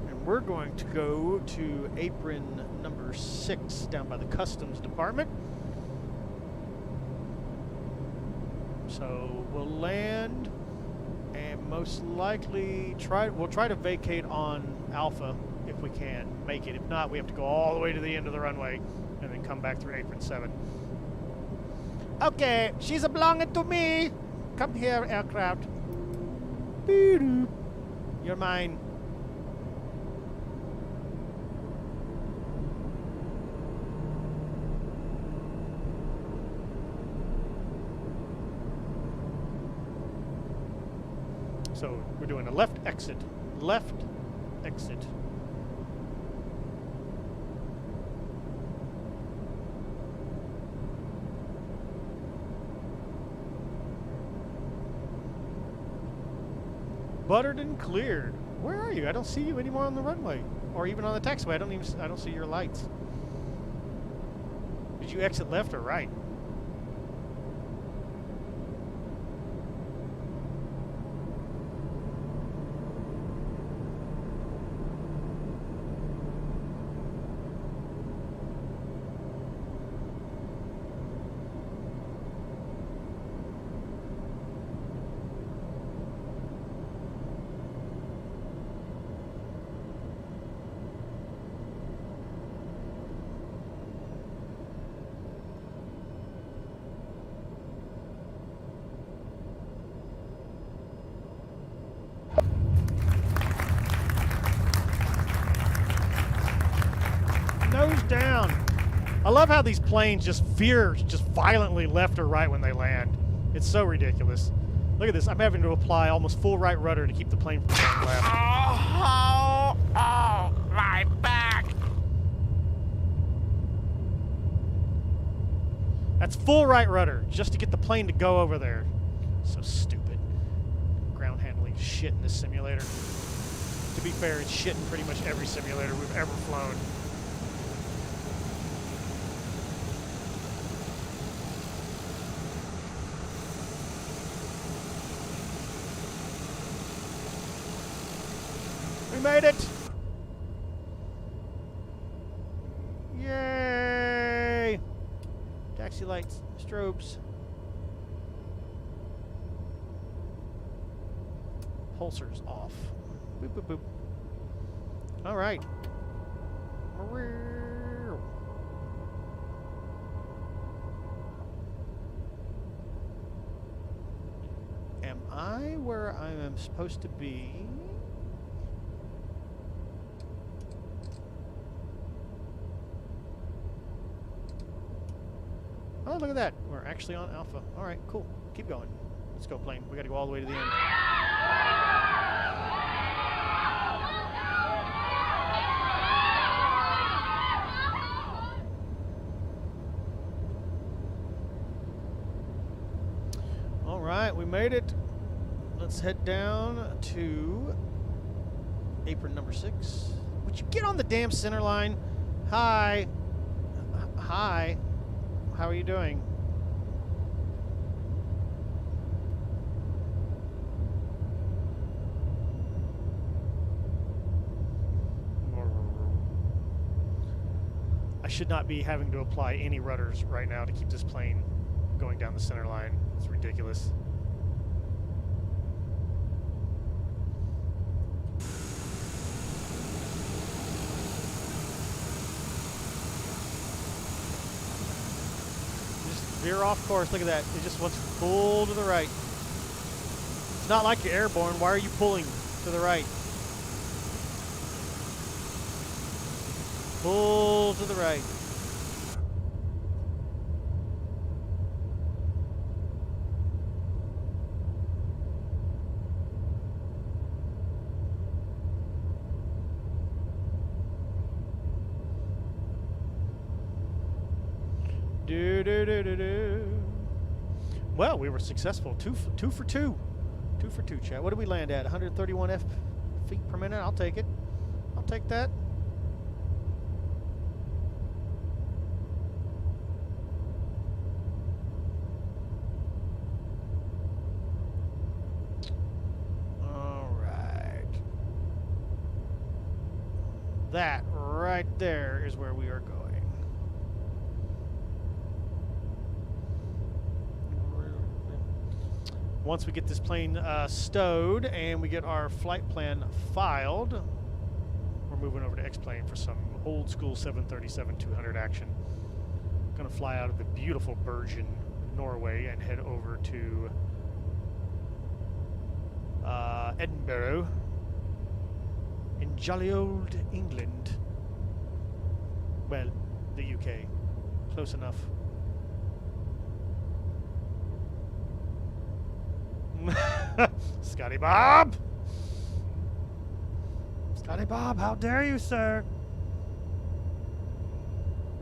And we're going to go to apron number 6 down by the customs department. So we'll land and most likely we'll try to vacate on Alpha if we can make it. If not, we have to go all the way to the end of the runway and then come back through apron 7. Okay, she's a belonging to me. Come here, aircraft. Doo-doo. You're mine. So we're doing a left exit. Left exit. Buttered and cleared. Where are you? I don't see you anymore on the runway, or even on the taxiway. I don't see your lights. Did you exit left or right? Nose down. I love how these planes just veer just violently left or right when they land. It's so ridiculous. Look at this. I'm having to apply almost full right rudder to keep the plane from going left. Oh, my back. That's full right rudder just to get the plane to go over there. So stupid. Ground handling shit in this simulator. To be fair, it's shit in pretty much every simulator we've ever flown. We made it! Yay! Taxi lights, strobes. Pulsars off. Boop, boop, boop. All right. Am I where I am supposed to be? Oh, look at that. We're actually on Alpha. All right, cool. Keep going. Let's go, plane. We got to go all the way to the end. All right, we made it. Let's head down to apron number 6. Would you get on the damn center line? Hi. Hi. How are you doing? I should not be having to apply any rudders right now to keep this plane going down the center line. It's ridiculous. Veer off course. Look at that. It just wants to pull to the right. It's not like you're airborne. Why are you pulling to the right? Pull to the right. Well, we were successful. Two for two, chat. What did we land at? 131 feet per minute. I'll take it. I'll take that. All right. That right there is where we are going. Once we get this plane stowed and we get our flight plan filed, we're moving over to X-Plane for some old school 737-200 action. Gonna fly out of the beautiful Bergen, Norway, and head over to Edinburgh in jolly old England. Well, the UK. Close enough. Scotty Bob! Scotty Bob, how dare you, sir?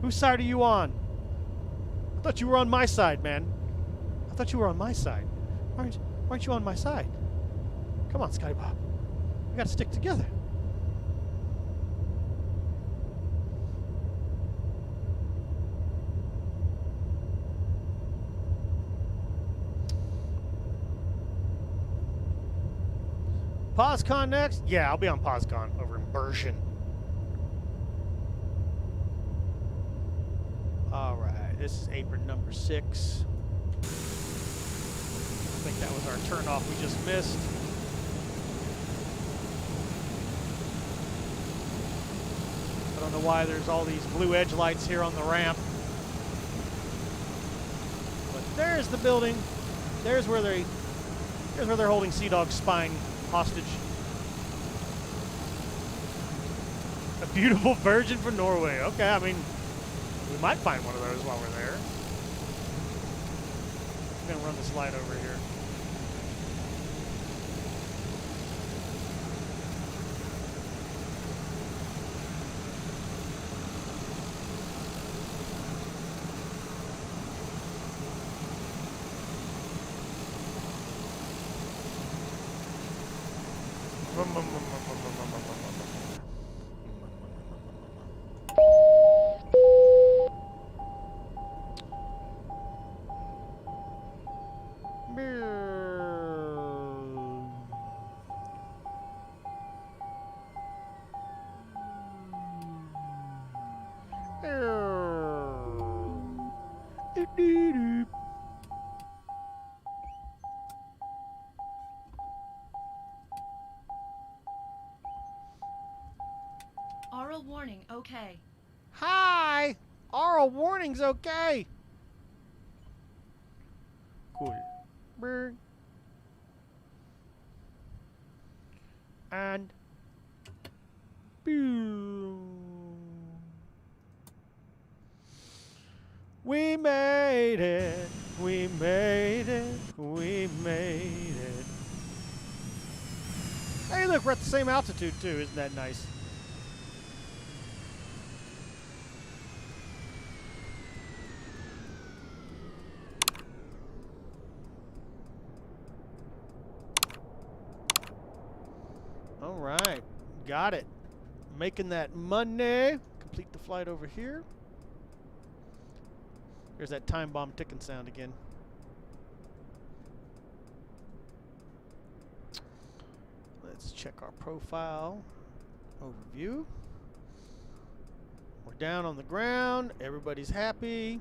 Whose side are you on? I thought you were on my side, man. I thought you were on my side. Why aren't you on my side? Come on, Scotty Bob. We gotta stick together. PosCon next? Yeah, I'll be on PosCon over in Bergen. All right, this is apron number 6. I think that was our turnoff we just missed. I don't know why there's all these blue edge lights here on the ramp. But there's the building. There's where they're holding Sea Dog's spine hostage. A beautiful Virgin for Norway. Okay, I mean, we might find one of those while we're there. I'm gonna run this light over here. Aural warning, okay. Hi! Aural warning's okay. Cool. Brr. And boom. We made it. We made it. We made it. Hey, look, we're at the same altitude too. Isn't that nice? All right, got it. Making that money. Complete the flight over here. There's that time bomb ticking sound again. Let's check our profile overview. We're down on the ground. Everybody's happy.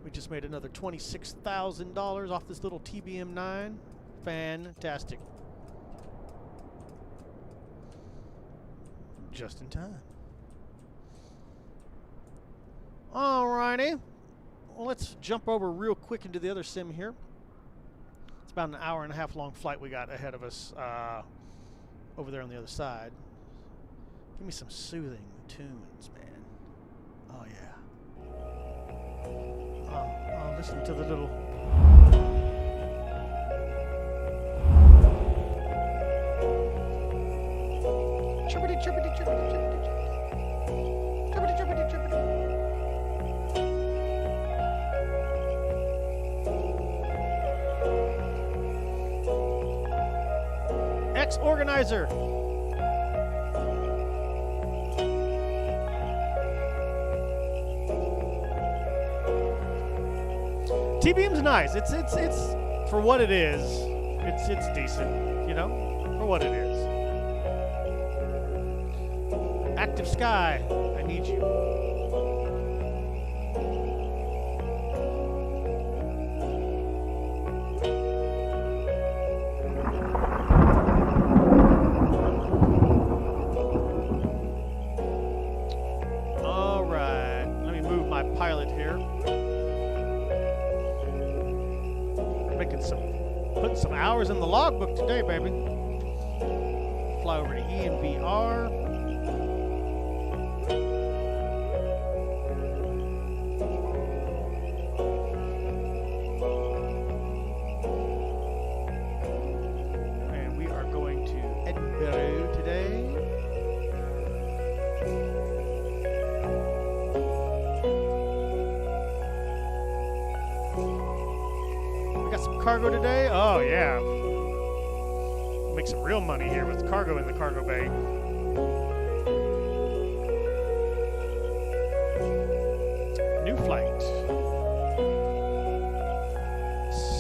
We just made another $26,000 off this little TBM9. Fantastic. Just in time. Alrighty. Well, let's jump over real quick into the other sim here. It's about an hour and a half long flight we got ahead of us over there on the other side. Give me some soothing tunes, man. Oh, yeah. Oh, listen to the little... Chirpity, chirpity, chirpity, chirpity, chirpity, chirpity, Next organizer. TBM's nice. It's for what it is. It's decent, you know, for what it is. Active Sky, I need you. All right, let me move my pilot here. Putting some hours in the logbook today, baby. Fly over to Enbr. And we are going to Edinburgh today. Cargo today? Oh yeah. Make some real money here with cargo in the cargo bay. New flight.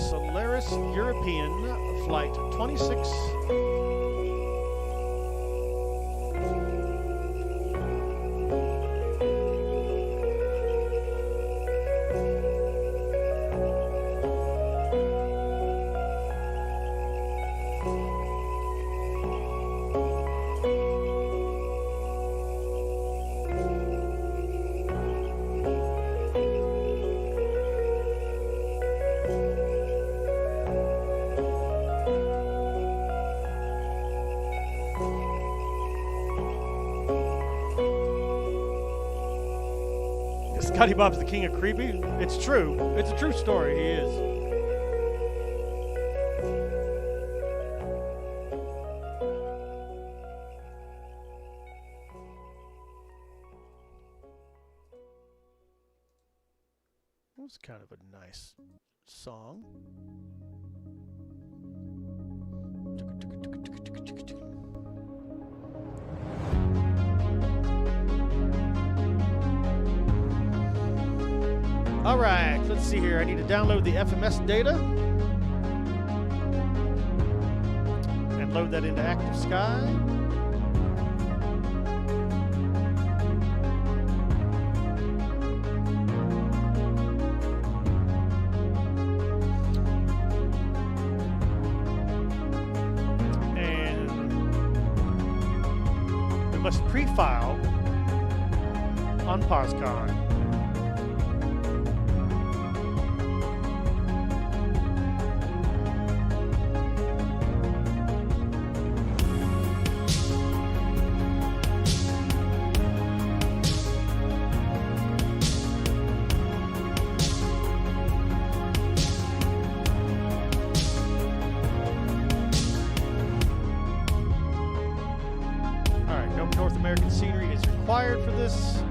Solaris European flight 26. Scotty Bob's the king of creepy. It's true. It's a true story. He is. It was kind of a nice song. All right, let's see here. I need to download the FMS data and load that into Active Sky. And we must pre-file on POSCON. North American scenery is required for this.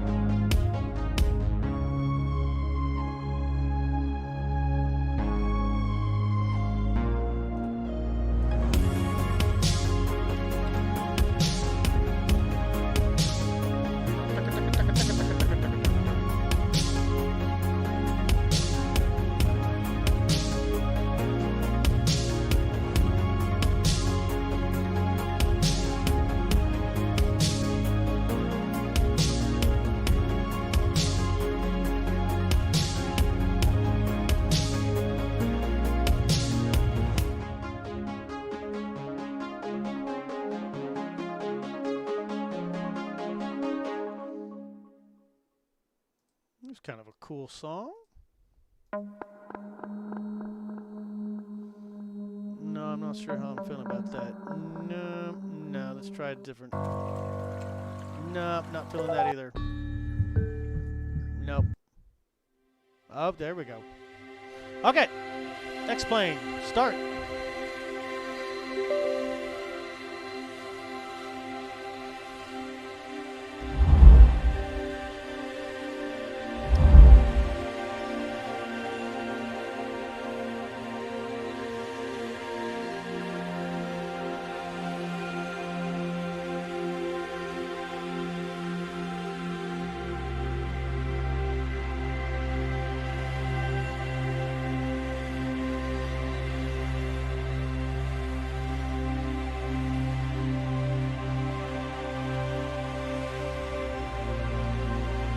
It's kind of a cool song. No, I'm not sure how I'm feeling about that. No, let's try a different. Nope, not feeling that either. Nope. Oh, there we go. Okay, X-plane, start.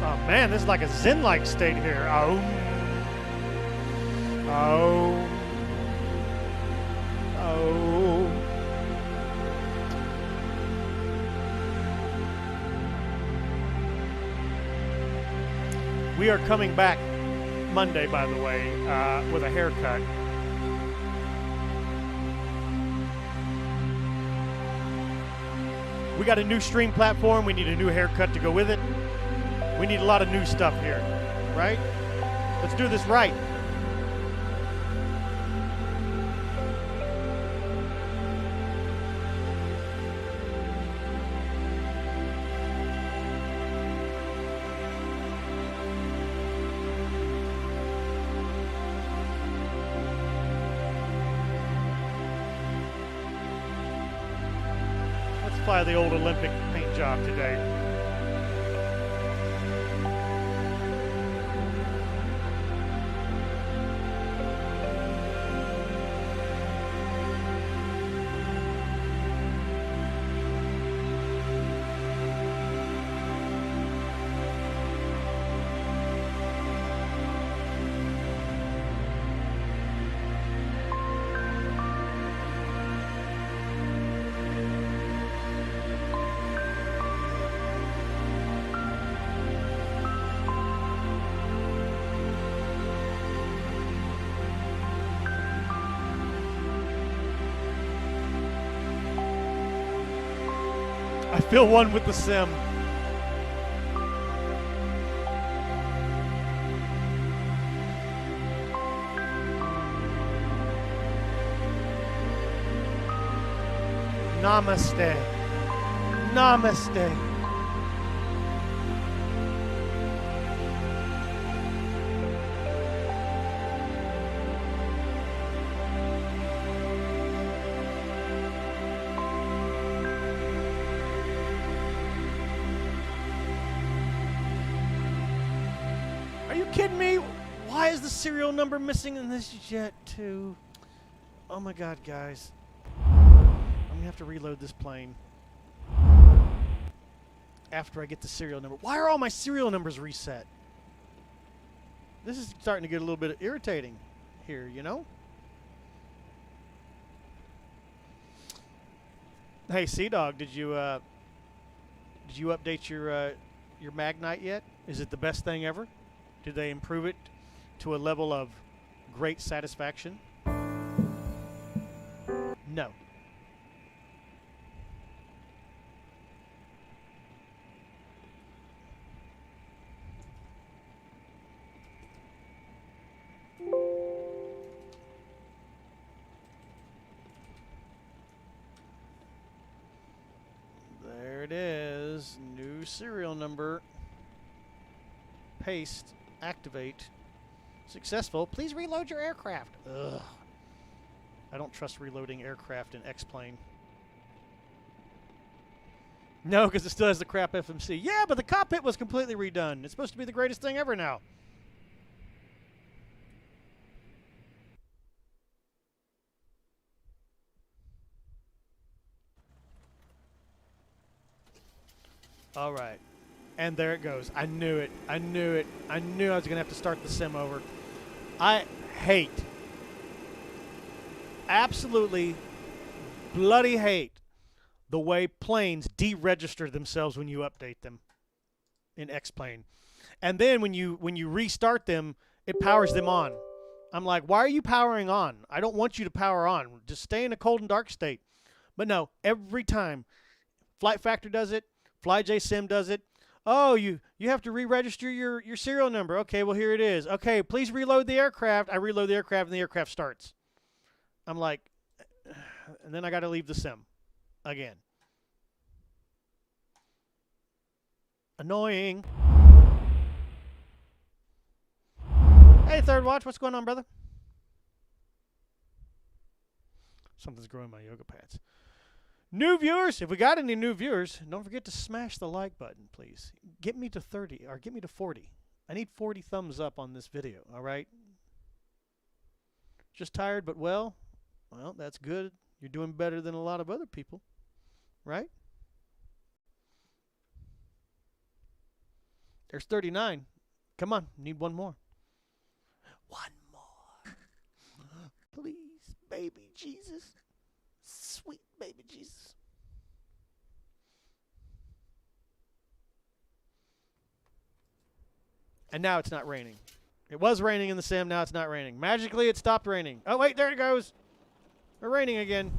Oh man, this is like a zen-like state here. Oh. Oh. Oh. We are coming back Monday, by the way, with a haircut. We got a new stream platform. We need a new haircut to go with it. We need a lot of new stuff here, right? Let's do this right. Fly the old Olympic paint job today. I feel one with the sim. Namaste. Namaste. Kidding me? Why is the serial number missing in this jet too? Oh my god, guys. I'm gonna have to reload this plane after I get the serial number. Why are all my serial numbers reset? This is starting to get a little bit irritating here, you know? Hey, Sea Dog, did you update your Magnite yet? Is it the best thing ever? Did they improve it to a level of great satisfaction? No. There it is. New serial number. Paste. Activate. Successful. Please reload your aircraft. Ugh. I don't trust reloading aircraft in X-Plane. No, because it still has the crap FMC. Yeah, but the cockpit was completely redone. It's supposed to be the greatest thing ever now. All right. And there it goes. I knew it. I knew it. I knew I was going to have to start the sim over. I hate, absolutely bloody hate the way planes deregister themselves when you update them in X-Plane. And then when you restart them, it powers them on. I'm like, why are you powering on? I don't want you to power on. Just stay in a cold and dark state. But no, every time. Flight Factor does it. FlyJSim does it. Oh, you have to re-register your serial number. Okay, well, here it is. Okay, please reload the aircraft. I reload the aircraft, and the aircraft starts. I'm like, and then I got to leave the sim again. Annoying. Hey, Third Watch, what's going on, brother? Something's growing my yoga pants. New viewers, if we got any new viewers, don't forget to smash the like button, please. Get me to 30, or get me to 40. I need 40 thumbs up on this video, all right? Just tired, but well, that's good. You're doing better than a lot of other people, right? There's 39. Come on, need one more. One more. Please, baby Jesus. Sweet baby Jesus. And now it's not raining. It was raining in the sim, now it's not raining. Magically, it stopped raining. Oh, wait, there it goes. We're raining again.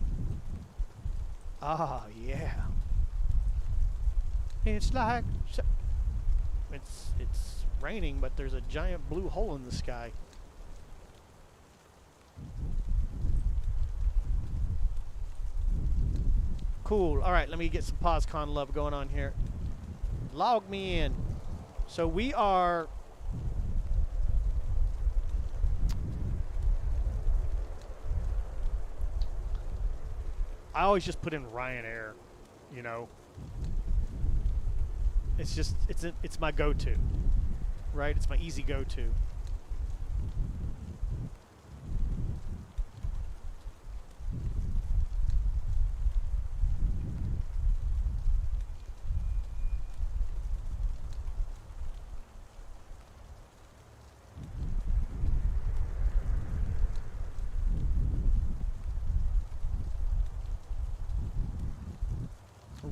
Ah, yeah. It's like... It's raining, but there's a giant blue hole in the sky. Cool. All right, let me get some PosCon love going on here. Log me in. So we are... I always just put in Ryanair, you know. It's just, it's my go-to, right? It's my easy go-to.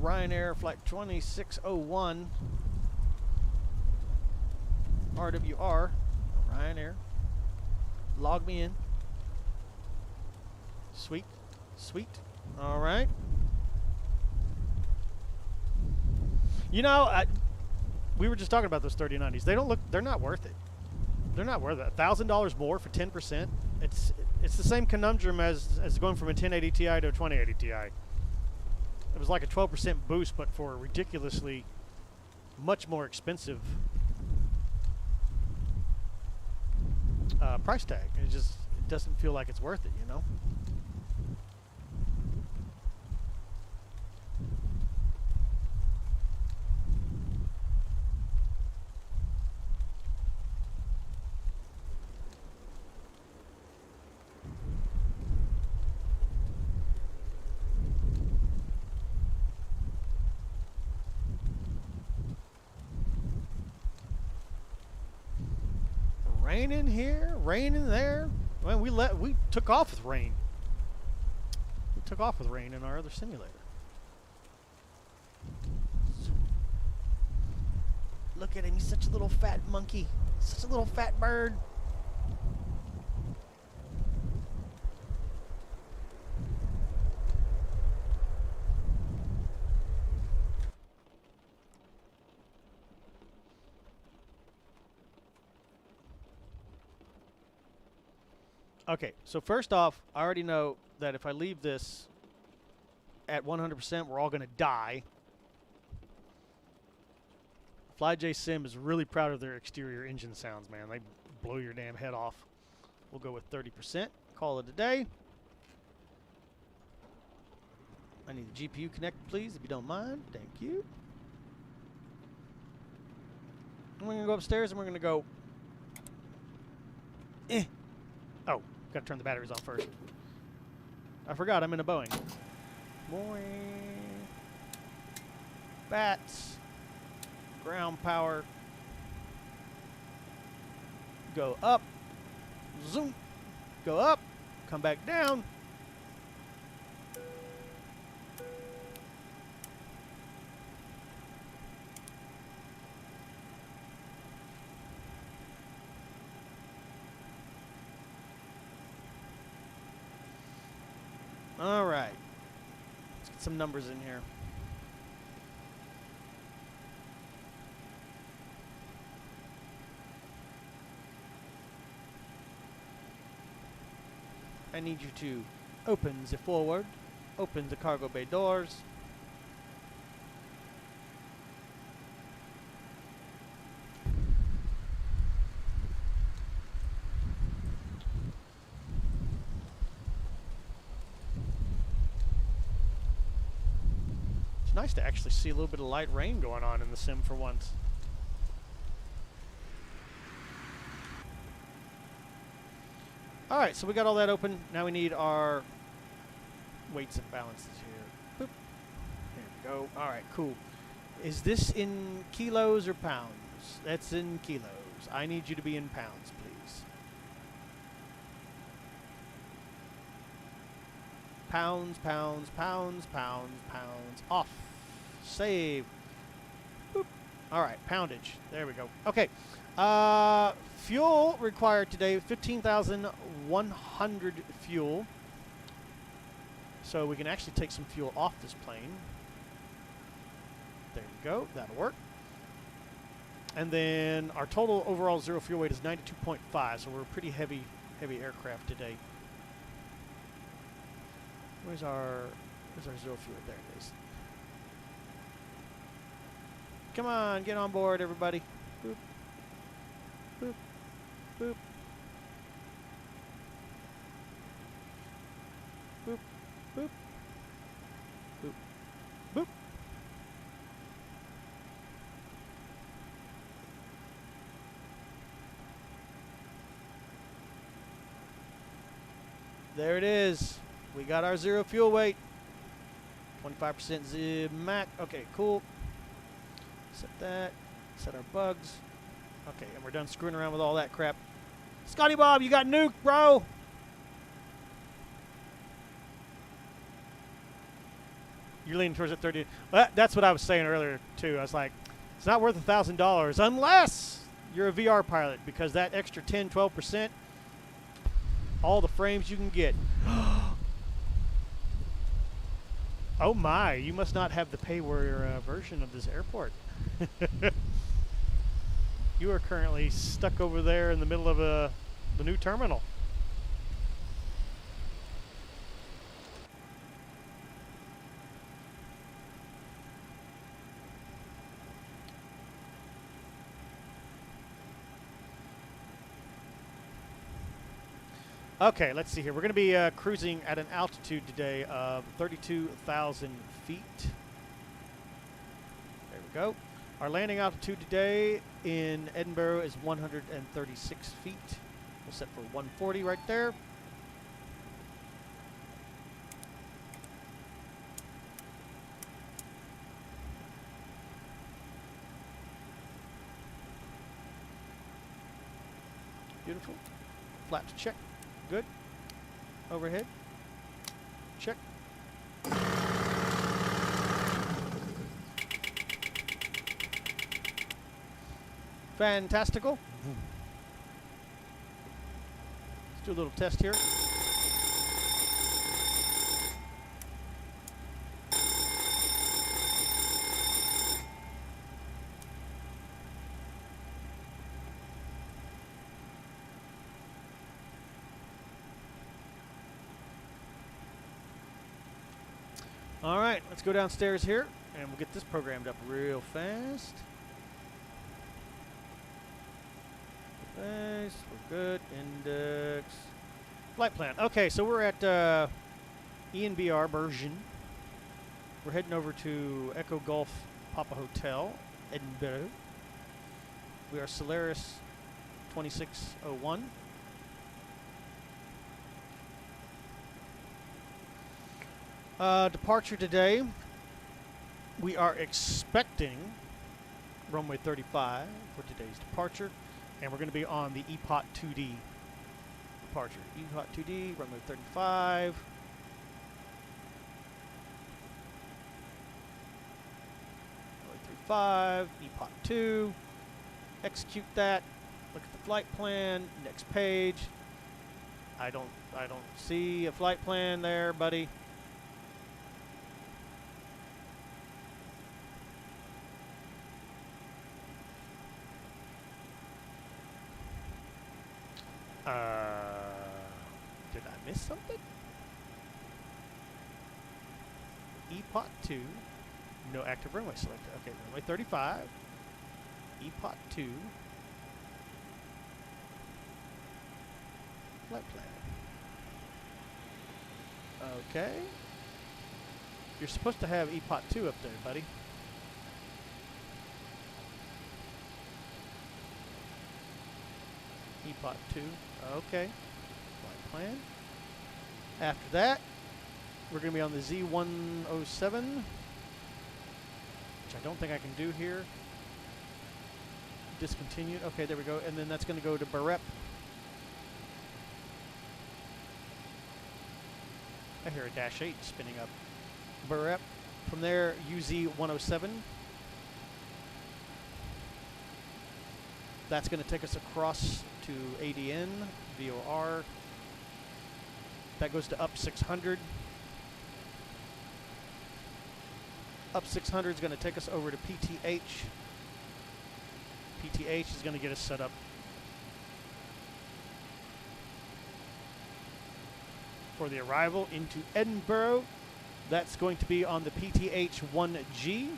Ryanair flight 2601 RWR Ryanair. Log me in. Sweet. Sweet. All right. You know, we were just talking about those 3090s. They don't look, they're not worth it. They're not worth it. $1,000 more for 10%. It's the same conundrum as going from a 1080 Ti to a 2080 Ti. It was like a 12% boost, but for a ridiculously much more expensive price tag. It doesn't feel like it's worth it, you know? Rain in here, rain in there. Well, we took off with rain. We took off with rain in our other simulator. Look at him, he's such a little fat monkey. Such a little fat bird. Okay, so first off, I already know that if I leave this at 100%, we're all going to die. FlyJ Sim is really proud of their exterior engine sounds, man. They blow your damn head off. We'll go with 30%. Call it a day. I need the GPU connected, please, if you don't mind. Thank you. And we're going to go upstairs and we're going to go... Oh. Got to turn the batteries off first. I forgot I'm in a Boeing. Boing. Bats. Ground power. Go up. Zoom. Go up. Come back down. All right. Let's get some numbers in here. I need you to open the forward, open the cargo bay doors. Nice to actually see a little bit of light rain going on in the sim for once. Alright, so we got all that open. Now we need our weights and balances here. Boop. There we go. Alright, cool. Is this in kilos or pounds? That's in kilos. I need you to be in pounds, please. Pounds, pounds, pounds, pounds, pounds. Off. Save. Boop. All right, poundage. There we go. Okay. Fuel required today, 15,100 fuel. So we can actually take some fuel off this plane. There you go. That'll work. And then our total overall zero fuel weight is 92.5, so we're a pretty heavy aircraft today. Where's our zero fuel? There it is. Come on, get on board, everybody. Boop. Boop. Boop. Boop. Boop. Boop. Boop. There it is. We got our zero fuel weight. 25% zip mac. Okay, cool. Set that. Set our bugs. Okay, and we're done screwing around with all that crap. Scotty Bob, you got nuked, bro. You're leaning towards that 30. Well, that's what I was saying earlier, too. I was like, it's not worth $1,000 unless you're a VR pilot, because that extra 10, 12%, all the frames you can get. Oh my, you must not have the pay warrior version of this airport. You are currently stuck over there in the middle of the new terminal. Okay, let's see here. We're going to be cruising at an altitude today of 32,000 feet. There we go. Our landing altitude today in Edinburgh is 136 feet. We'll set for 140 right there. Beautiful. Flaps check. Good. Overhead. Check. Fantastical. Let's do a little test here. All right, let's go downstairs here, and we'll get this programmed up real fast. Nice, we're good. Index. Flight plan. Okay, so we're at Enbr version. We're heading over to Echo Golf Papa Hotel, Edinburgh. We are Solaris 2601. Departure today. We are expecting runway 35 for today's departure, and we're going to be on the EPOT 2D departure. EPOT 2D, runway 35. Runway 35, EPOT 2. Execute that. Look at the flight plan. Next page. I don't see a flight plan there, buddy. Did I miss something? EPOT 2. No active runway selected. Okay, runway 35. EPOT 2. Flight plan. Okay. You're supposed to have EPOT 2 up there, buddy. EPOT 2. Okay. Flight plan. After that, we're going to be on the Z107, which I don't think I can do here. discontinued. Okay, there we go. And then that's going to go to Enbr-Egph. I hear a dash 8 spinning up. Enbr-Egph. From there, UZ-107. That's going to take us across to ADN, VOR. That goes to up 600. Up 600 is going to take us over to PTH. PTH is going to get us set up for the arrival into Edinburgh. That's going to be on the PTH-1G.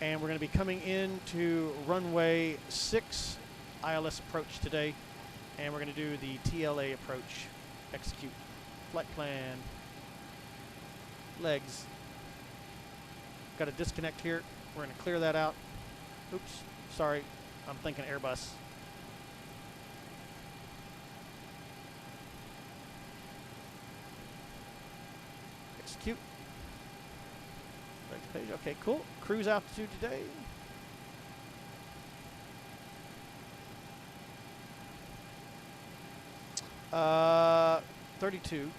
And we're going to be coming into runway 6 ILS approach today. And we're going to do the TLA approach. Execute. Flight plan. Legs. Got a disconnect here. We're going to clear that out. Oops. Sorry. I'm thinking Airbus. Execute. Next page. Okay, cool. Cruise altitude today. Uh, 32.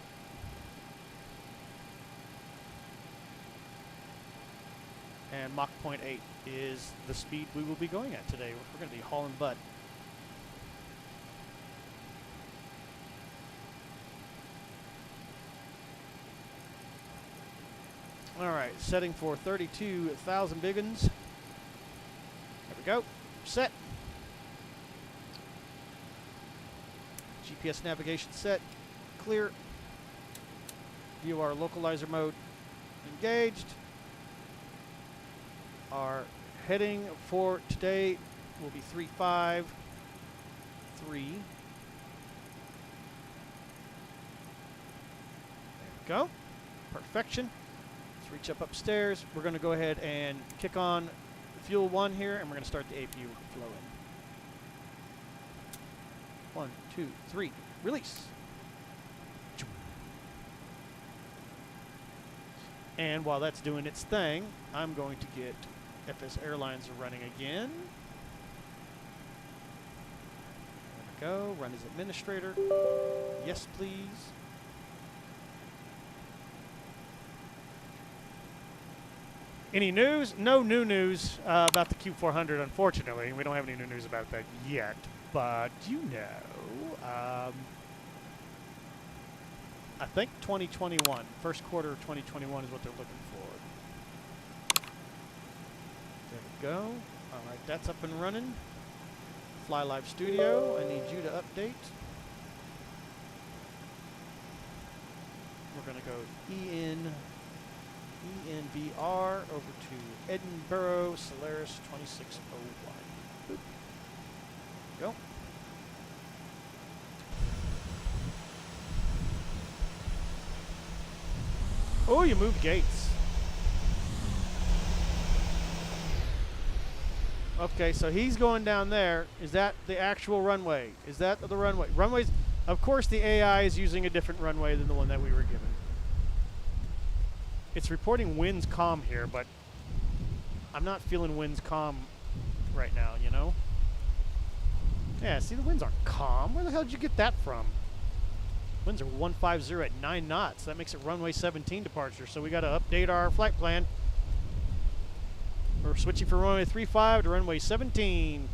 And Mach 0.8 is the speed we will be going at today. We're going to be hauling butt. All right, setting for 32,000 biggins. There we go. Set. GPS navigation set. Clear. View our localizer mode. Engaged. Our heading for today will be 353. There we go. Perfection. Let's reach up upstairs. We're going to go ahead and kick on fuel 1 here, and we're going to start the APU flow in. 1, 2, 3. Release. And while that's doing its thing, I'm going to get FS Airlines running again. There we go. Run as administrator. Yes, please. Any news? No new news about the Q400, unfortunately. We don't have any new news about that yet. But, you know, I think 2021, first quarter of 2021 is what they're looking for. There we go. All right, that's up and running. Fly Live Studio, I need you to update. We're going to go ENBR over to Edinburgh, Solaris 2601. Boop. Go. Oh, you moved gates. Okay, so he's going down there. Is that the actual runway? Is that the runway? Runways, of course the AI is using a different runway than the one that we were given. It's reporting winds calm here, but I'm not feeling winds calm right now, you know? Yeah, see, the winds aren't calm. Where the hell did you get that from? Winds are 150 at 9 knots. That makes it runway 17 departure, so we got to update our flight plan. We're switching from runway 35 to runway 17.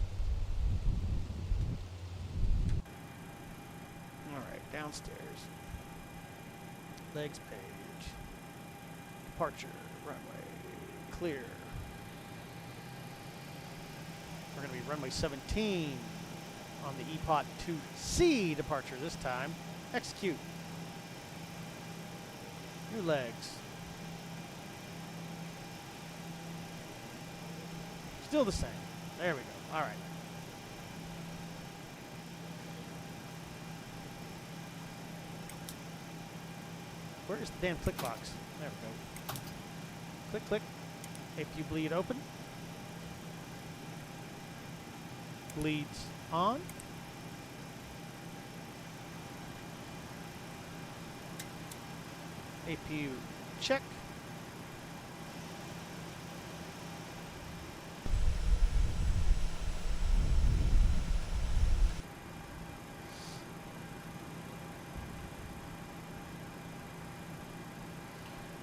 All right, downstairs. Legs page. Departure, runway, clear. We're going to be runway 17 on the EPOT 2C departure this time. Execute. New legs. Still the same. There we go. All right. Where is the damn click box? There we go. Click, click. APU bleed open. Bleeds on. APU check.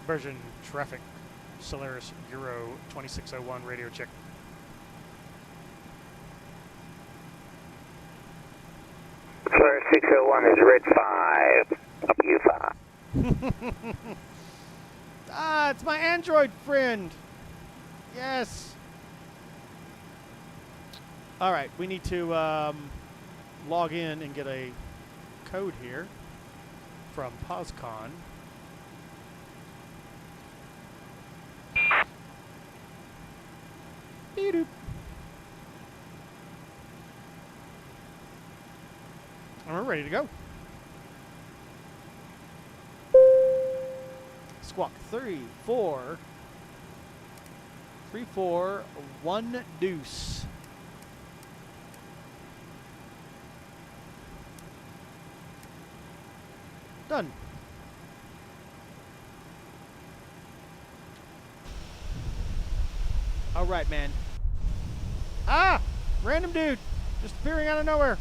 Version traffic. Solaris Euro 2601 radio check. Solaris 601 is red 5. Up you 5. Ah, it's my Android friend. Yes. All right, we need to log in and get a code here from PosCon. Beep-doop. And we're ready to go. Squawk 3, 4, 3, 4, 1 deuce. Done. All right, man. Ah! Random dude. Just appearing out of nowhere.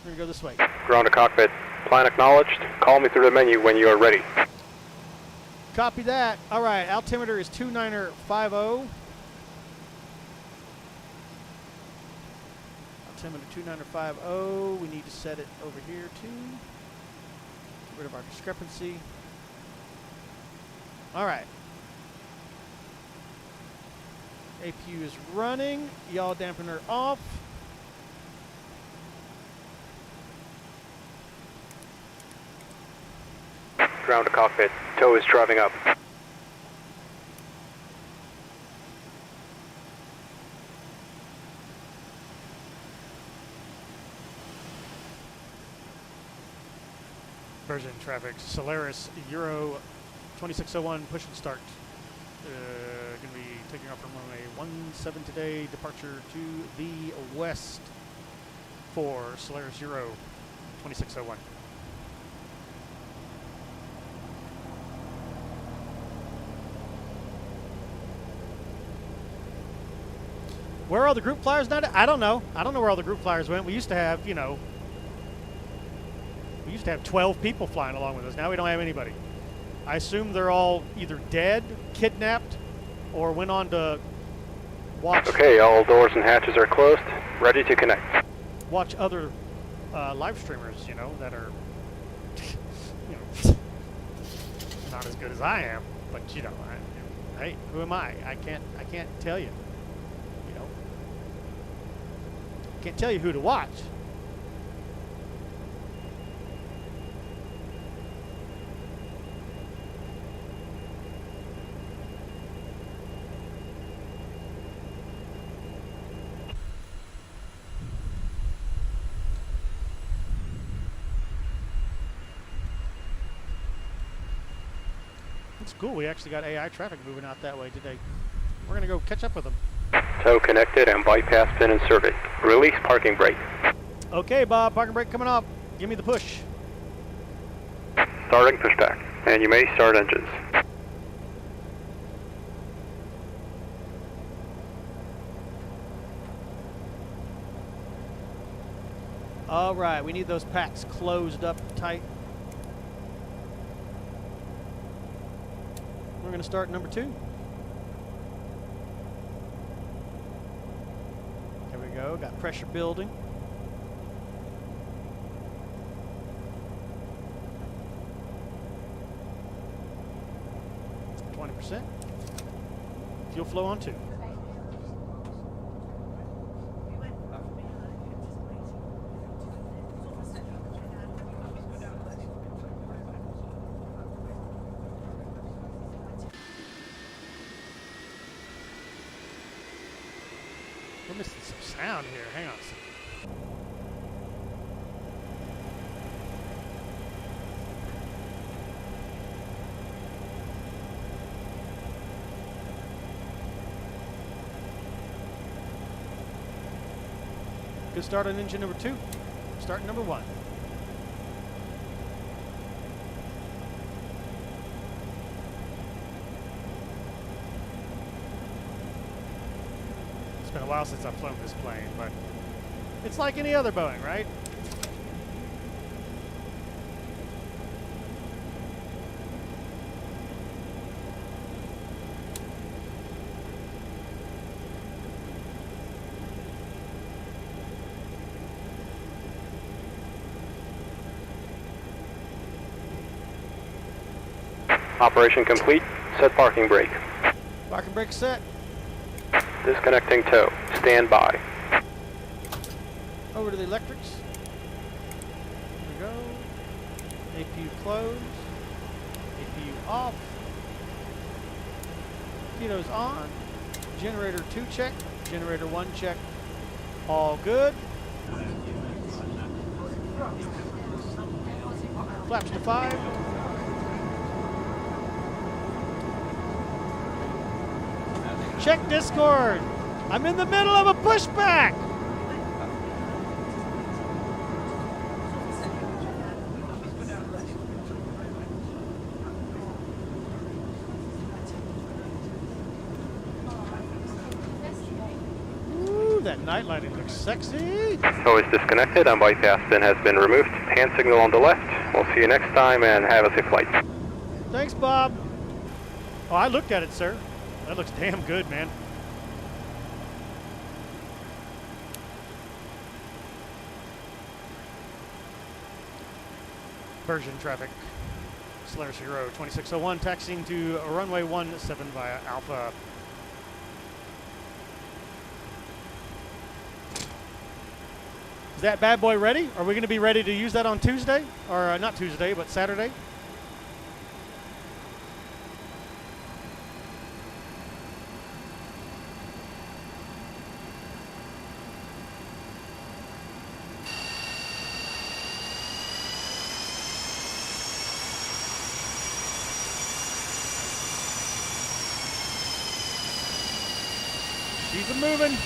We're gonna go this way. Ground to cockpit. Plan acknowledged. Call me through the menu when you are ready. Copy that. All right, altimeter is 2950. Altimeter 2950. We need to set it over here too. Get rid of our discrepancy. All right. APU is running. Yaw dampener off. Ground to cockpit. Tow is driving up. Version traffic. Solaris Euro 2601. Push and start. Going to be taking off from runway 17 today. Departure to the west for Solaris Euro 2601. Where are all the group flyers now? I don't know. I don't know where all the group flyers went. We used to have, you know, we used to have 12 people flying along with us. Now we don't have anybody. I assume they're all either dead, kidnapped, or went on to watch. Okay, all doors and hatches are closed. Ready to connect. Watch other live streamers, you know, that are, you know, not as good as I am. But you know, hey, who am I? I can't tell you. You know, can't tell you who to watch. It's cool. We actually got AI traffic moving out that way today. We're gonna go catch up with them. Tow connected and bypass pin inserted. Release parking brake. Okay, Bob. Parking brake coming up. Give me the push. Starting pushback. And you may start engines. All right. We need those packs closed up tight. We're going to start number 2. There we go. Got pressure building. %. Fuel flow on 2. We're missing some sound here. Hang on a second. Good start on engine number 2. Start number 1. It's been a while since I've flown this plane, but it's like any other Boeing, right? Operation complete. Set parking brake. Parking brake set. Disconnecting tow. Stand by. Over to the electrics. Here we go. APU closed. APU off. Torpedoes on. Generator 2 check. Generator 1 check. All good. Flaps to 5. Check Discord. I'm in the middle of a pushback. Ooh, that night lighting looks sexy. Tow is disconnected and bypass pin has been removed. Hand signal on the left. We'll see you next time and have a safe flight. Thanks, Bob. Oh, I looked at it, sir. That looks damn good, man. Version traffic. Solaris Hero 2601 taxiing to runway 17 via Alpha. Is that bad boy ready? Are we going to be ready to use that on Tuesday? Or not Tuesday, but Saturday? She's a-moving.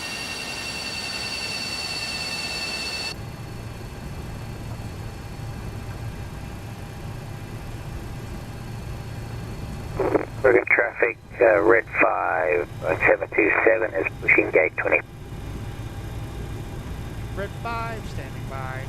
Bergen traffic, red 5, 727 is pushing gate 20. Red 5, standing by.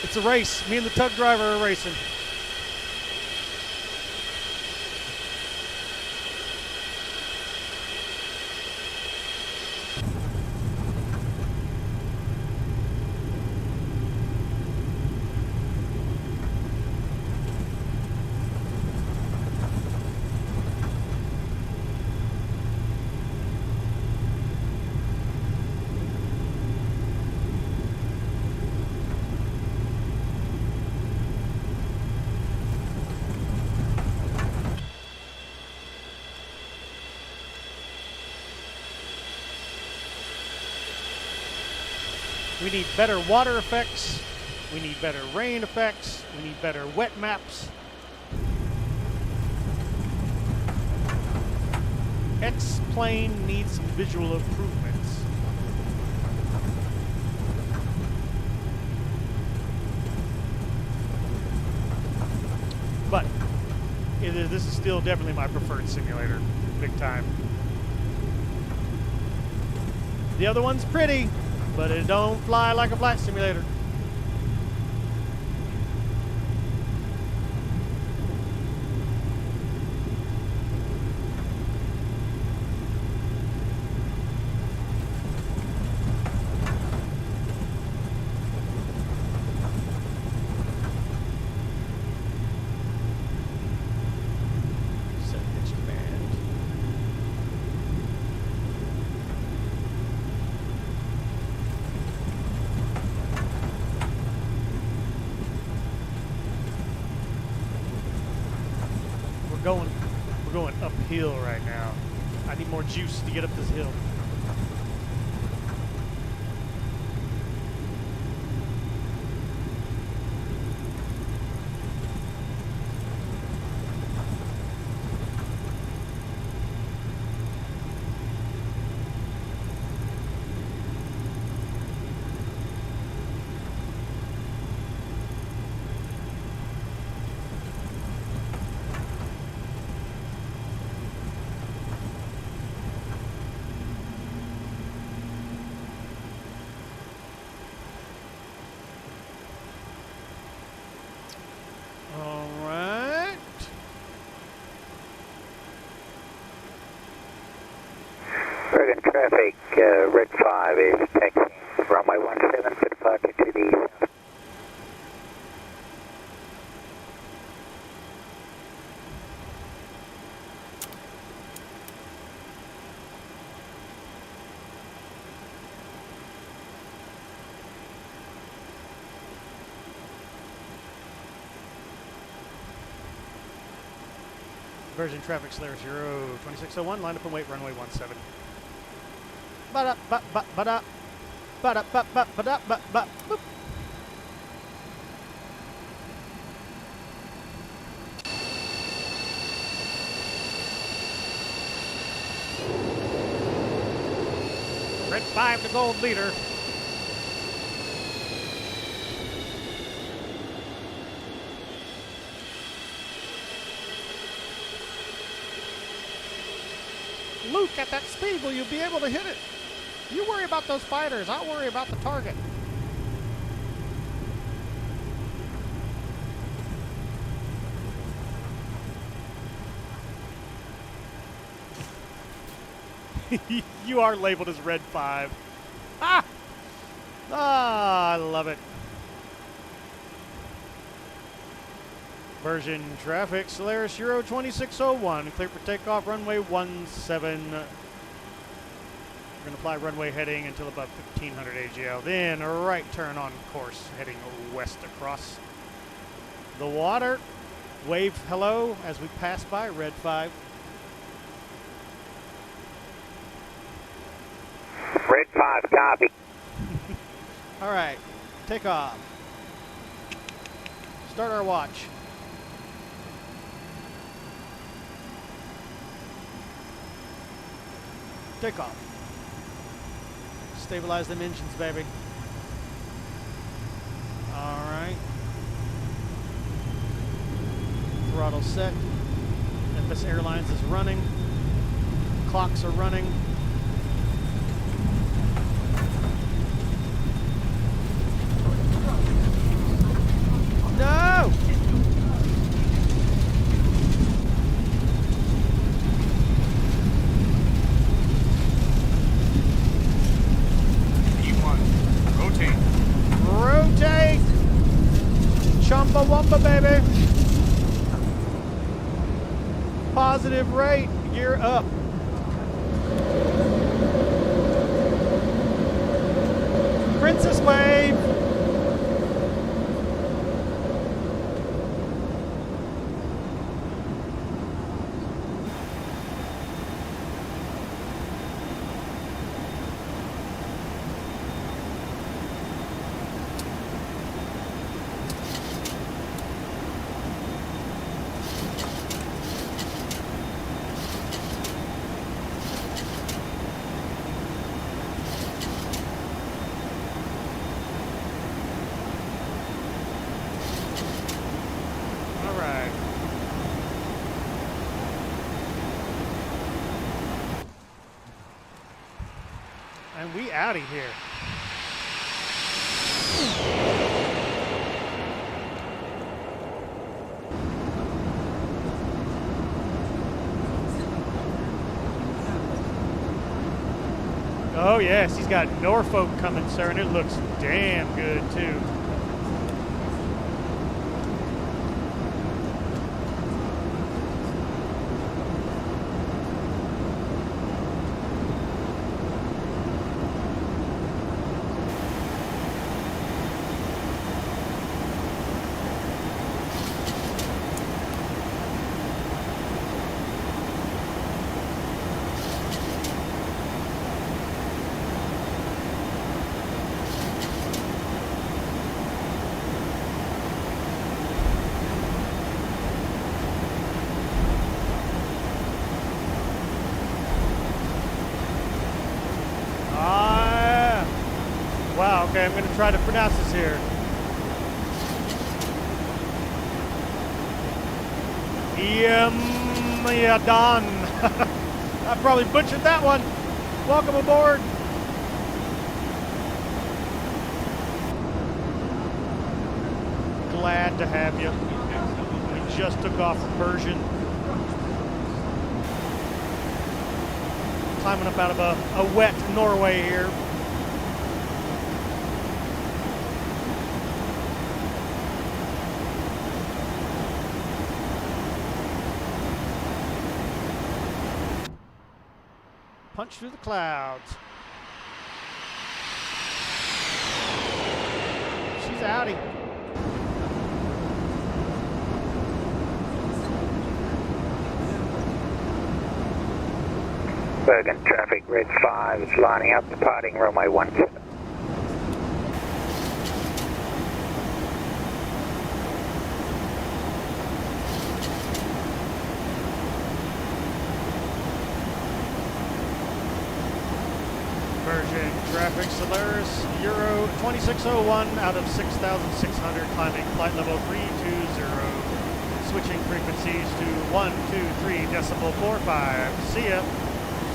It's a race. Me and the tug driver are racing. We need better water effects. We need better rain effects. We need better wet maps. X-plane needs some visual improvements. But this is still definitely my preferred simulator, big time. The other one's pretty, but it don't fly like a flight simulator. We're going uphill right now. I need more juice to get up this hill. Bergen traffic, Red 5 is taxiing runway 17 for departure to the east. Virgin traffic /0 2601, line up and wait runway 17. Ba-da, ba-ba, ba-da. Ba-da, ba-ba, ba-da, ba-ba, boop. Red 5 to gold leader. Luke, at that speed, will you be able to hit it? You worry about those fighters. I'll worry about the target. You are labeled as Red 5. Ah! Ah, I love it. Virgin traffic, Solaris Euro 2601, clear for takeoff, runway 17. We're going to fly runway heading until about 1500 AGL, then a right turn on course heading west across the water. Wave hello as we pass by Red 5. Red 5, copy. All right, take off. Start our watch. Take off. Stabilize them engines, baby. All right. Throttle set. FS Airlines is running. Clocks are running. No! Rotate! Chumpawumpa, baby! Positive rate, gear up. Princess wave! And we out of here. Oh yes, he's got Norfolk coming, sir, and it looks damn good too. Okay, I'm going to try to pronounce this here. Iamyadan. I probably butchered that one. Welcome aboard. Glad to have you. We just took off from Persian. climbing up out of a wet Norway here. Punch through the clouds. She's outie. Bergen traffic, Red 5 is lining up, departing runway 17. Virgin traffic, Solaris, Euro 2601 out of 6,600, climbing flight level 320. Switching frequencies to 123.45. See ya.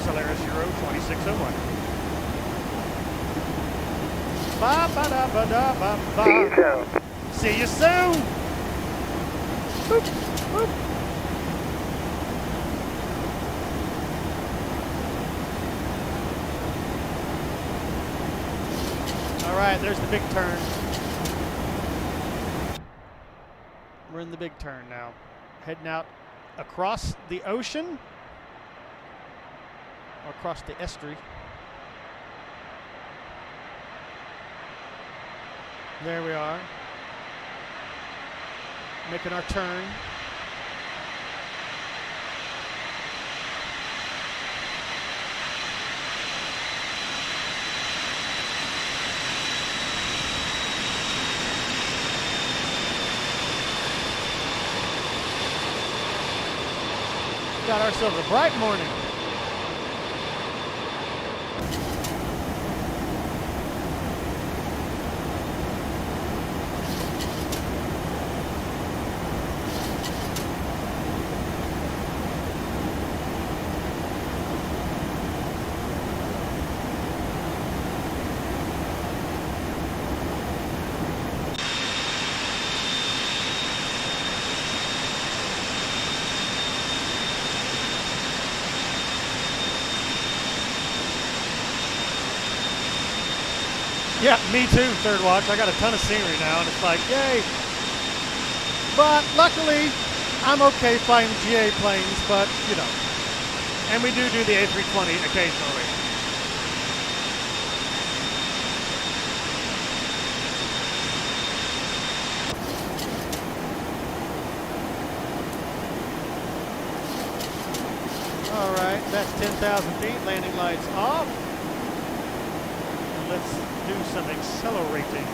Solaris Euro 2601. Ba ba da ba da ba ba. See you soon. See you soon. Boop, boop. All right, there's the big turn. We're in the big turn now. Heading out across the ocean. Or across the estuary. There we are. Making our turn. Got ourselves a bright morning. Yeah, me too, Third Watch. I got a ton of scenery now, and it's like, yay. But luckily, I'm okay flying GA planes, but, you know. And we do the A320 occasionally. All right, that's 10,000 feet, landing lights off. Let's do some accelerating.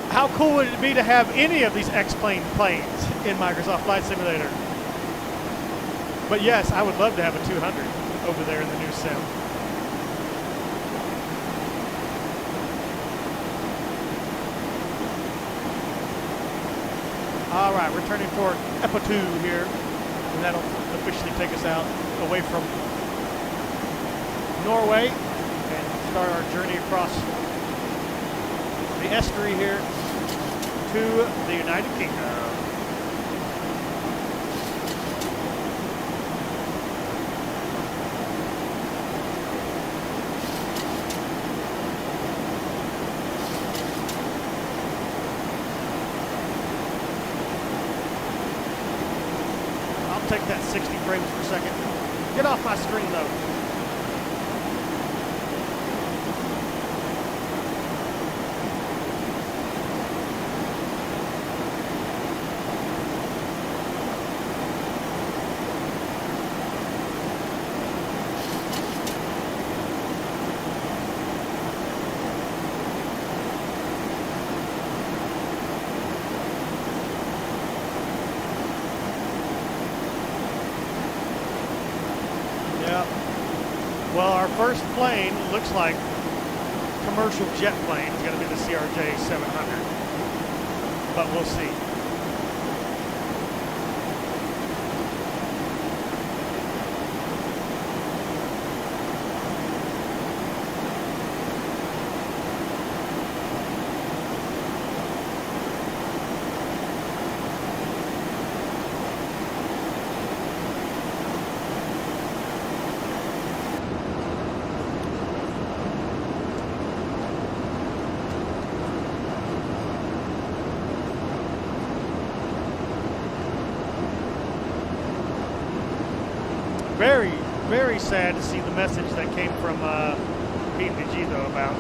How cool would it be to have any of these X-Plane planes in Microsoft Flight Simulator? But yes, I would love to have a 200 over there in the new sim. All right, we're turning toward Ep2 here, and that'll officially take us out away from Norway and start our journey across the estuary here to the United Kingdom. Take that 60 frames per second. Get off my screen though. Well, our first plane looks like commercial jet plane. It's going to be the CRJ-700, but we'll see. very, very sad to see the message that came from Pete and Vegito about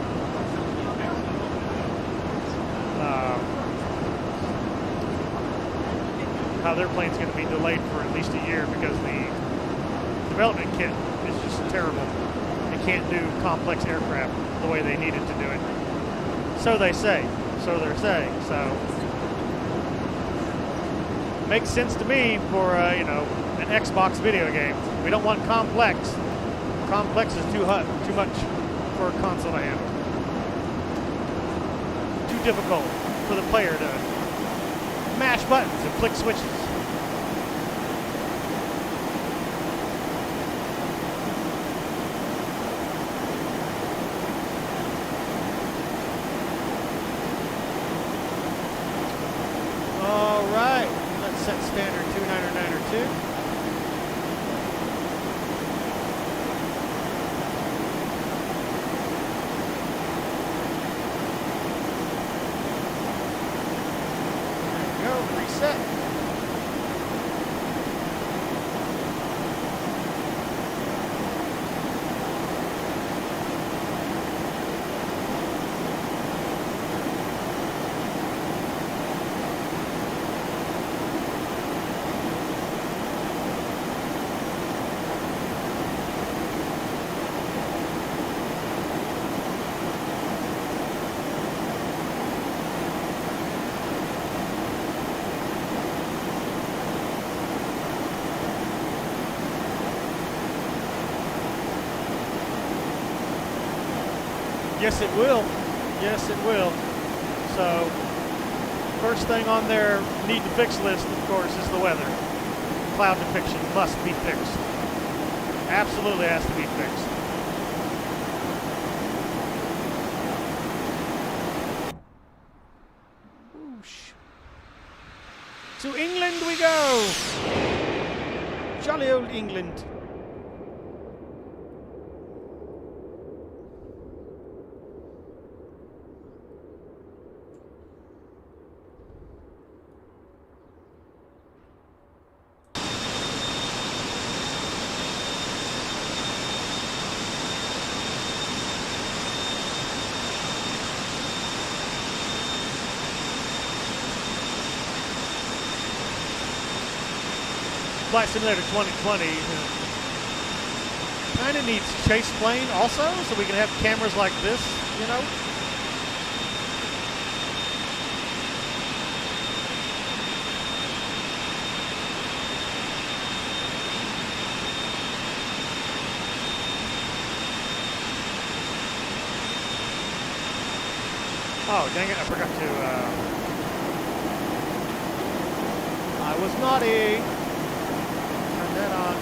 how their plane's going to be delayed for at least a year because the development kit is just terrible. They can't do complex aircraft the way they needed to do it. So they say. So they're saying. So makes sense to me for you know, an Xbox video game. We don't want complex. Complex is too much for a console to handle. Too difficult for the player to mash buttons and flick switches. All right, let's set standard 2992. Reset. Yes, it will. Yes, it will. So, first thing on their need to fix list, of course, is the weather. Cloud depiction must be fixed. Absolutely has to be fixed. Whoosh. To England we go. Jolly old England. Flight Simulator 2020 kind of needs chase plane also, so we can have cameras like this, you know. Oh, dang it, I forgot to, I was naughty. Turn that on.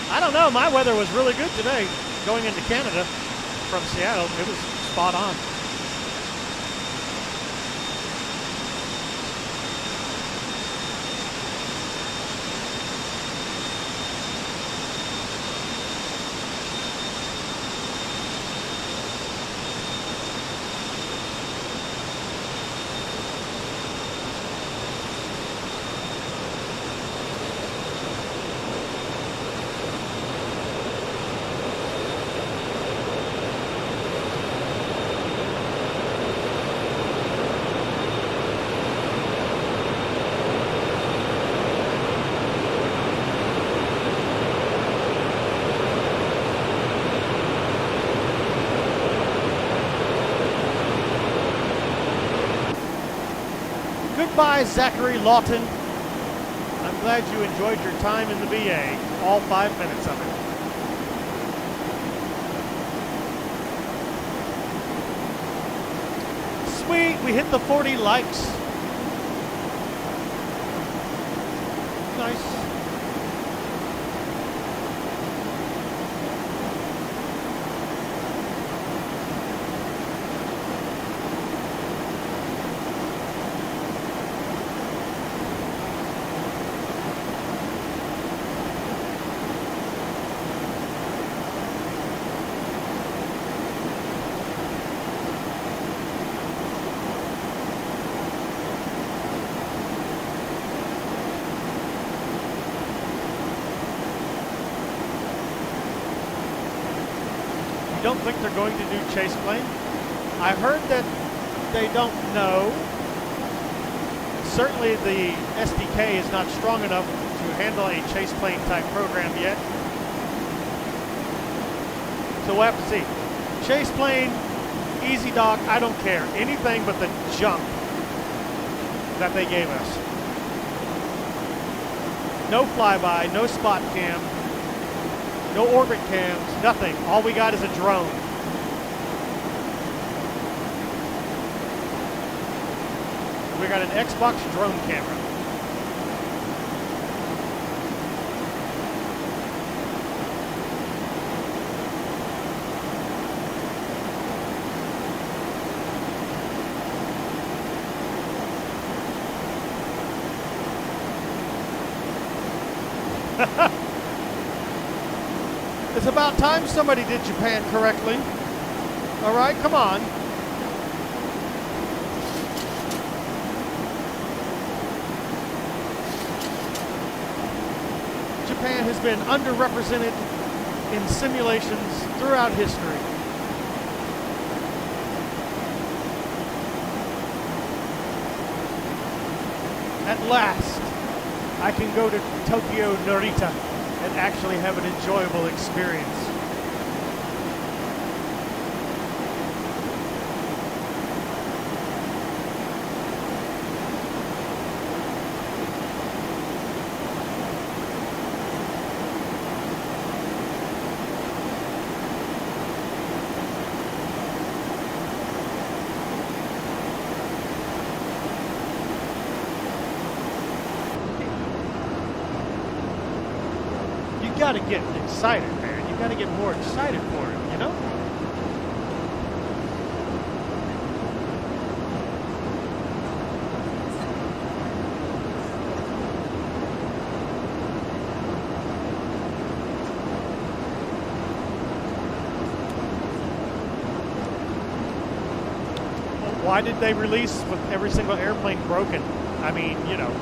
I don't know, my weather was really good today. Going into Canada from Seattle, it was spot on. Goodbye, Zachary Lawton. I'm glad you enjoyed your time in the VA, all 5 minutes of it. Sweet, we hit the 40 likes. Nice. don't think they're going to do chase plane. I heard that they don't know. Certainly the SDK is not strong enough to handle a chase plane type program yet. So we'll have to see. Chase plane, easy dock, I don't care. Anything but the jump that they gave us. No flyby, no spot cam, no orbit cams, nothing. All we got is a drone. We got an Xbox drone camera. It's about time somebody did Japan correctly. All right, come on. Japan has been underrepresented in simulations throughout history. At last, I can go to Tokyo Narita and actually have an enjoyable experience. You gotta get excited, man. You gotta get more excited for it, you know? Why did they release with every single airplane broken? I mean, you know.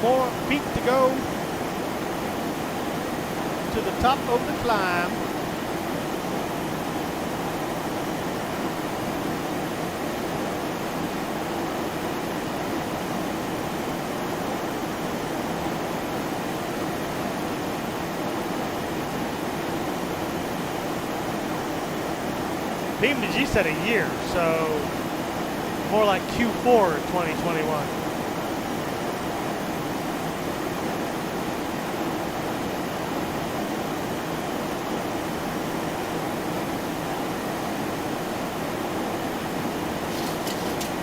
More feet to go to the top of the climb. PMDG said a year, so more like Q4 2021.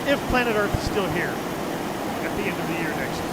If planet Earth is still here at the end of the year next year.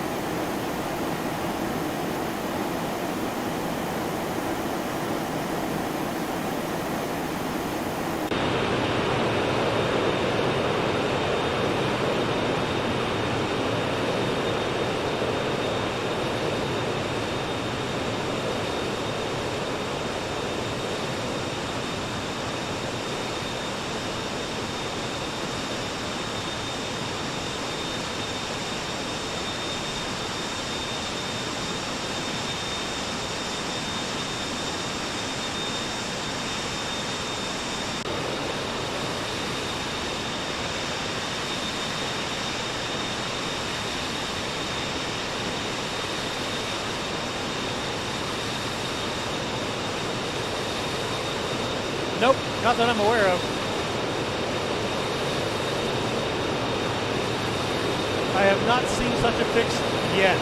Nope, not that I'm aware of. I have not seen such a fix yet.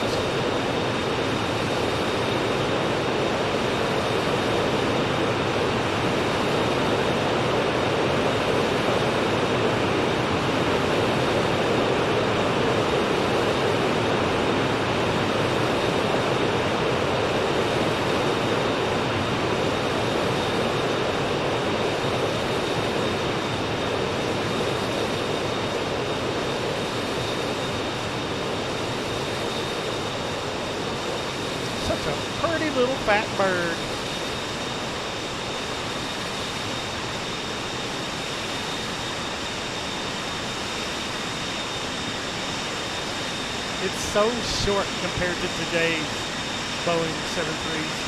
little fat bird. It's so short compared to today's Boeing 737s.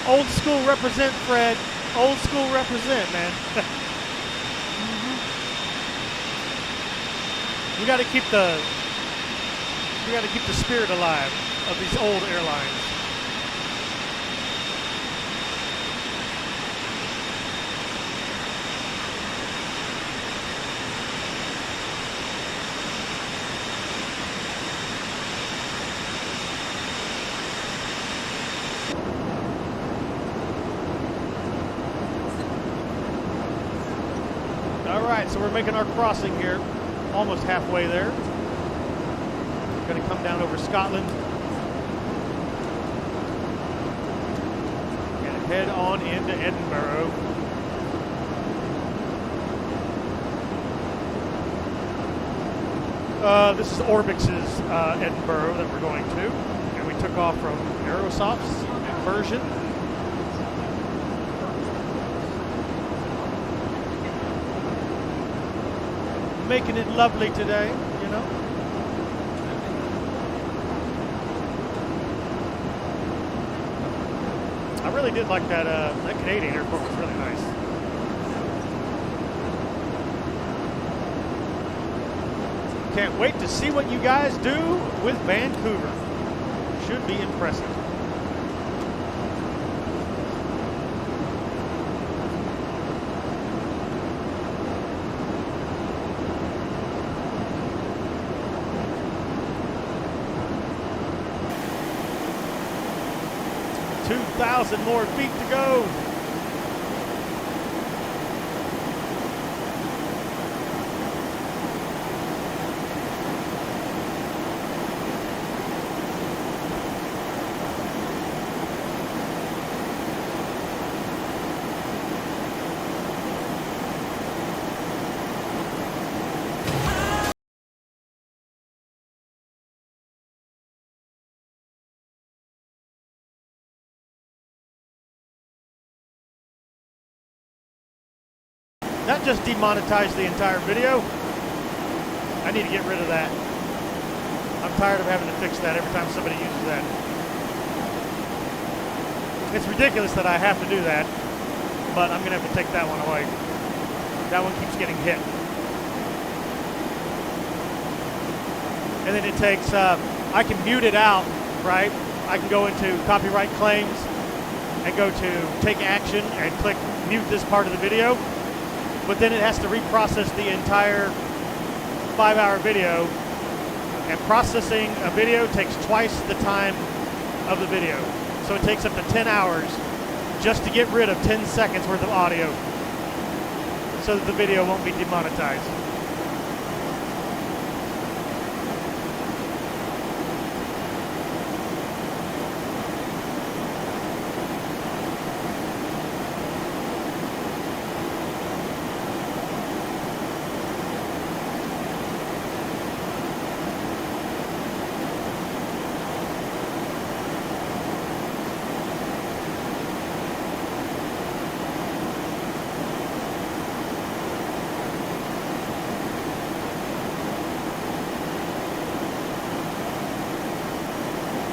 Old school represent, Fred. Old school represent, man. We got to keep the spirit alive of these old airlines. So we're making our crossing here, almost halfway there. Going to come down over Scotland and head on into Edinburgh. This is Orbix's Edinburgh that we're going to, and we took off from Aerosoft's Inversion. Making it lovely today, you know. I really did like that. That Canadian airport was really nice. Can't wait to see what you guys do with Vancouver. Should be impressive. More feet to go. That just demonetized the entire video. I need to get rid of that. I'm tired of having to fix that every time somebody uses that. It's ridiculous that I have to do that, but I'm gonna have to take that one away. That one keeps getting hit. And then it takes, I can mute it out, right? I can go into copyright claims and go to take action and click mute this part of the video. But then it has to reprocess the entire 5-hour video, and processing a video takes twice the time of the video. So it takes up to 10 hours just to get rid of 10 seconds worth of audio so that the video won't be demonetized.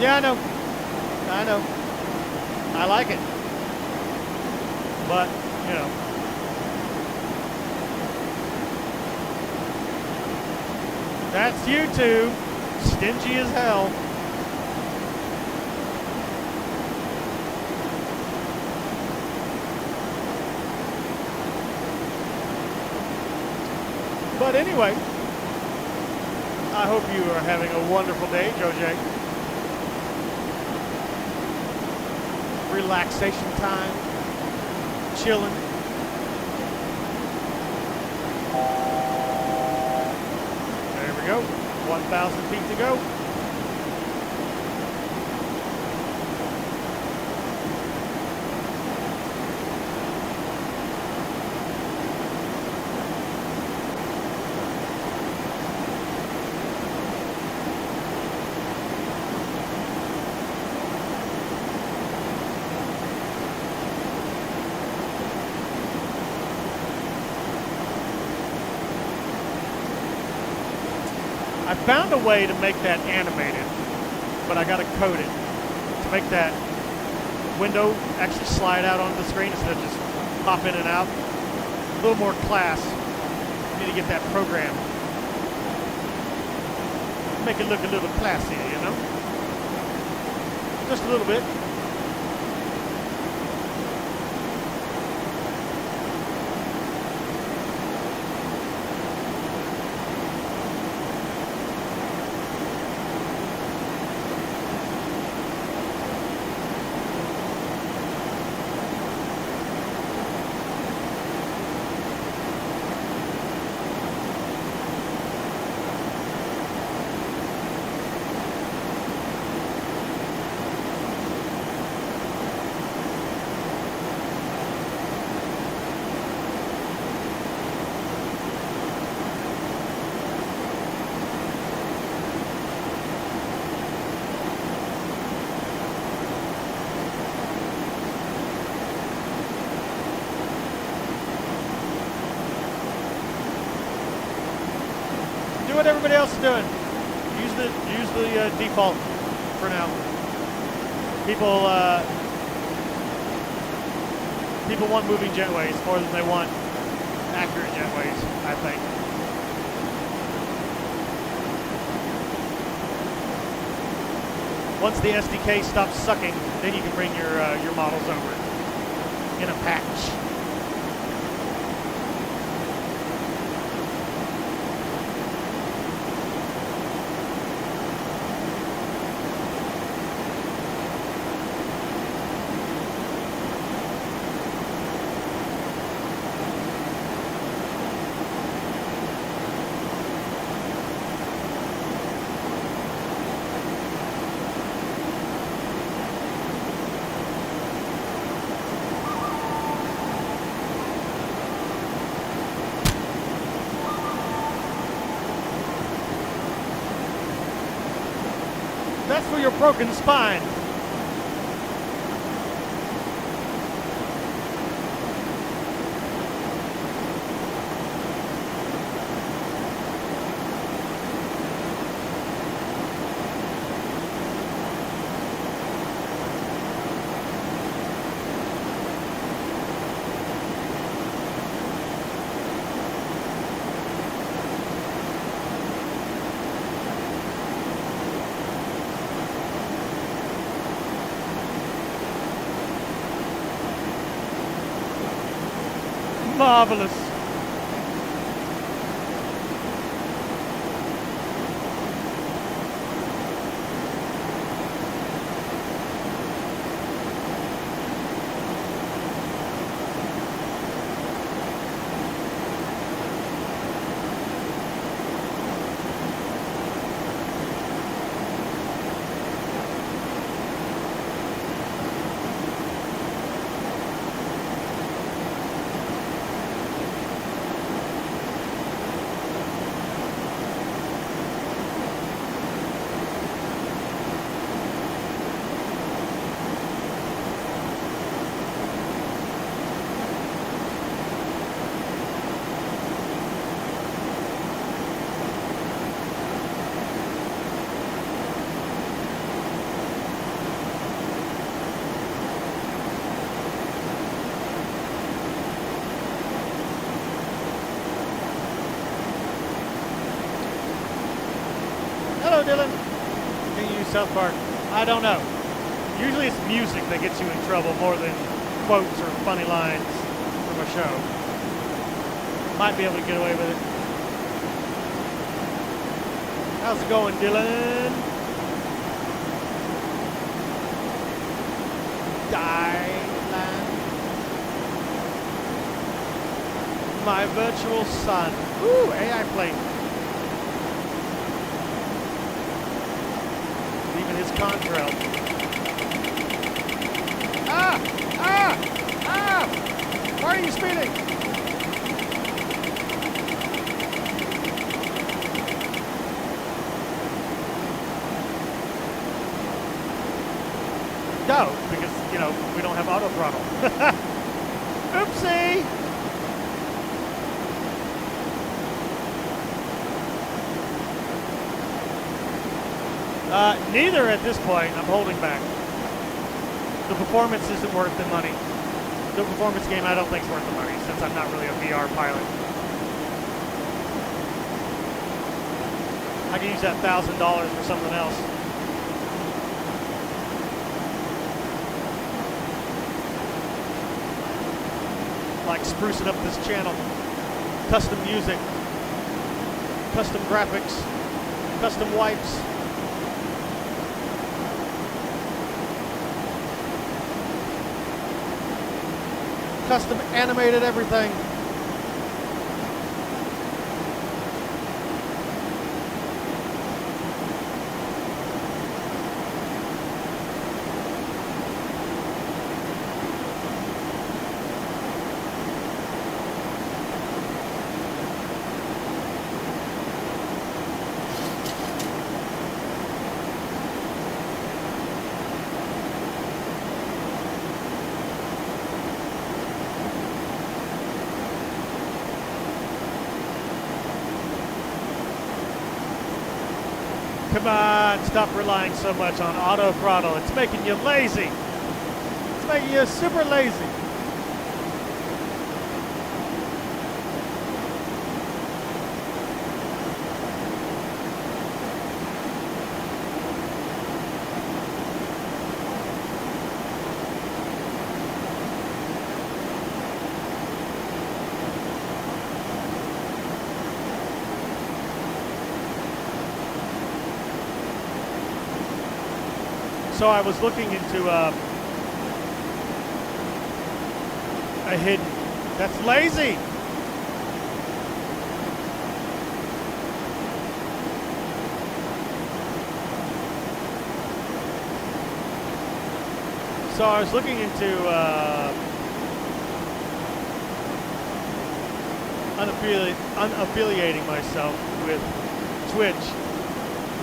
Yeah, I know. I know. I like it. But, you know. That's YouTube. Stingy as hell. But anyway, I hope you are having a wonderful day, Joe J. Relaxation time, chilling. There we go, 1,000 feet to go. I found a way to make that animated, but I got to code it to make that window actually slide out onto the screen instead of just pop in and out. A little more class. Need to get that program. Make it look a little classier, you know? Just a little bit. Do what everybody else is doing. Use the default for now. People want moving jetways more than they want accurate jetways, I think. Once the SDK stops sucking, then you can bring your models over in a patch. That's for your broken spine. Marvelous. Hello, Dylan. Can you use South Park? I don't know. Usually it's music that gets you in trouble more than quotes or funny lines from a show. Might be able to get away with it. How's it going, Dylan? Dylan. My virtual son. Ooh, AI plane. Even his contrail. Ah! Ah! Ah! Why are you speeding? No, because, you know, we don't have auto throttle. Oopsie! Neither at this point. I'm holding back. The performance isn't worth the money. The performance game I don't think is worth the money since I'm not really a VR pilot. I can use that $1,000 for something else. Like sprucing up this channel. Custom music. Custom graphics. Custom wipes. Custom animated everything. Come on, stop relying so much on auto throttle. It's making you lazy. It's making you super lazy. So I was looking into a hidden. That's lazy. So I was looking into unaffiliating myself with Twitch.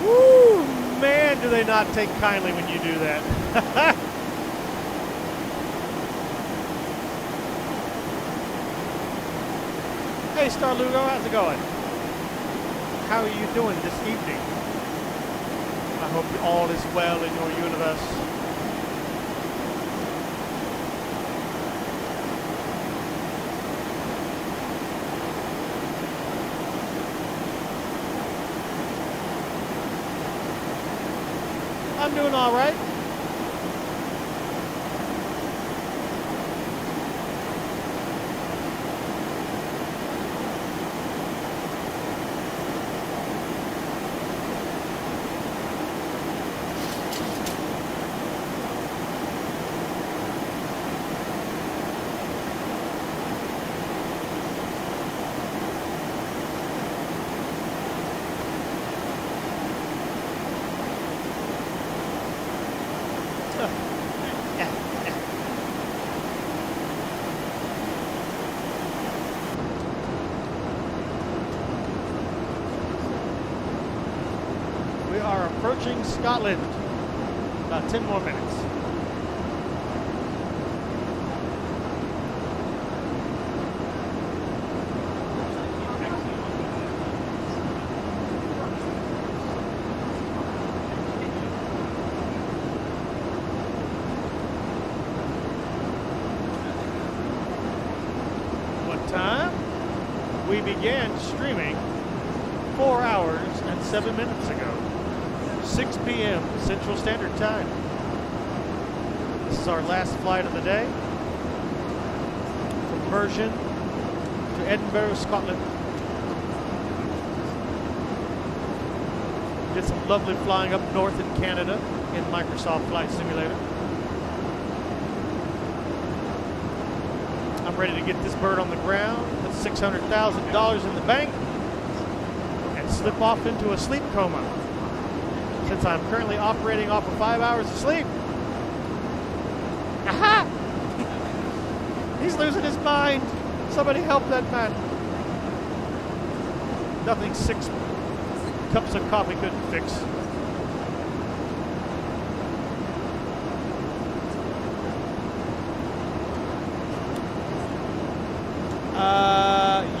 Woo! Man, do they not take kindly when you do that. Hey, Star Lugo, how's it going? How are you doing this evening? I hope all is well in your universe. I'm doing all right. Approaching Scotland. About 10 more minutes. What time? We began streaming 4 hours and 7 minutes ago. 6 p.m. Central Standard Time. This is our last flight of the day from Mersion to Edinburgh, Scotland. Did some lovely flying up north in Canada in Microsoft Flight Simulator. I'm ready to get this bird on the ground, put $600,000 in the bank, and slip off into a sleep coma. Since I'm currently operating off of 5 hours of sleep. Aha! He's losing his mind. Somebody help that man. Nothing 6 cups of coffee couldn't fix.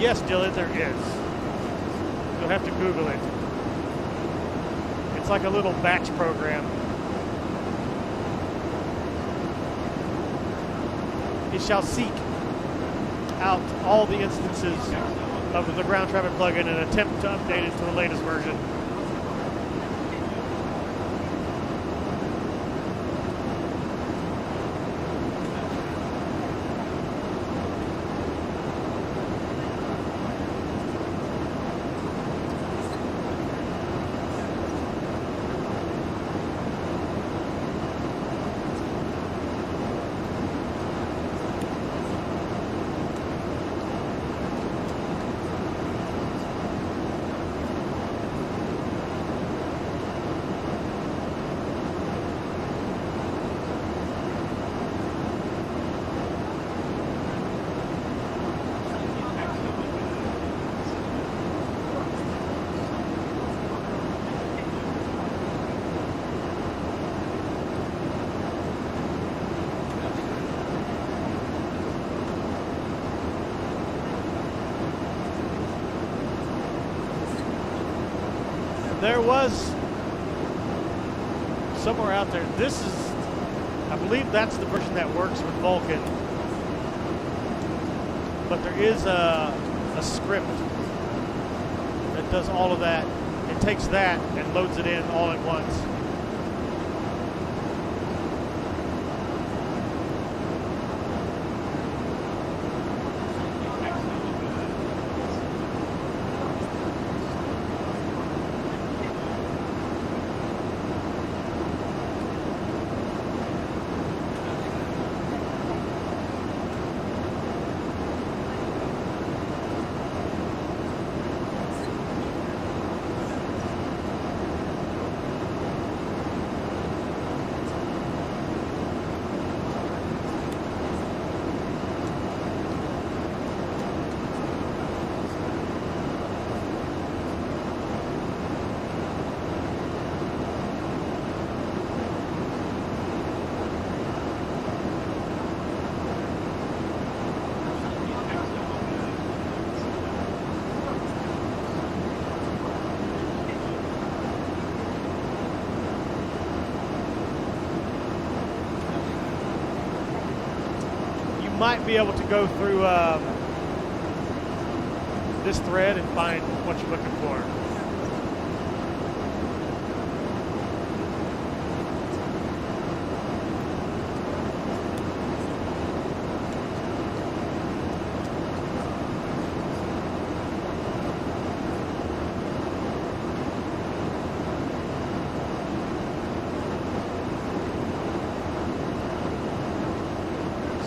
Yes, Dylan, there is. You'll have to Google it. It's like a little batch program. It shall seek out all the instances of the ground traffic plugin and attempt to update it to the latest version. There was somewhere out there, this is, I believe that's the version that works with Vulkan, but there is a script that does all of that. It takes that and loads it in all at once. Might be able to go through this thread and find what you're looking for.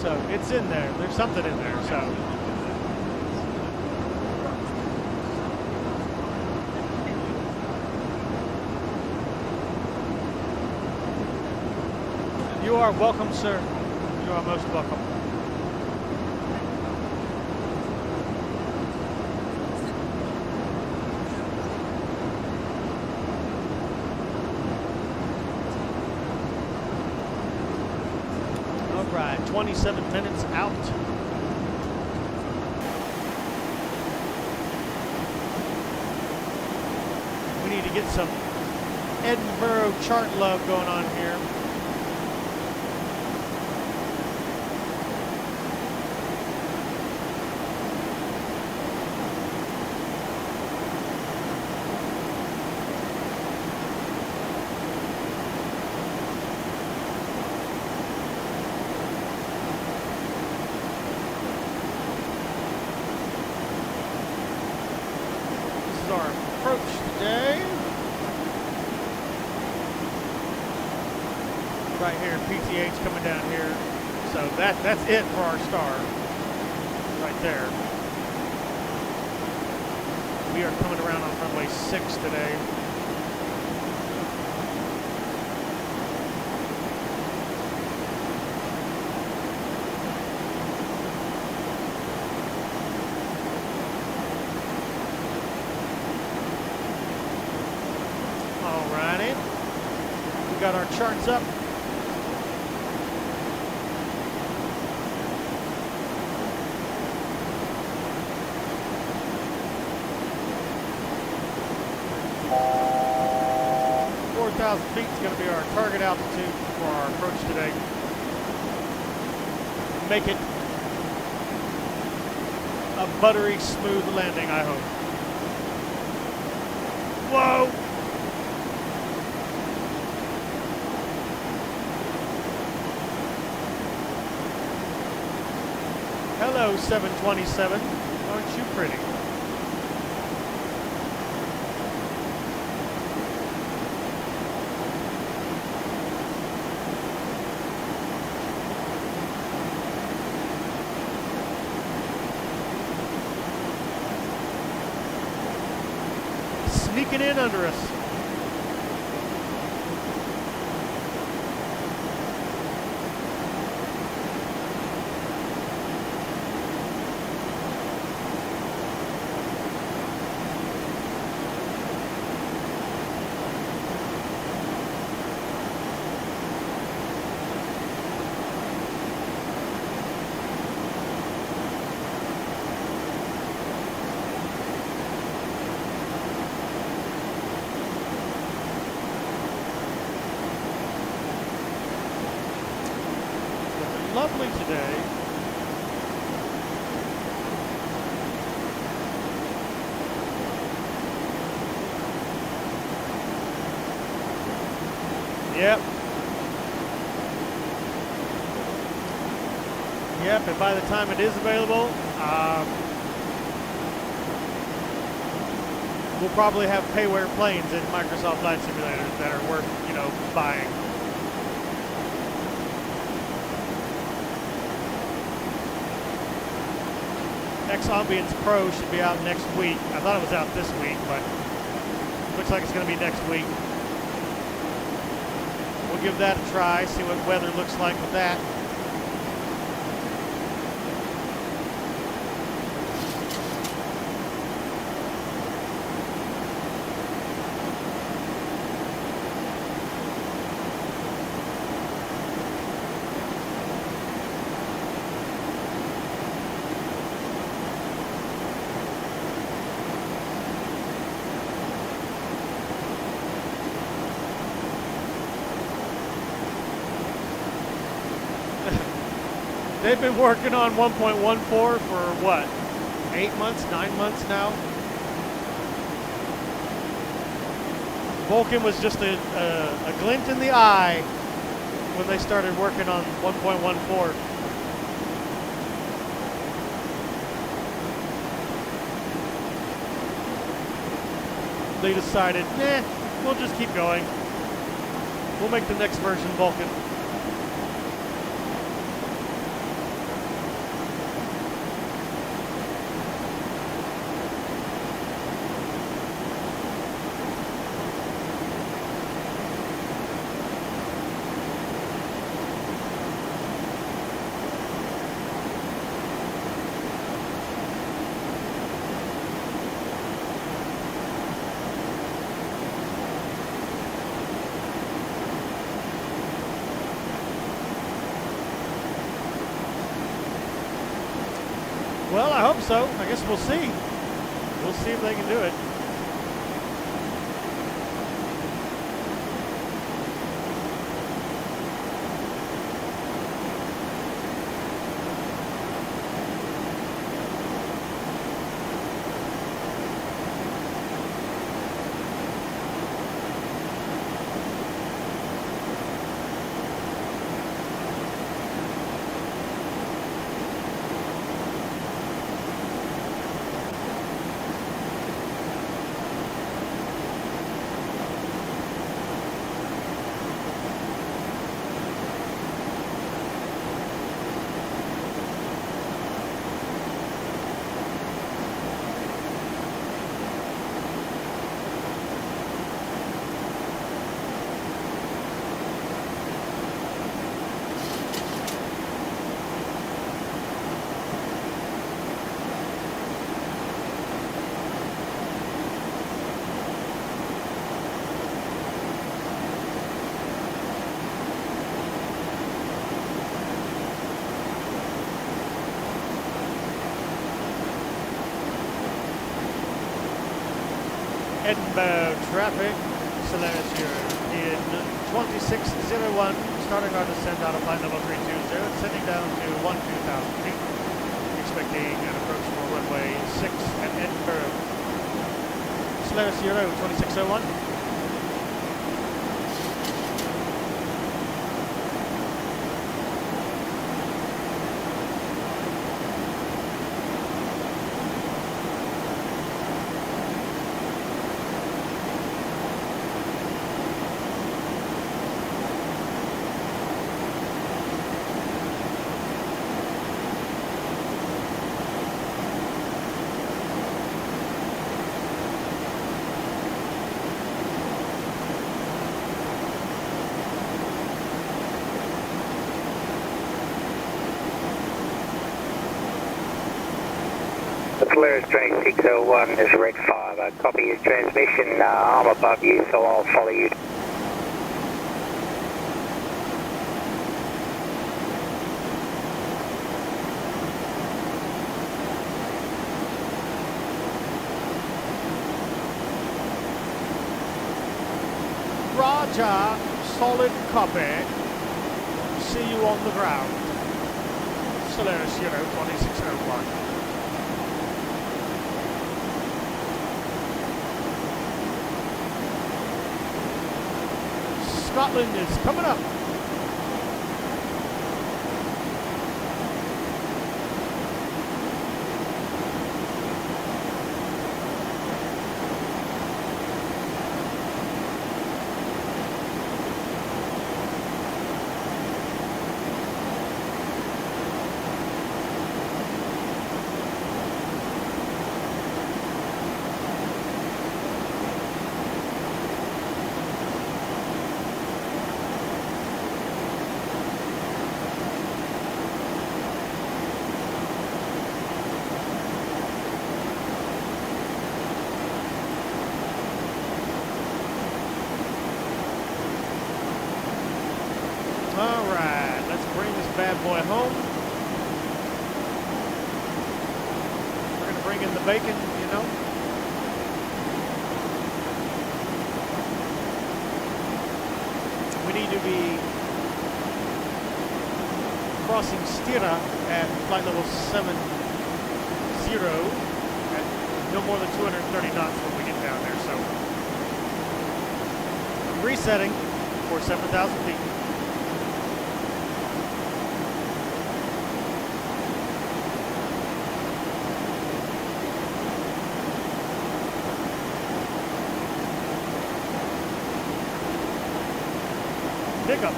So it's in there. There's something in there. So you are welcome, sir. You are most welcome. Right, 27 minutes out. We need to get some Edinburgh chart love going on here. Our approach today. Right here, PTH coming down here. So that's it for our star. Right there. We are coming around on runway 6 today. Got our charts up. 4,000 feet is going to be our target altitude for our approach today. Make it a buttery smooth landing, I hope. Whoa! Hello, 727. Aren't you pretty? Sneaking in under us. Lovely today. Yep. Yep, and by the time it is available, we'll probably have payware planes in Microsoft Flight Simulator that are worth, you know, buying. X-Ambience Pro should be out next week. I thought it was out this week, but looks like it's going to be next week. We'll give that a try, see what weather looks like with that. They've been working on 1.14 for what? 8 months, 9 months now? Vulcan was just a glint in the eye when they started working on 1.14. They decided, nah, we'll just keep going. We'll make the next version Vulcan. Well, I hope so. I guess we'll see. We'll see if they can do it. Edinburgh traffic, /your in 2601, starting our descent out of flight level 320, descending down to 12,000 feet. Expecting an approach for runway 6 at Edinburgh. Ksea-Cylw-Cyyc 2601. Polaris 2601 is Red 5. I copy your transmission. I'm above you, so I'll follow you. Roger, solid copy. See you on the ground. Ksea-Cylw-Cyyc 2601. Scotland is coming up. Alright, let's bring this bad boy home. We're going to bring in the bacon, you know. We need to be crossing Stira at flight level 70 at no more than 230 knots when we get down there. So, resetting for 7,000 feet. Pickup.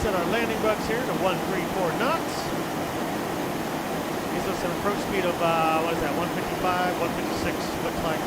Set our landing bugs here to 134 knots. Gives us an approach speed of, what is that, 155, 156, looks like.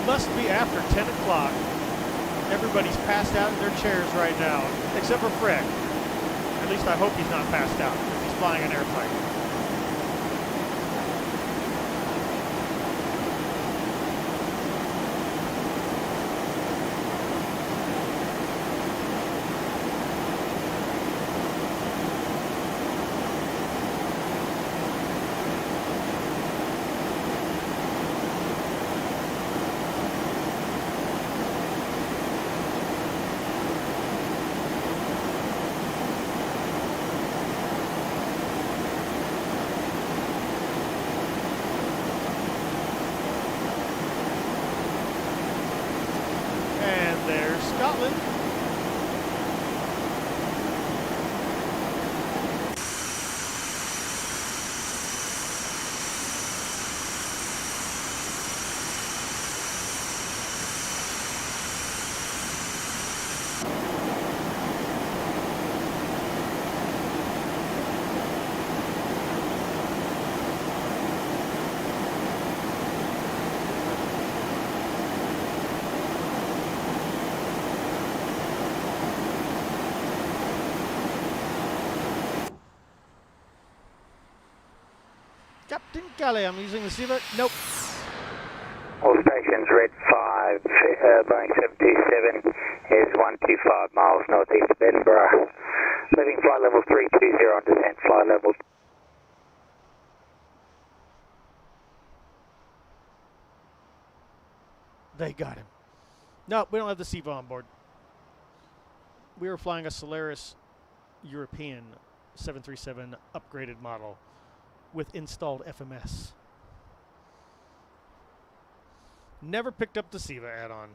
Must be after 10 o'clock. Everybody's passed out in their chairs right now, except for Fred. At least I hope he's not passed out, because he's flying an airplane. Captain Kelly, I'm using the Ksea-Cylw-Cyyc. Nope. All stations, Red 5, Boeing 727 is 125 miles northeast of Edinburgh. Leaving flight level 320 on descent, flight level. They got him. No, we don't have the Ksea-Cylw on board. We were flying a Solaris European 737 upgraded model with installed FMS. Never picked up the Ksea-Cylw add-on.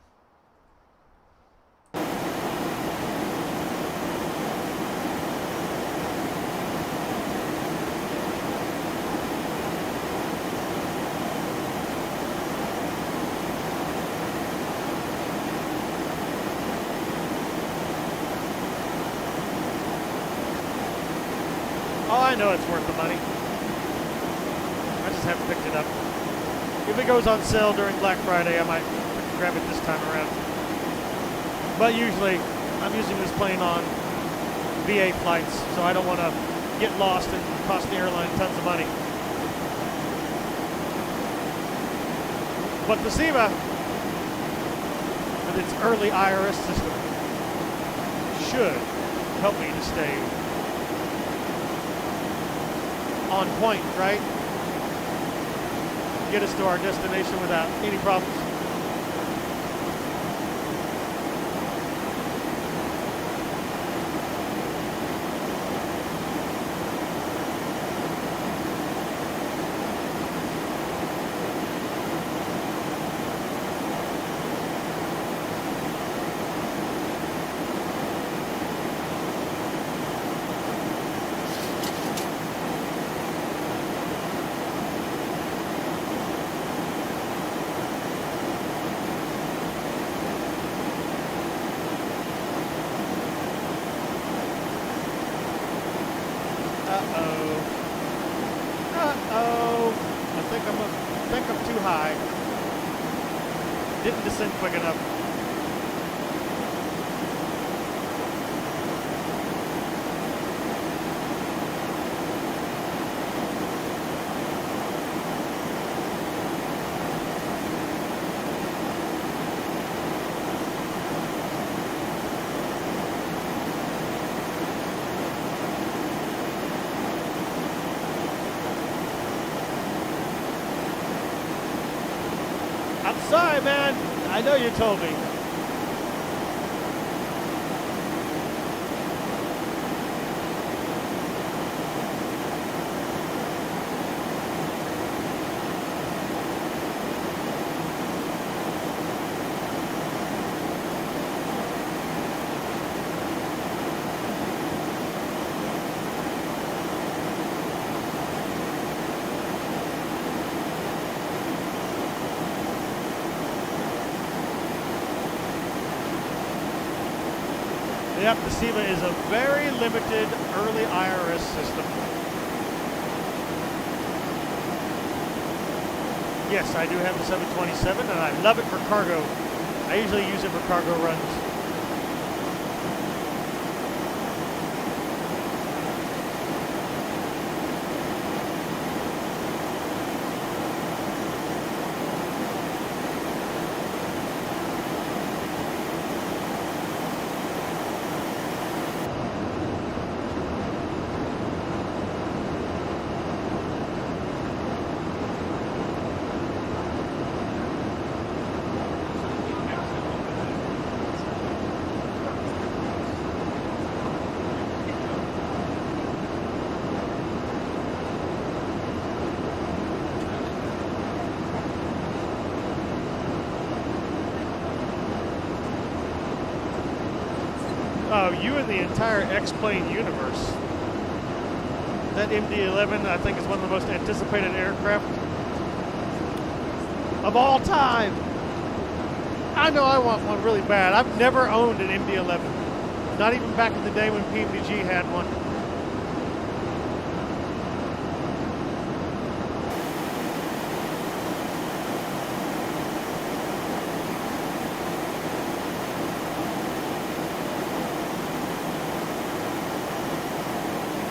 Oh, I know it's worth the money. I just haven't picked it up. If it goes on sale during Black Friday, I might grab it this time around. But usually, I'm using this plane on VA flights, so I don't want to get lost and cost the airline tons of money. But the Ksea-Cylw, with its early IRS system, should help me to stay on point, right? Get us to our destination without any problems. I think I'm too high. Didn't descend quick enough. I'm sorry, man. I know you told me. Yep, the Ksea-Cylw is a very limited early IRS system. Yes, I do have the 727, and I love it for cargo. I usually use it for cargo runs. Oh, you and the entire X-plane universe. That MD-11, I think, is one of the most anticipated aircraft of all time. I know I want one really bad. I've never owned an MD-11. Not even back in the day when PMDG had one.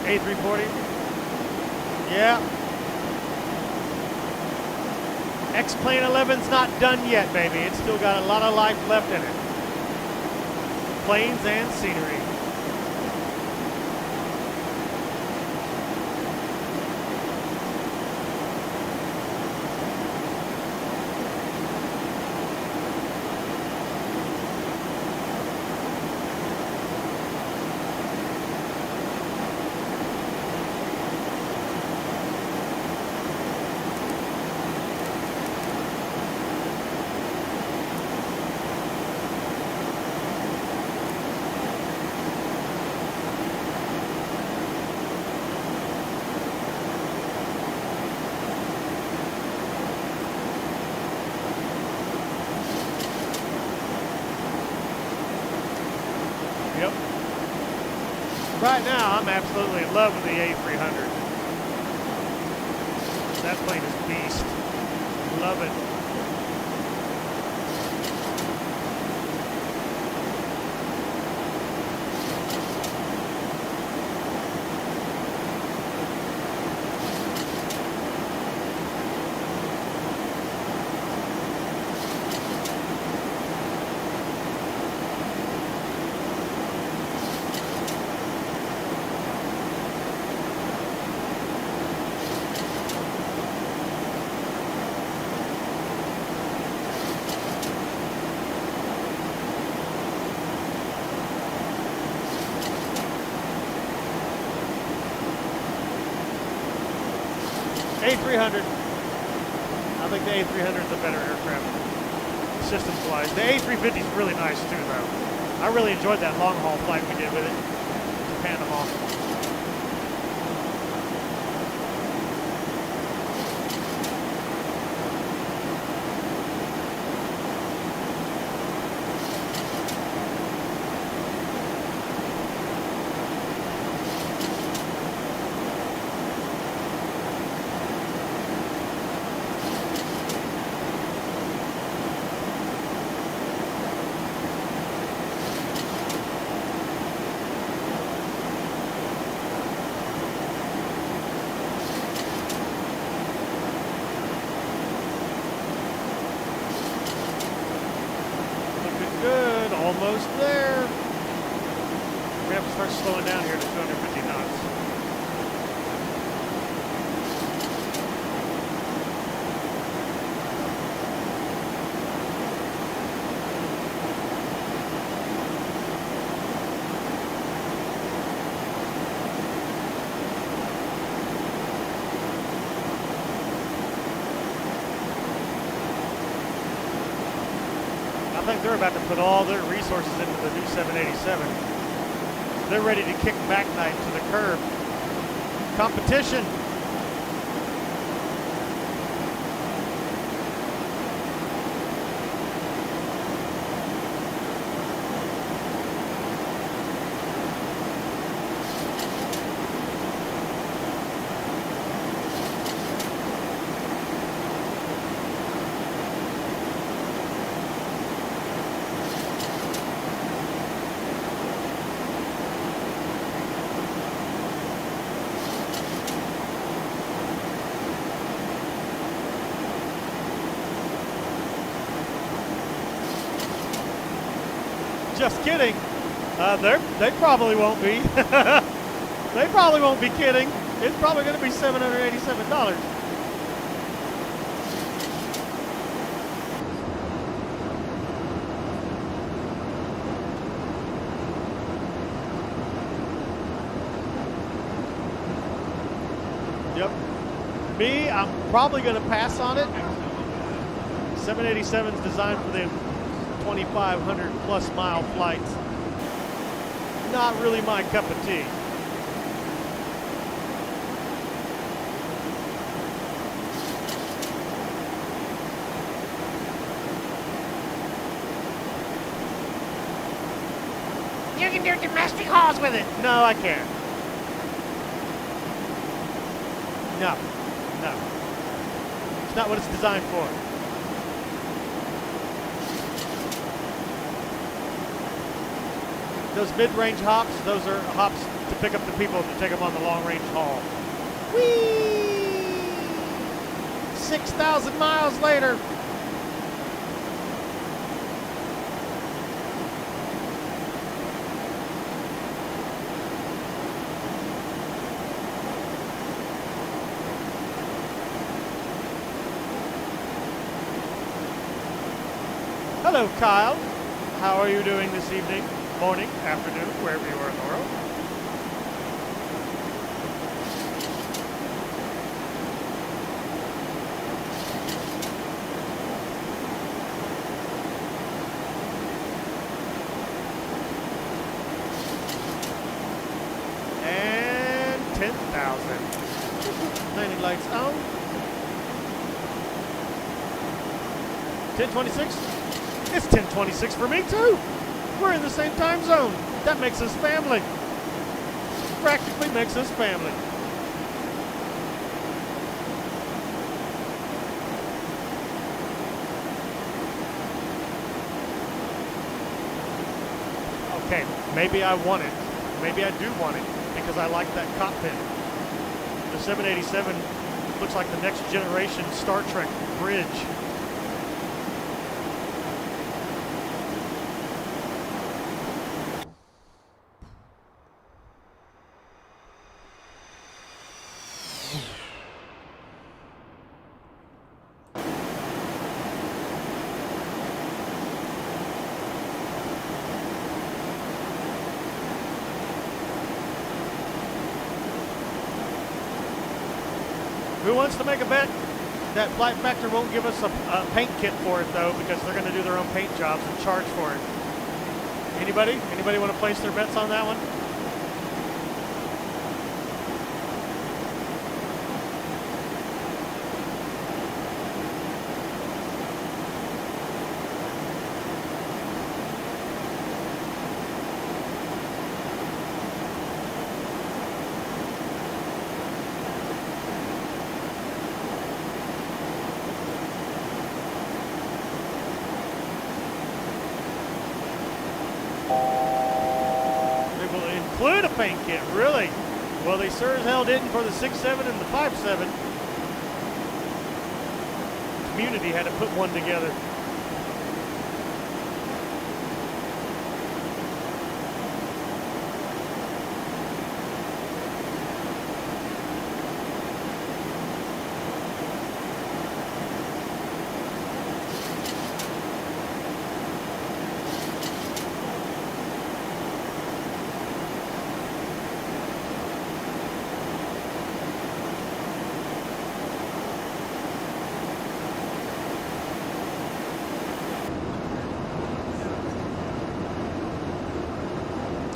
A340. Yeah. X-11's not done yet, baby. It's still got a lot of life left in it. Planes and scenery. Yep. Right now, I'm absolutely in love with the A300. That plane is a beast. Love it. A300. I think the A300 is a better aircraft, systems-wise. The A350 is really nice too, though. I really enjoyed that long-haul flight we did with it to Panama. Good, almost there. We have to start slowing down here to 250 knots. I think they're about to put all their resources into the new 787. They're ready to kick back night to the curb. Competition. Just kidding. They probably won't be. They probably won't be kidding. It's probably going to be $787. Yep. Me, I'm probably going to pass on it. 787 is designed for the 2,500 plus mile flights. Not really my cup of tea. You can do domestic hauls with it. No, I can't. No. No. It's not what it's designed for. Those mid-range hops, those are hops to pick up the people to take them on the long-range haul. Whee! 6,000 miles later. Hello, Kyle. How are you doing this evening, morning, afternoon, wherever you are in the world? And 10,000. Landing lights on. 1026. It's 1026 for me too. We're in the same time zone. That makes us family. Practically makes us family. Okay, maybe I want it. Maybe I do want it because I like that cockpit. The 787 looks like the next generation Star Trek bridge. Who wants to make a bet that Flight Factor won't give us a paint kit for it, though, because they're going to do their own paint jobs and charge for it? Anybody? Anybody want to place their bets on that one? Include a paint kit, really? Well, they sure as hell didn't for the 6.7 and the 5.7. Community had to put one together.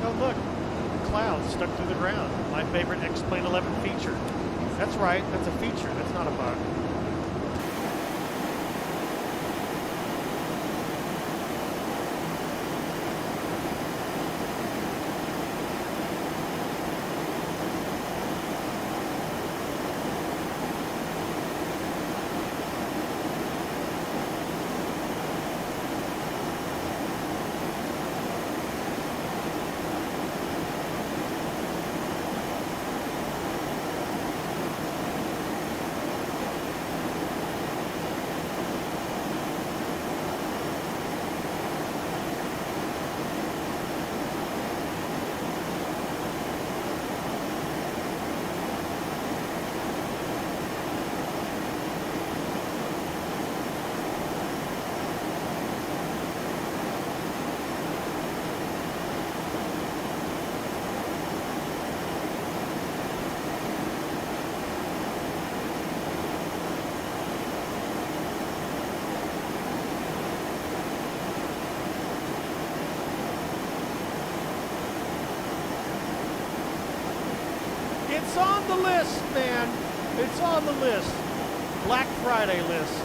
Oh, look, clouds stuck to the ground. My favorite XP11 feature. That's right, that's a feature, that's not a bug. It's on the list, man. It's on the list. Black Friday list.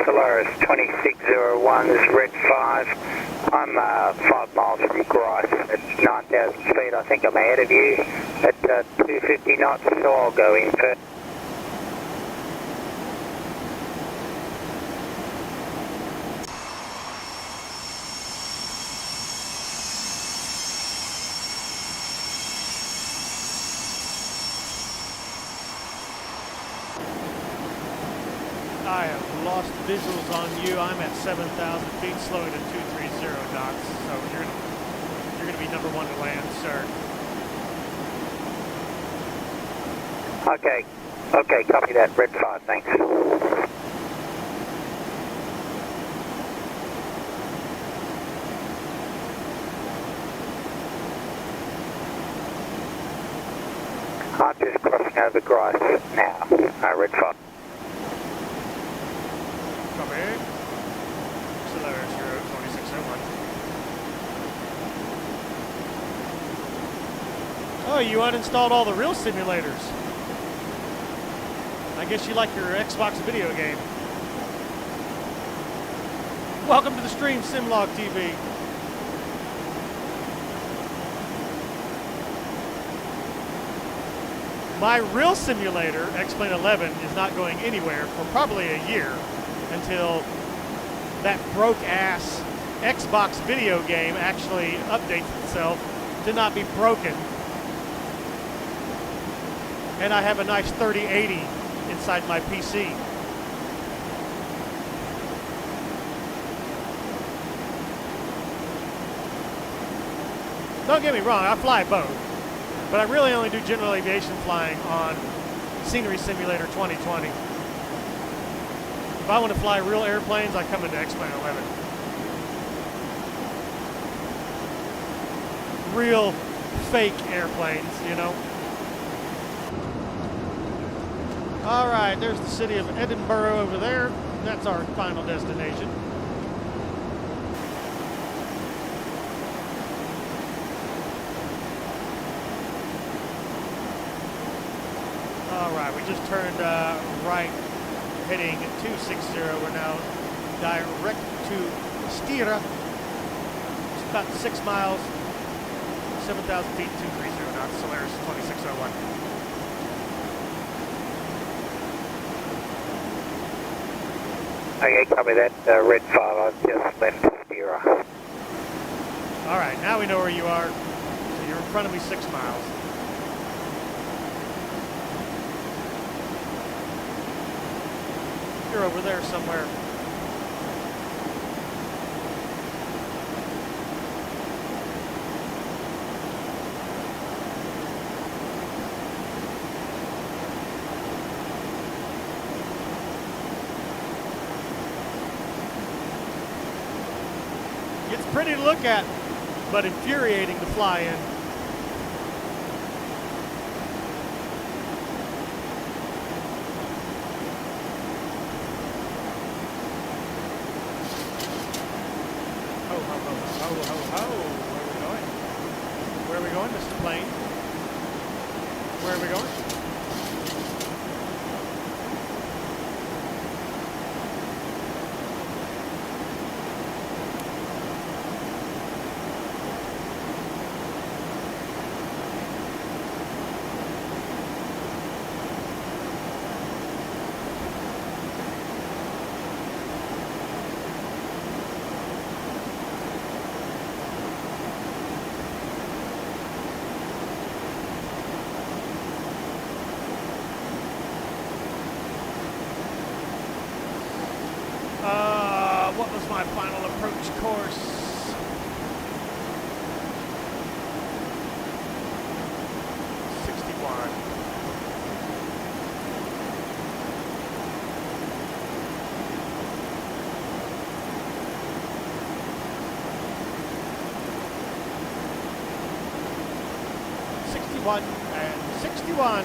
Solaris 2601 is red 5. I'm 5 miles from Grice at 9,000 feet. I think I'm ahead of you at 250 knots, so I'll go in first. I have lost visuals on you. I'm at 7,000 feet, slowing to 230 knots. So you're gonna be number one to land, sir. Okay, copy that. Red 5, thanks. I'm just crossing over Grice now. Red 5. Copy. Solaris 2601. Oh, you uninstalled all the real simulators. I guess you like your Xbox video game. Welcome to the stream, Simlog TV. My real simulator, XP11, is not going anywhere for probably a year until that broke-ass Xbox video game actually updates itself to not be broken. And I have a nice 3080 inside my PC. Don't get me wrong, I fly both, but I really only do general aviation flying on Scenery Simulator 2020. If I want to fly real airplanes, I come into XP11. Real fake airplanes, you know. All right, there's the city of Edinburgh over there. That's our final destination. All right, we just turned right, heading 260. We're now direct to Stira. It's about 6 miles, 7,000 feet, 230 knots, Solaris 2601. Okay, copy that. Red 5, I've just left Stira. All right, now we know where you are. So you're in front of me 6 miles. You're over there somewhere. It's pretty to look at, but infuriating to fly in. Ho, ho, ho, ho, ho, ho. Where are we going? Where are we going, Mr. Plane? Where are we going? What was my final approach course? And 61.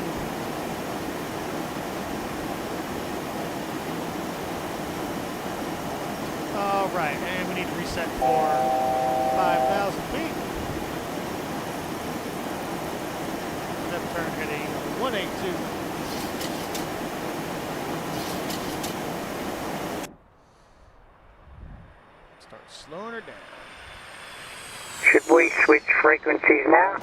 All right, and we need to reset for 5,000 feet. Left turn heading 182. Start slowing her down. Should we switch frequencies now?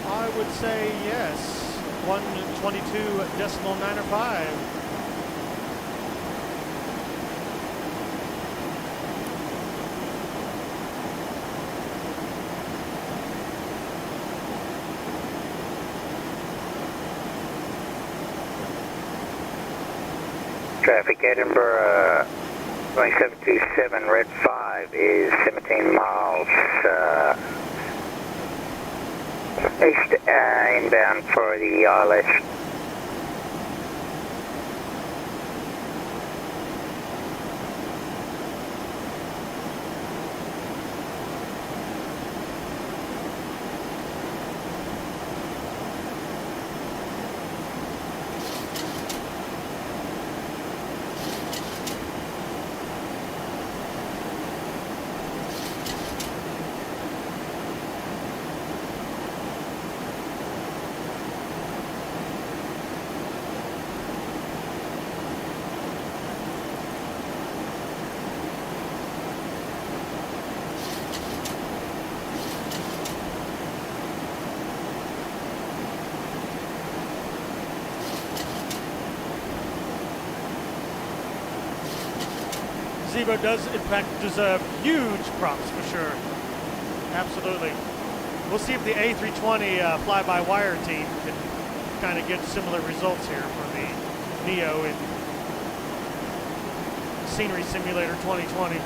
I would say yes. 122.905. Traffic Edinburgh 2727 red 5 is 17 miles east inbound for the ILS. Zebo does, in fact, deserve huge props for sure. Absolutely. We'll see if the A320 fly-by-wire team can kind of get similar results here for the NEO in Scenery Simulator 2020.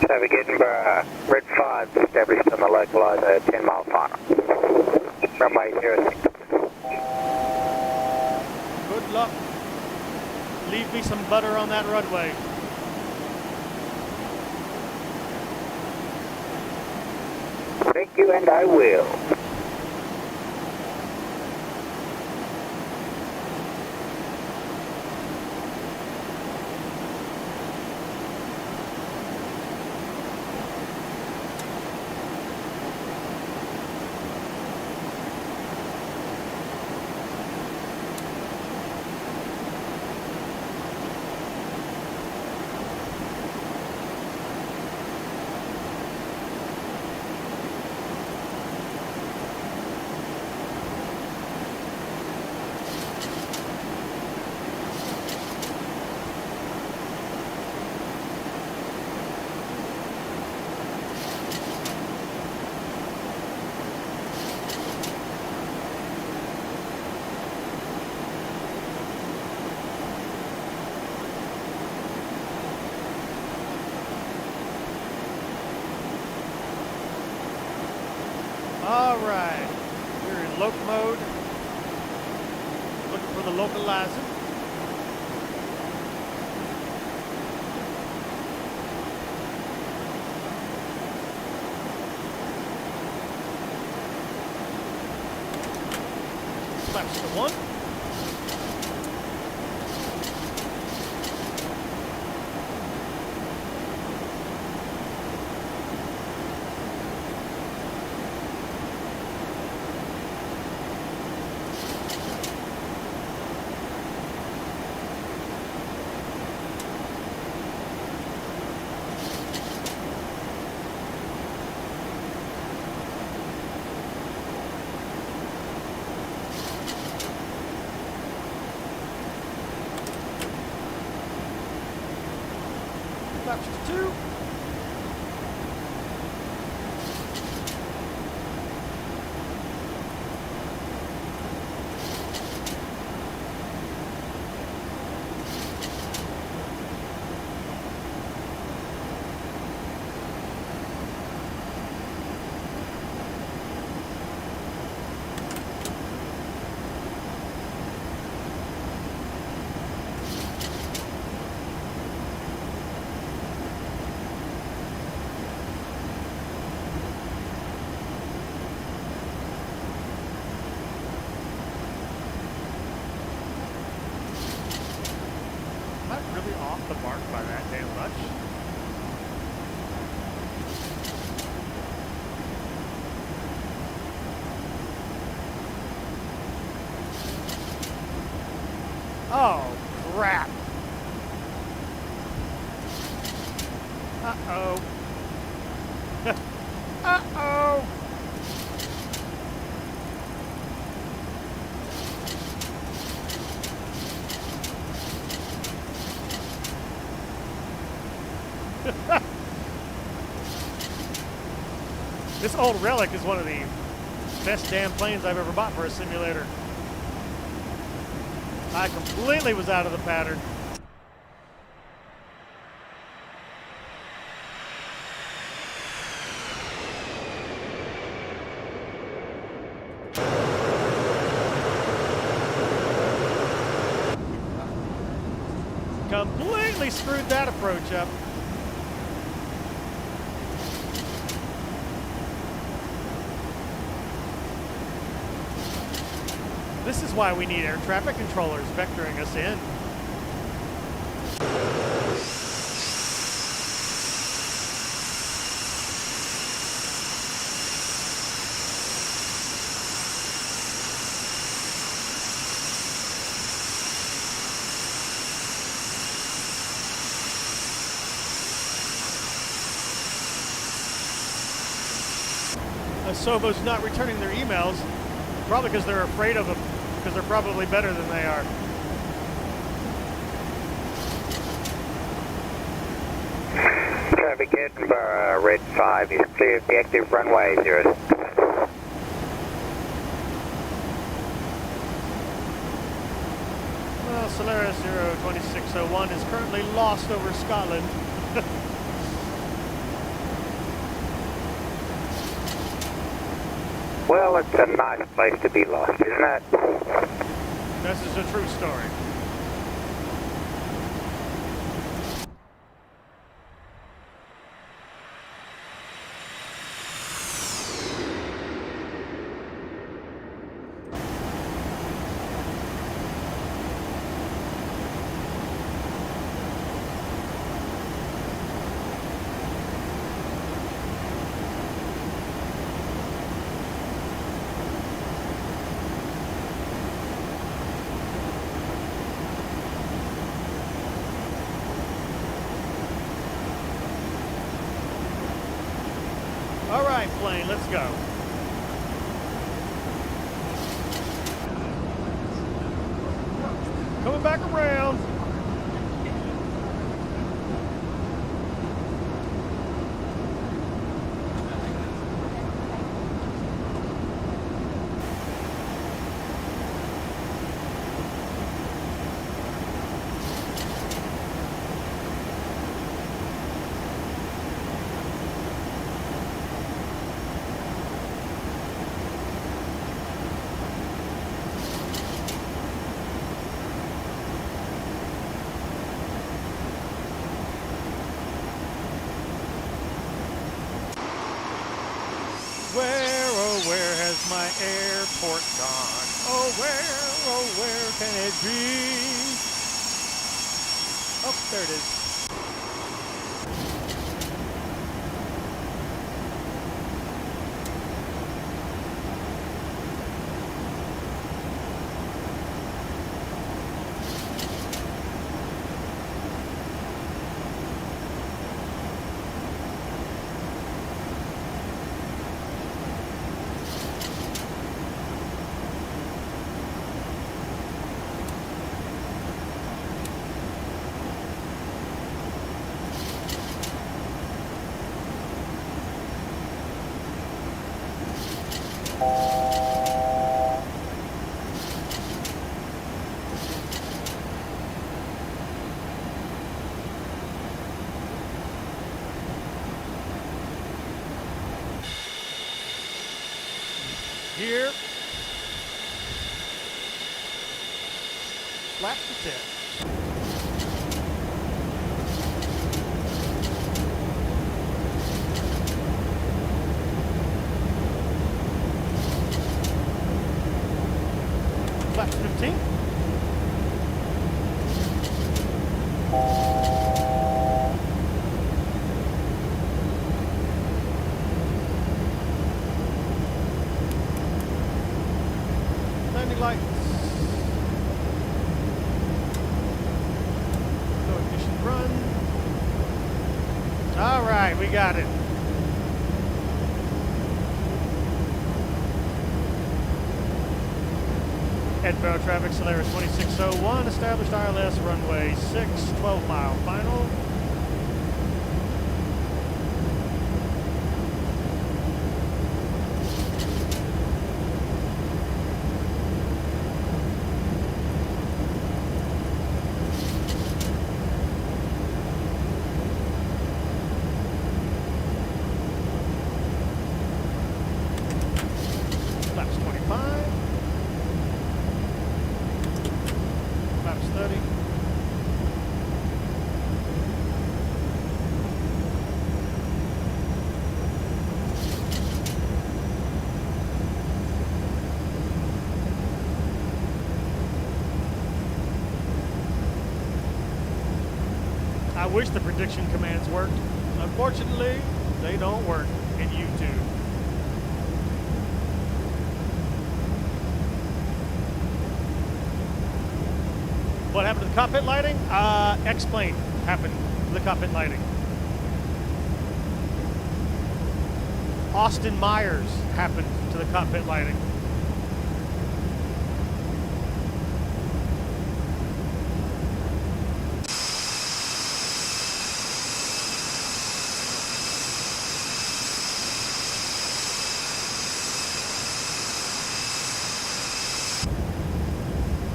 Traffic Edinburgh, red 5 established on the localizer 10 mile final. Runway 06. Good luck. Leave me some butter on that runway. Thank you, and I will. All right, we're in loc mode. Looking for the localizer. Flaps to 1. Flaps to 2. the mark by that damn much. Oh, crap. Uh-oh. Uh-oh. This old Relic is one of the best damn planes I've ever bought for a simulator. I completely was out of the pattern. Completely screwed that approach up. This is why we need air traffic controllers vectoring us in. Asobo's not returning their emails, probably because they're afraid of them, because they're probably better than they are. Traffic Edinburgh, red 5 is clear of the active runway 0. Well, Solaris 02601 is currently lost over Scotland. Well, it's a nice place to be lost, isn't it? This is a true story. All right, plane, let's go. Coming back around. Where has my airport gone? Oh, where can it be? Oh, there it is. Here. Flaps to tip. Flaps 15. landing lights. No ignition run. All right, we got it. Edinburgh traffic, Solaris 2601, established ILS runway 6, 12-mile final. Flaps 25. Flaps 30. I wish the prediction commands worked. Unfortunately, they don't work in YouTube. What happened to the cockpit lighting? X-plane happened to the cockpit lighting. Austin Myers happened to the cockpit lighting.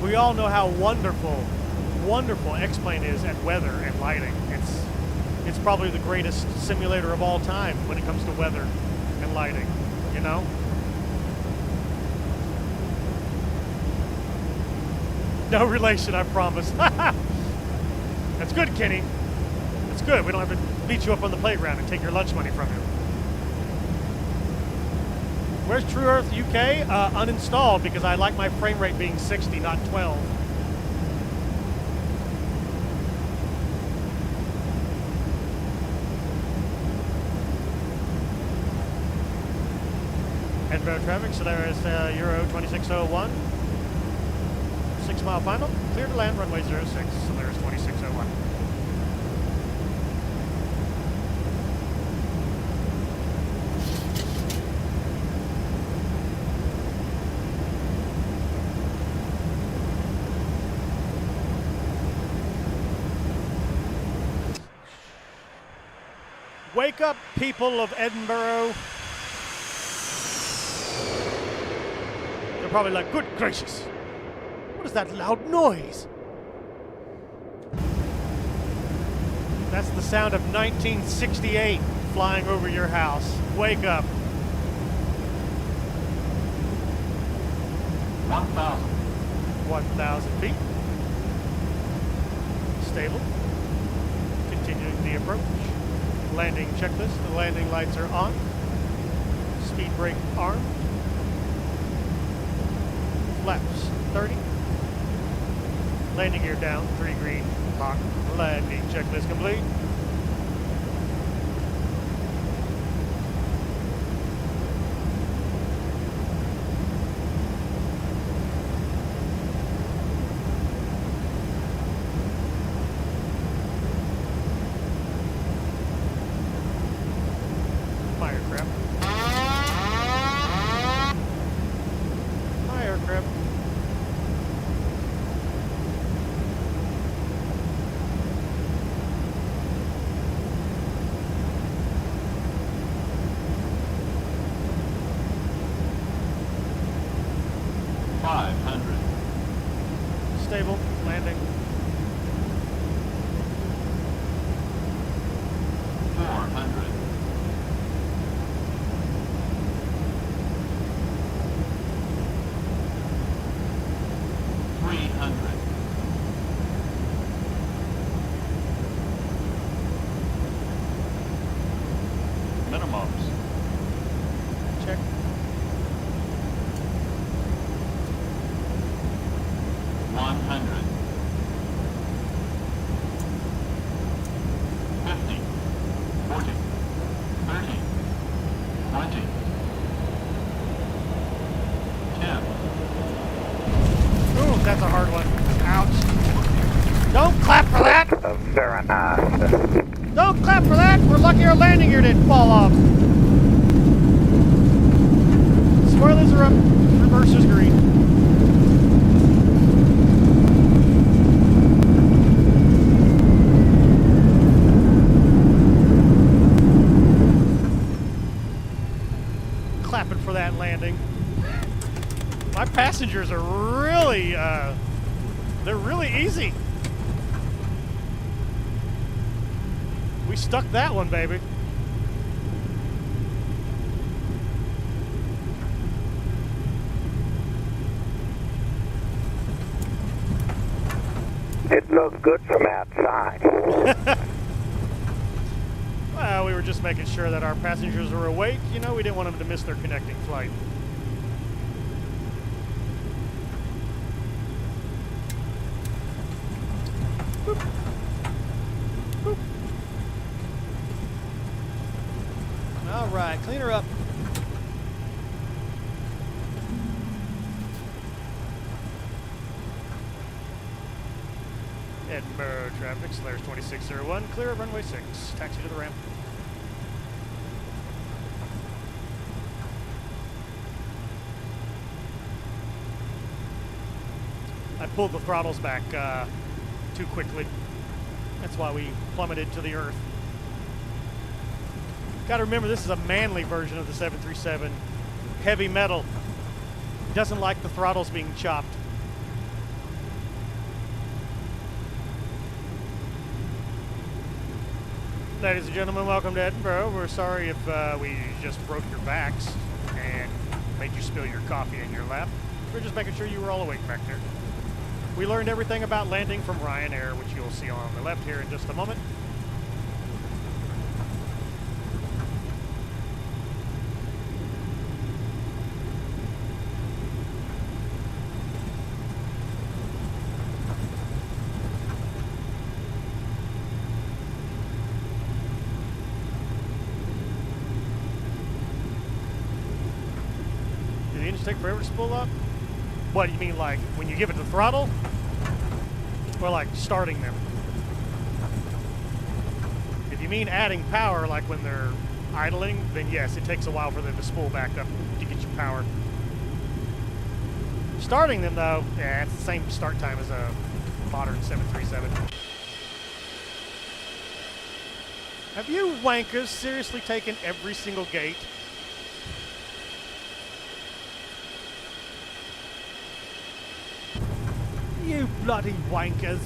We all know how wonderful X-plane is at weather and lighting. It's probably the greatest simulator of all time when it comes to weather and lighting, you know? No relation, I promise. That's good, Kenny. That's good. We don't have to beat you up on the playground and take your lunch money from you. Where's True Earth UK? Uninstalled because I like my frame rate being 60, not 12. Edinburgh traffic, so there is Euro 2601. 6-mile final. Clear to land, runway 06, so there's 2601. Wake up, people of Edinburgh. They're probably like, good gracious, what is that loud noise? That's the sound of 1968 flying over your house. Wake up. 1,000. 1,000 feet. Stable. Continuing the approach. Landing checklist. The landing lights are on. Speed brake armed. Flaps 30. Landing gear down. 3 green. Lock. Landing checklist complete. Stable, landing. 400. 300. Minimums. Check. 100. 50. 40. 30. 20. 10. that's a hard one. Ouch. Don't clap for that! Very nice. Don't clap for that! We're lucky our landing gear didn't fall off. Spoilers are up. Reverse is green. Clapping for that landing. My passengers are really, they're really easy. We stuck that one, baby. It looked good from outside. Well, we were just making sure that our passengers were awake. You know, we didn't want them to miss their connecting flight. Boop. Boop. All right, clean her up. Edinburgh traffic, Solaris 2601, clear of runway 6, taxi to the ramp. I pulled the throttles back too quickly. That's why we plummeted to the earth. Gotta remember, this is a manly version of the 737. Heavy metal. Doesn't like the throttles being chopped. Ladies and gentlemen, welcome to Edinburgh. We're sorry if we just broke your backs and made you spill your coffee in your lap. We're just making sure you were all awake back there. We learned everything about landing from Ryanair, which you'll see on the left here in just a moment. Take forever to spool up? What do you mean, like when you give it the throttle? Or like starting them? If you mean adding power, like when they're idling, then yes, it takes a while for them to spool back up to get you power. Starting them though, yeah, it's the same start time as a modern 737. Have you wankers seriously taken every single gate? You bloody wankers.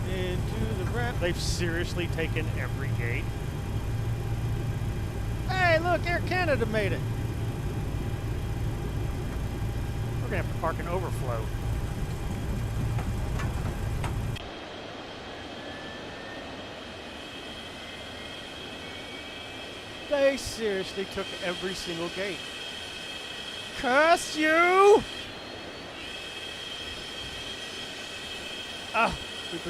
Into the ramp. They've seriously taken every gate. Hey, look, Air Canada made it. We're gonna have to park an overflow. They seriously took every single gate. Curse you! Ah, we've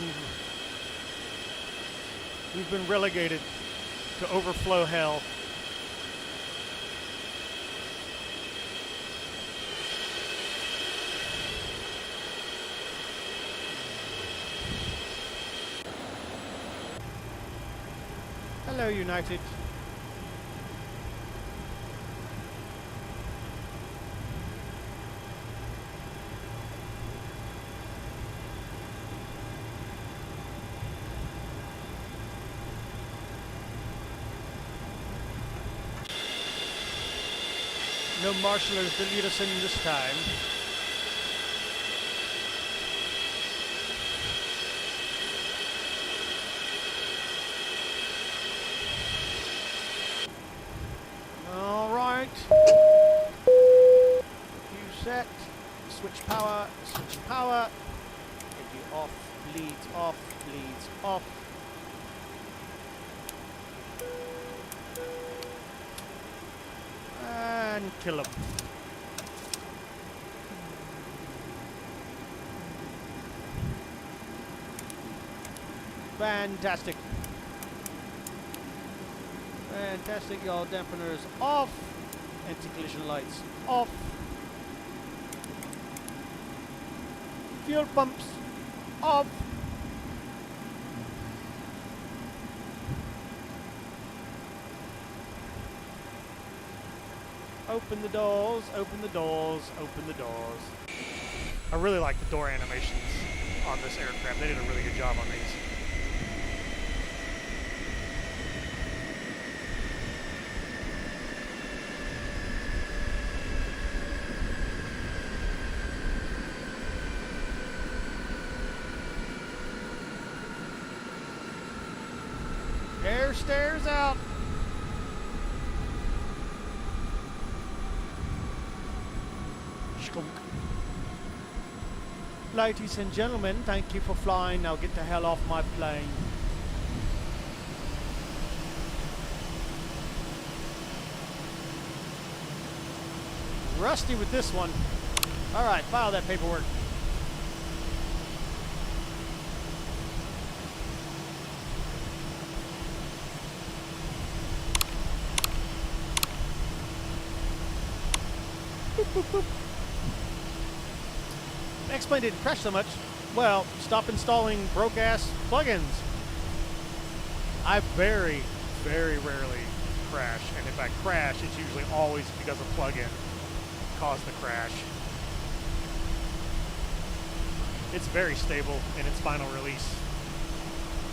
been relegated to overflow hell. Hello, United. No marshallers to lead us in this time. Set, switch power, off, bleeds off, bleeds off. kill them. Fantastic. Fantastic, y'all. Dampeners off. Anti-collision lights off. Fuel pumps off. Open the doors, open the doors, open the doors. I really like the door animations on this aircraft. They did a really good job on these. Air stairs out. Skunk. Ladies and gentlemen, thank you for flying. Now get the hell off my plane. Rusty with this one. All right, file that paperwork. Boop, boop, boop. X-plane didn't crash so much. Well, stop installing broke-ass plugins. I very, very rarely crash, and if I crash, it's usually always because a plugin caused the crash. It's very stable in its final release.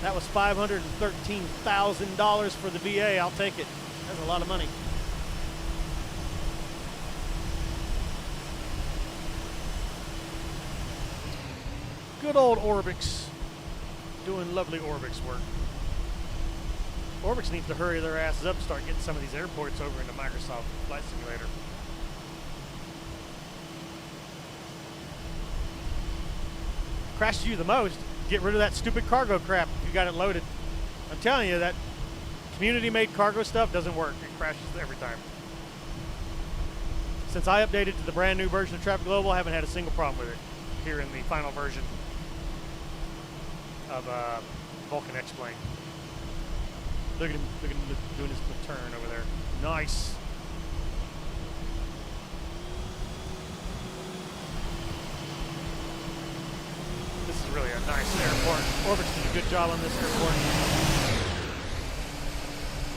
That was $513,000 for the VA. I'll take it. That's a lot of money. Good old Orbix, doing lovely Orbix work. Orbix needs to hurry their asses up and start getting some of these airports over into Microsoft Flight Simulator. Crashes you the most, get rid of that stupid cargo crap if you got it loaded. I'm telling you, that community-made cargo stuff doesn't work. It crashes every time. Since I updated to the brand new version of Traffic Global, I haven't had a single problem with it here in the final version of Vulcan X-plane. Look at him doing his little turn over there. Nice. This is really a nice airport. Orbix did a good job on this airport.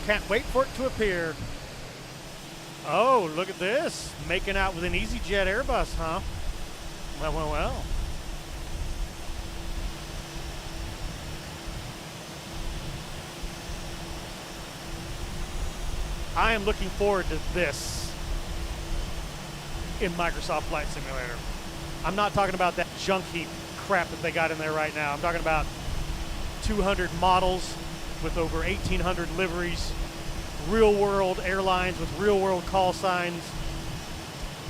Can't wait for it to appear. Oh, look at this. Making out with an EasyJet Airbus, huh? Well, well, well. I am looking forward to this in Microsoft Flight Simulator. I'm not talking about that junk heap crap that they got in there right now. I'm talking about 200 models with over 1,800 liveries, real-world airlines with real-world call signs.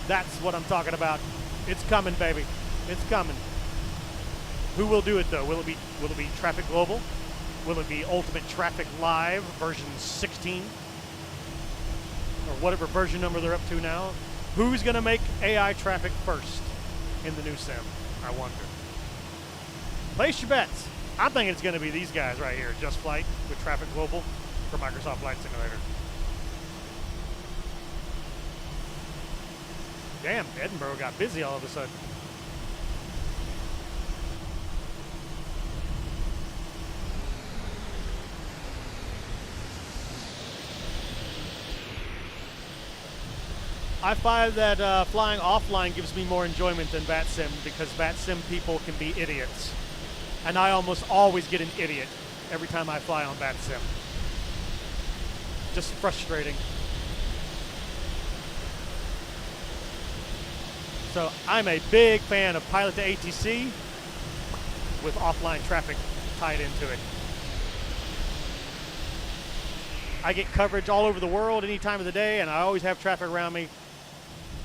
That's what I'm talking about. It's coming, baby. It's coming. Who will do it, though? Will it be Traffic Global? Will it be Ultimate Traffic Live version 16? Or whatever version number they're up to now? Who's going to make AI traffic first in the new sim? I wonder. Place your bets. I'm thinking it's going to be these guys right here, Just Flight with Traffic Global for Microsoft Flight Simulator. Damn, Edinburgh got busy all of a sudden. I find that flying offline gives me more enjoyment than VATSIM because VATSIM people can be idiots. And I almost always get an idiot every time I fly on VATSIM. Just frustrating. So I'm a big fan of Pilot to ATC with offline traffic tied into it. I get coverage all over the world any time of the day, and I always have traffic around me.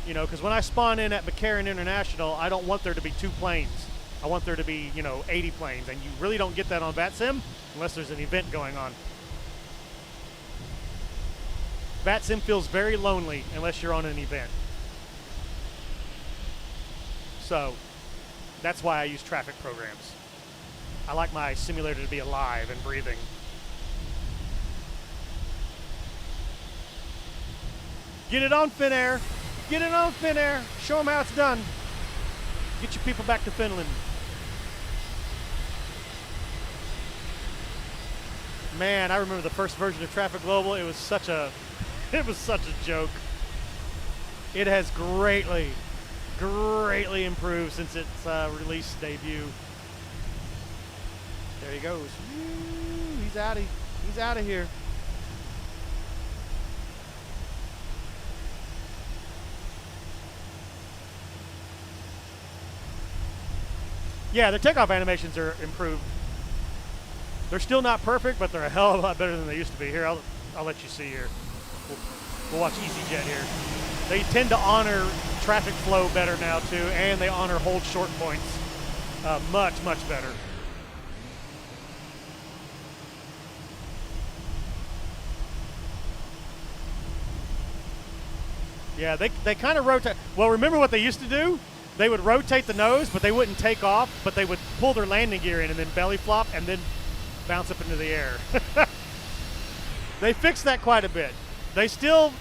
You know, because when I spawn in at McCarran International, I don't want there to be 2 planes. I want there to be, 80 planes, and you really don't get that on VATSIM unless there's an event going on. VATSIM feels very lonely unless you're on an event. So that's why I use traffic programs. I like my simulator to be alive and breathing. Get it on, Finnair. Get it on, Finnair. Show them how it's done. Get your people back to Finland. Man, I remember the first version of Traffic Global. It was such a joke. It has greatly improved since its release debut. There he goes. Woo, he's out of here. Yeah, their takeoff animations are improved. They're still not perfect, but they're a hell of a lot better than they used to be. Here, I'll let you see here. We'll watch EasyJet here. They tend to honor traffic flow better now too, and they honor hold short points much better. Yeah, they kind of rotate. Well, remember what they used to do? They would rotate the nose, but they wouldn't take off, but they would pull their landing gear in and then belly flop and then bounce up into the air. They fixed that quite a bit. They still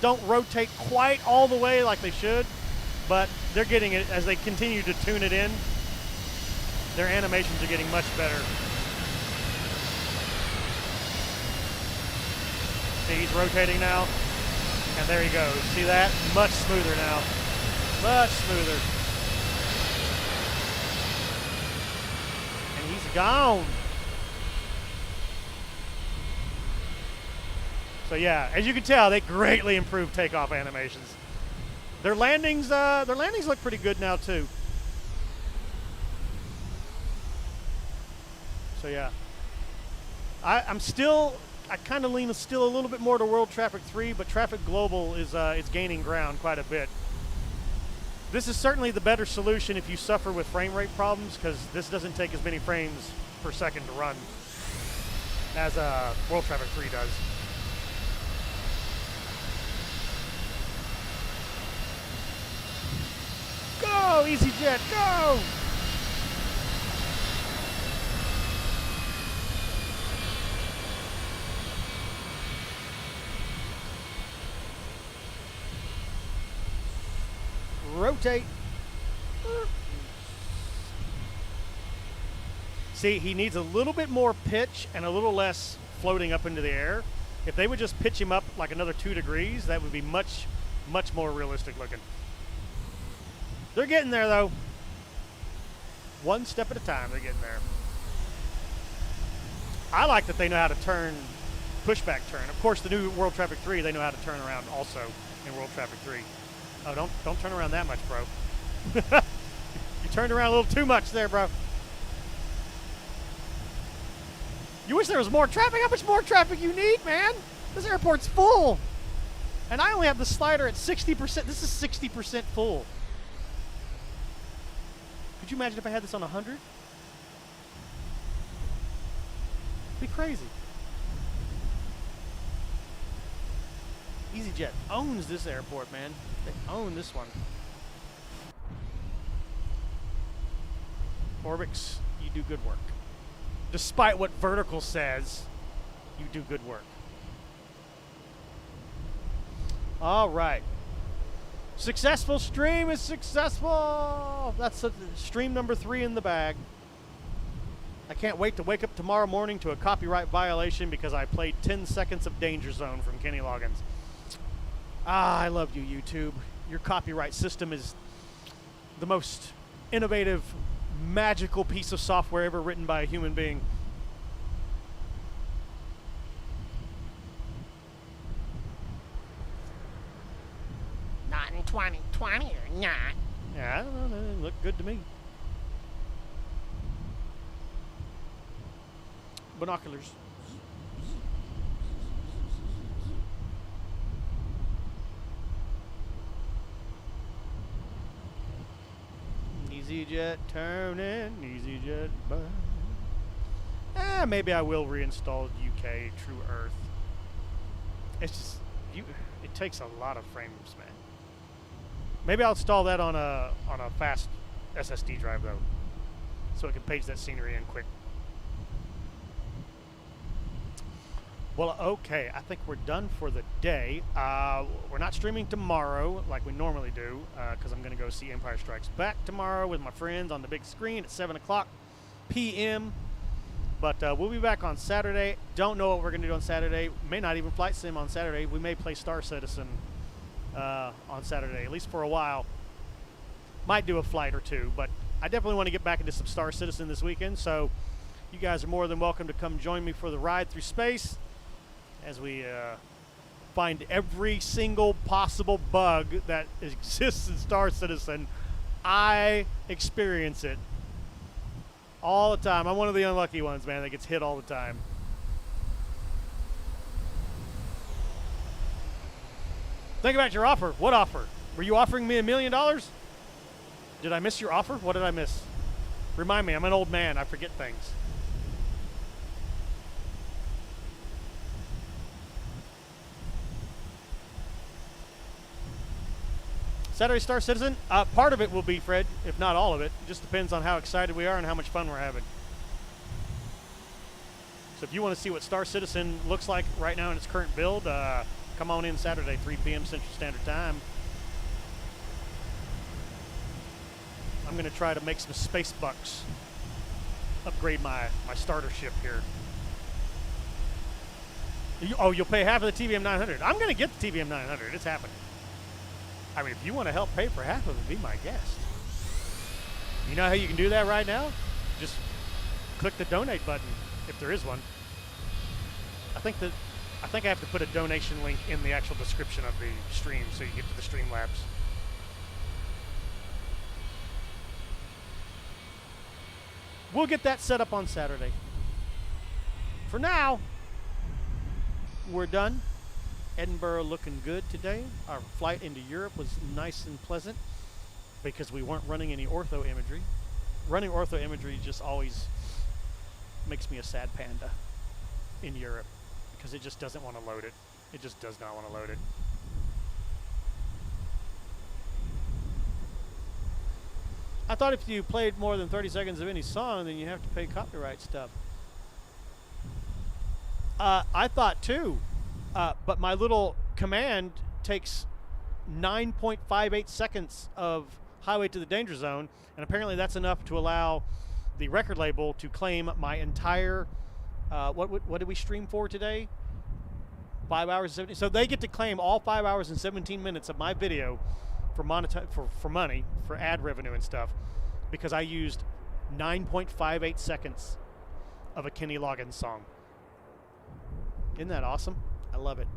don't rotate quite all the way like they should, but they're getting it as they continue to tune it in. Their animations are getting much better. See, he's rotating now, and there he goes. See that? Much smoother now. Much smoother. And he's gone. So yeah, as you can tell, they greatly improved takeoff animations. Their landings look pretty good now too. So yeah, I kind of lean still a little bit more to World Traffic 3, but Traffic Global is gaining ground quite a bit. This is certainly the better solution if you suffer with frame rate problems, because this doesn't take as many frames per second to run as World Traffic 3 does. Go, EasyJet, go! Rotate. See, he needs a little bit more pitch and a little less floating up into the air. If they would just pitch him up like another 2 degrees, that would be much more realistic looking. They're getting there though. One step at a time, they're getting there. I like that they know how to turn, pushback turn. Of course, the new World Traffic 3, they know how to turn around also in World Traffic 3. Oh, don't turn around that much, bro. You turned around a little too much there, bro. You wish there was more traffic? How much more traffic you need, man? This airport's full. And I only have the slider at 60%. This is 60% full. Could you imagine if I had this on 100? It'd be crazy. EasyJet owns this airport, man. They own this one. Orbix, you do good work. Despite what Vertical says, you do good work. All right. Successful stream is successful. That's stream number 3 in the bag. I can't wait to wake up tomorrow morning to a copyright violation because I played 10 seconds of Danger Zone from Kenny Loggins. Ah, I love you, YouTube. Your copyright system is the most innovative, magical piece of software ever written by a human being. Not in 2020 or not. Yeah, I don't know. They look good to me. Binoculars. EasyJet turning, EasyJet back. Maybe I will reinstall UK True Earth. It's just, it takes a lot of frames, man. Maybe I'll install that on a fast SSD drive though, so it can page that scenery in quick. Well, okay, I think we're done for the day. We're not streaming tomorrow like we normally do, because I'm going to go see Empire Strikes Back tomorrow with my friends on the big screen at 7 o'clock p.m. But we'll be back on Saturday. Don't know what we're going to do on Saturday. May not even flight sim on Saturday. We may play Star Citizen on Saturday, at least for a while. Might do a flight or two, but I definitely want to get back into some Star Citizen this weekend, so you guys are more than welcome to come join me for the ride through space as we find every single possible bug that exists in Star Citizen. I experience it all the time. I'm one of the unlucky ones, man, that gets hit all the time. Think about your offer. What offer? Were you offering me $1 million? Did I miss your offer? What did I miss? Remind me, I'm an old man. I forget things. Saturday Star Citizen, part of it will be, Fred, if not all of it. It just depends on how excited we are and how much fun we're having. So if you want to see what Star Citizen looks like right now in its current build, come on in Saturday, 3 p.m. Central Standard Time. I'm going to try to make some space bucks. Upgrade my starter ship here. You'll pay half of the TBM 900. I'm going to get the TBM 900. It's happening. I mean, if you want to help pay for half of it, be my guest. You know how you can do that right now? Just click the donate button, if there is one. I think I have to put a donation link in the actual description of the stream so you get to the Streamlabs. We'll get that set up on Saturday. For now, we're done. Edinburgh looking good today. Our flight into Europe was nice and pleasant because we weren't running any ortho imagery. Running ortho imagery just always makes me a sad panda in Europe because it just doesn't want to load it. It just does not want to load it. I thought if you played more than 30 seconds of any song, then you have to pay copyright stuff. I thought too. But my little command takes 9.58 seconds of Highway to the Danger Zone, and apparently that's enough to allow the record label to claim my entire, what did we stream for today? 5 hours and 17. So they get to claim all 5 hours and 17 minutes of my video for money, for ad revenue and stuff, because I used 9.58 seconds of a Kenny Loggins song. Isn't that awesome? I love it.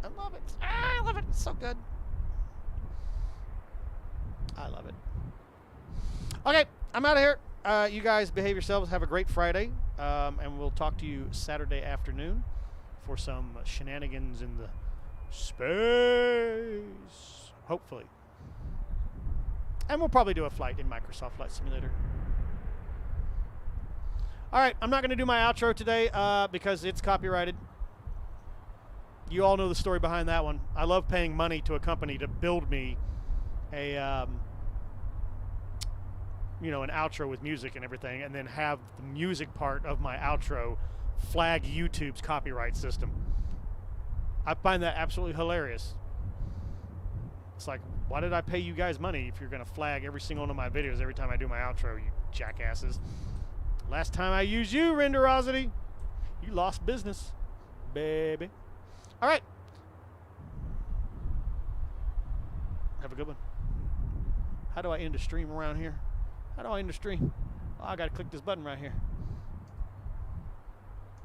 I love it. I love it. It's so good. I love it. Okay, I'm out of here. You guys behave yourselves. Have a great Friday. And we'll talk to you Saturday afternoon for some shenanigans in the space. Hopefully. And we'll probably do a flight in Microsoft Flight Simulator. All right, I'm not going to do my outro today because it's copyrighted. You all know the story behind that one. I love paying money to a company to build me a, an outro with music and everything, and then have the music part of my outro flag YouTube's copyright system. I find that absolutely hilarious. It's like, why did I pay you guys money if you're going to flag every single one of my videos every time I do my outro, you jackasses? Last time I used you, Renderosity, you lost business, baby. All right. Have a good one. How do I end a stream around here? How do I end a stream? Oh, I got to click this button right here.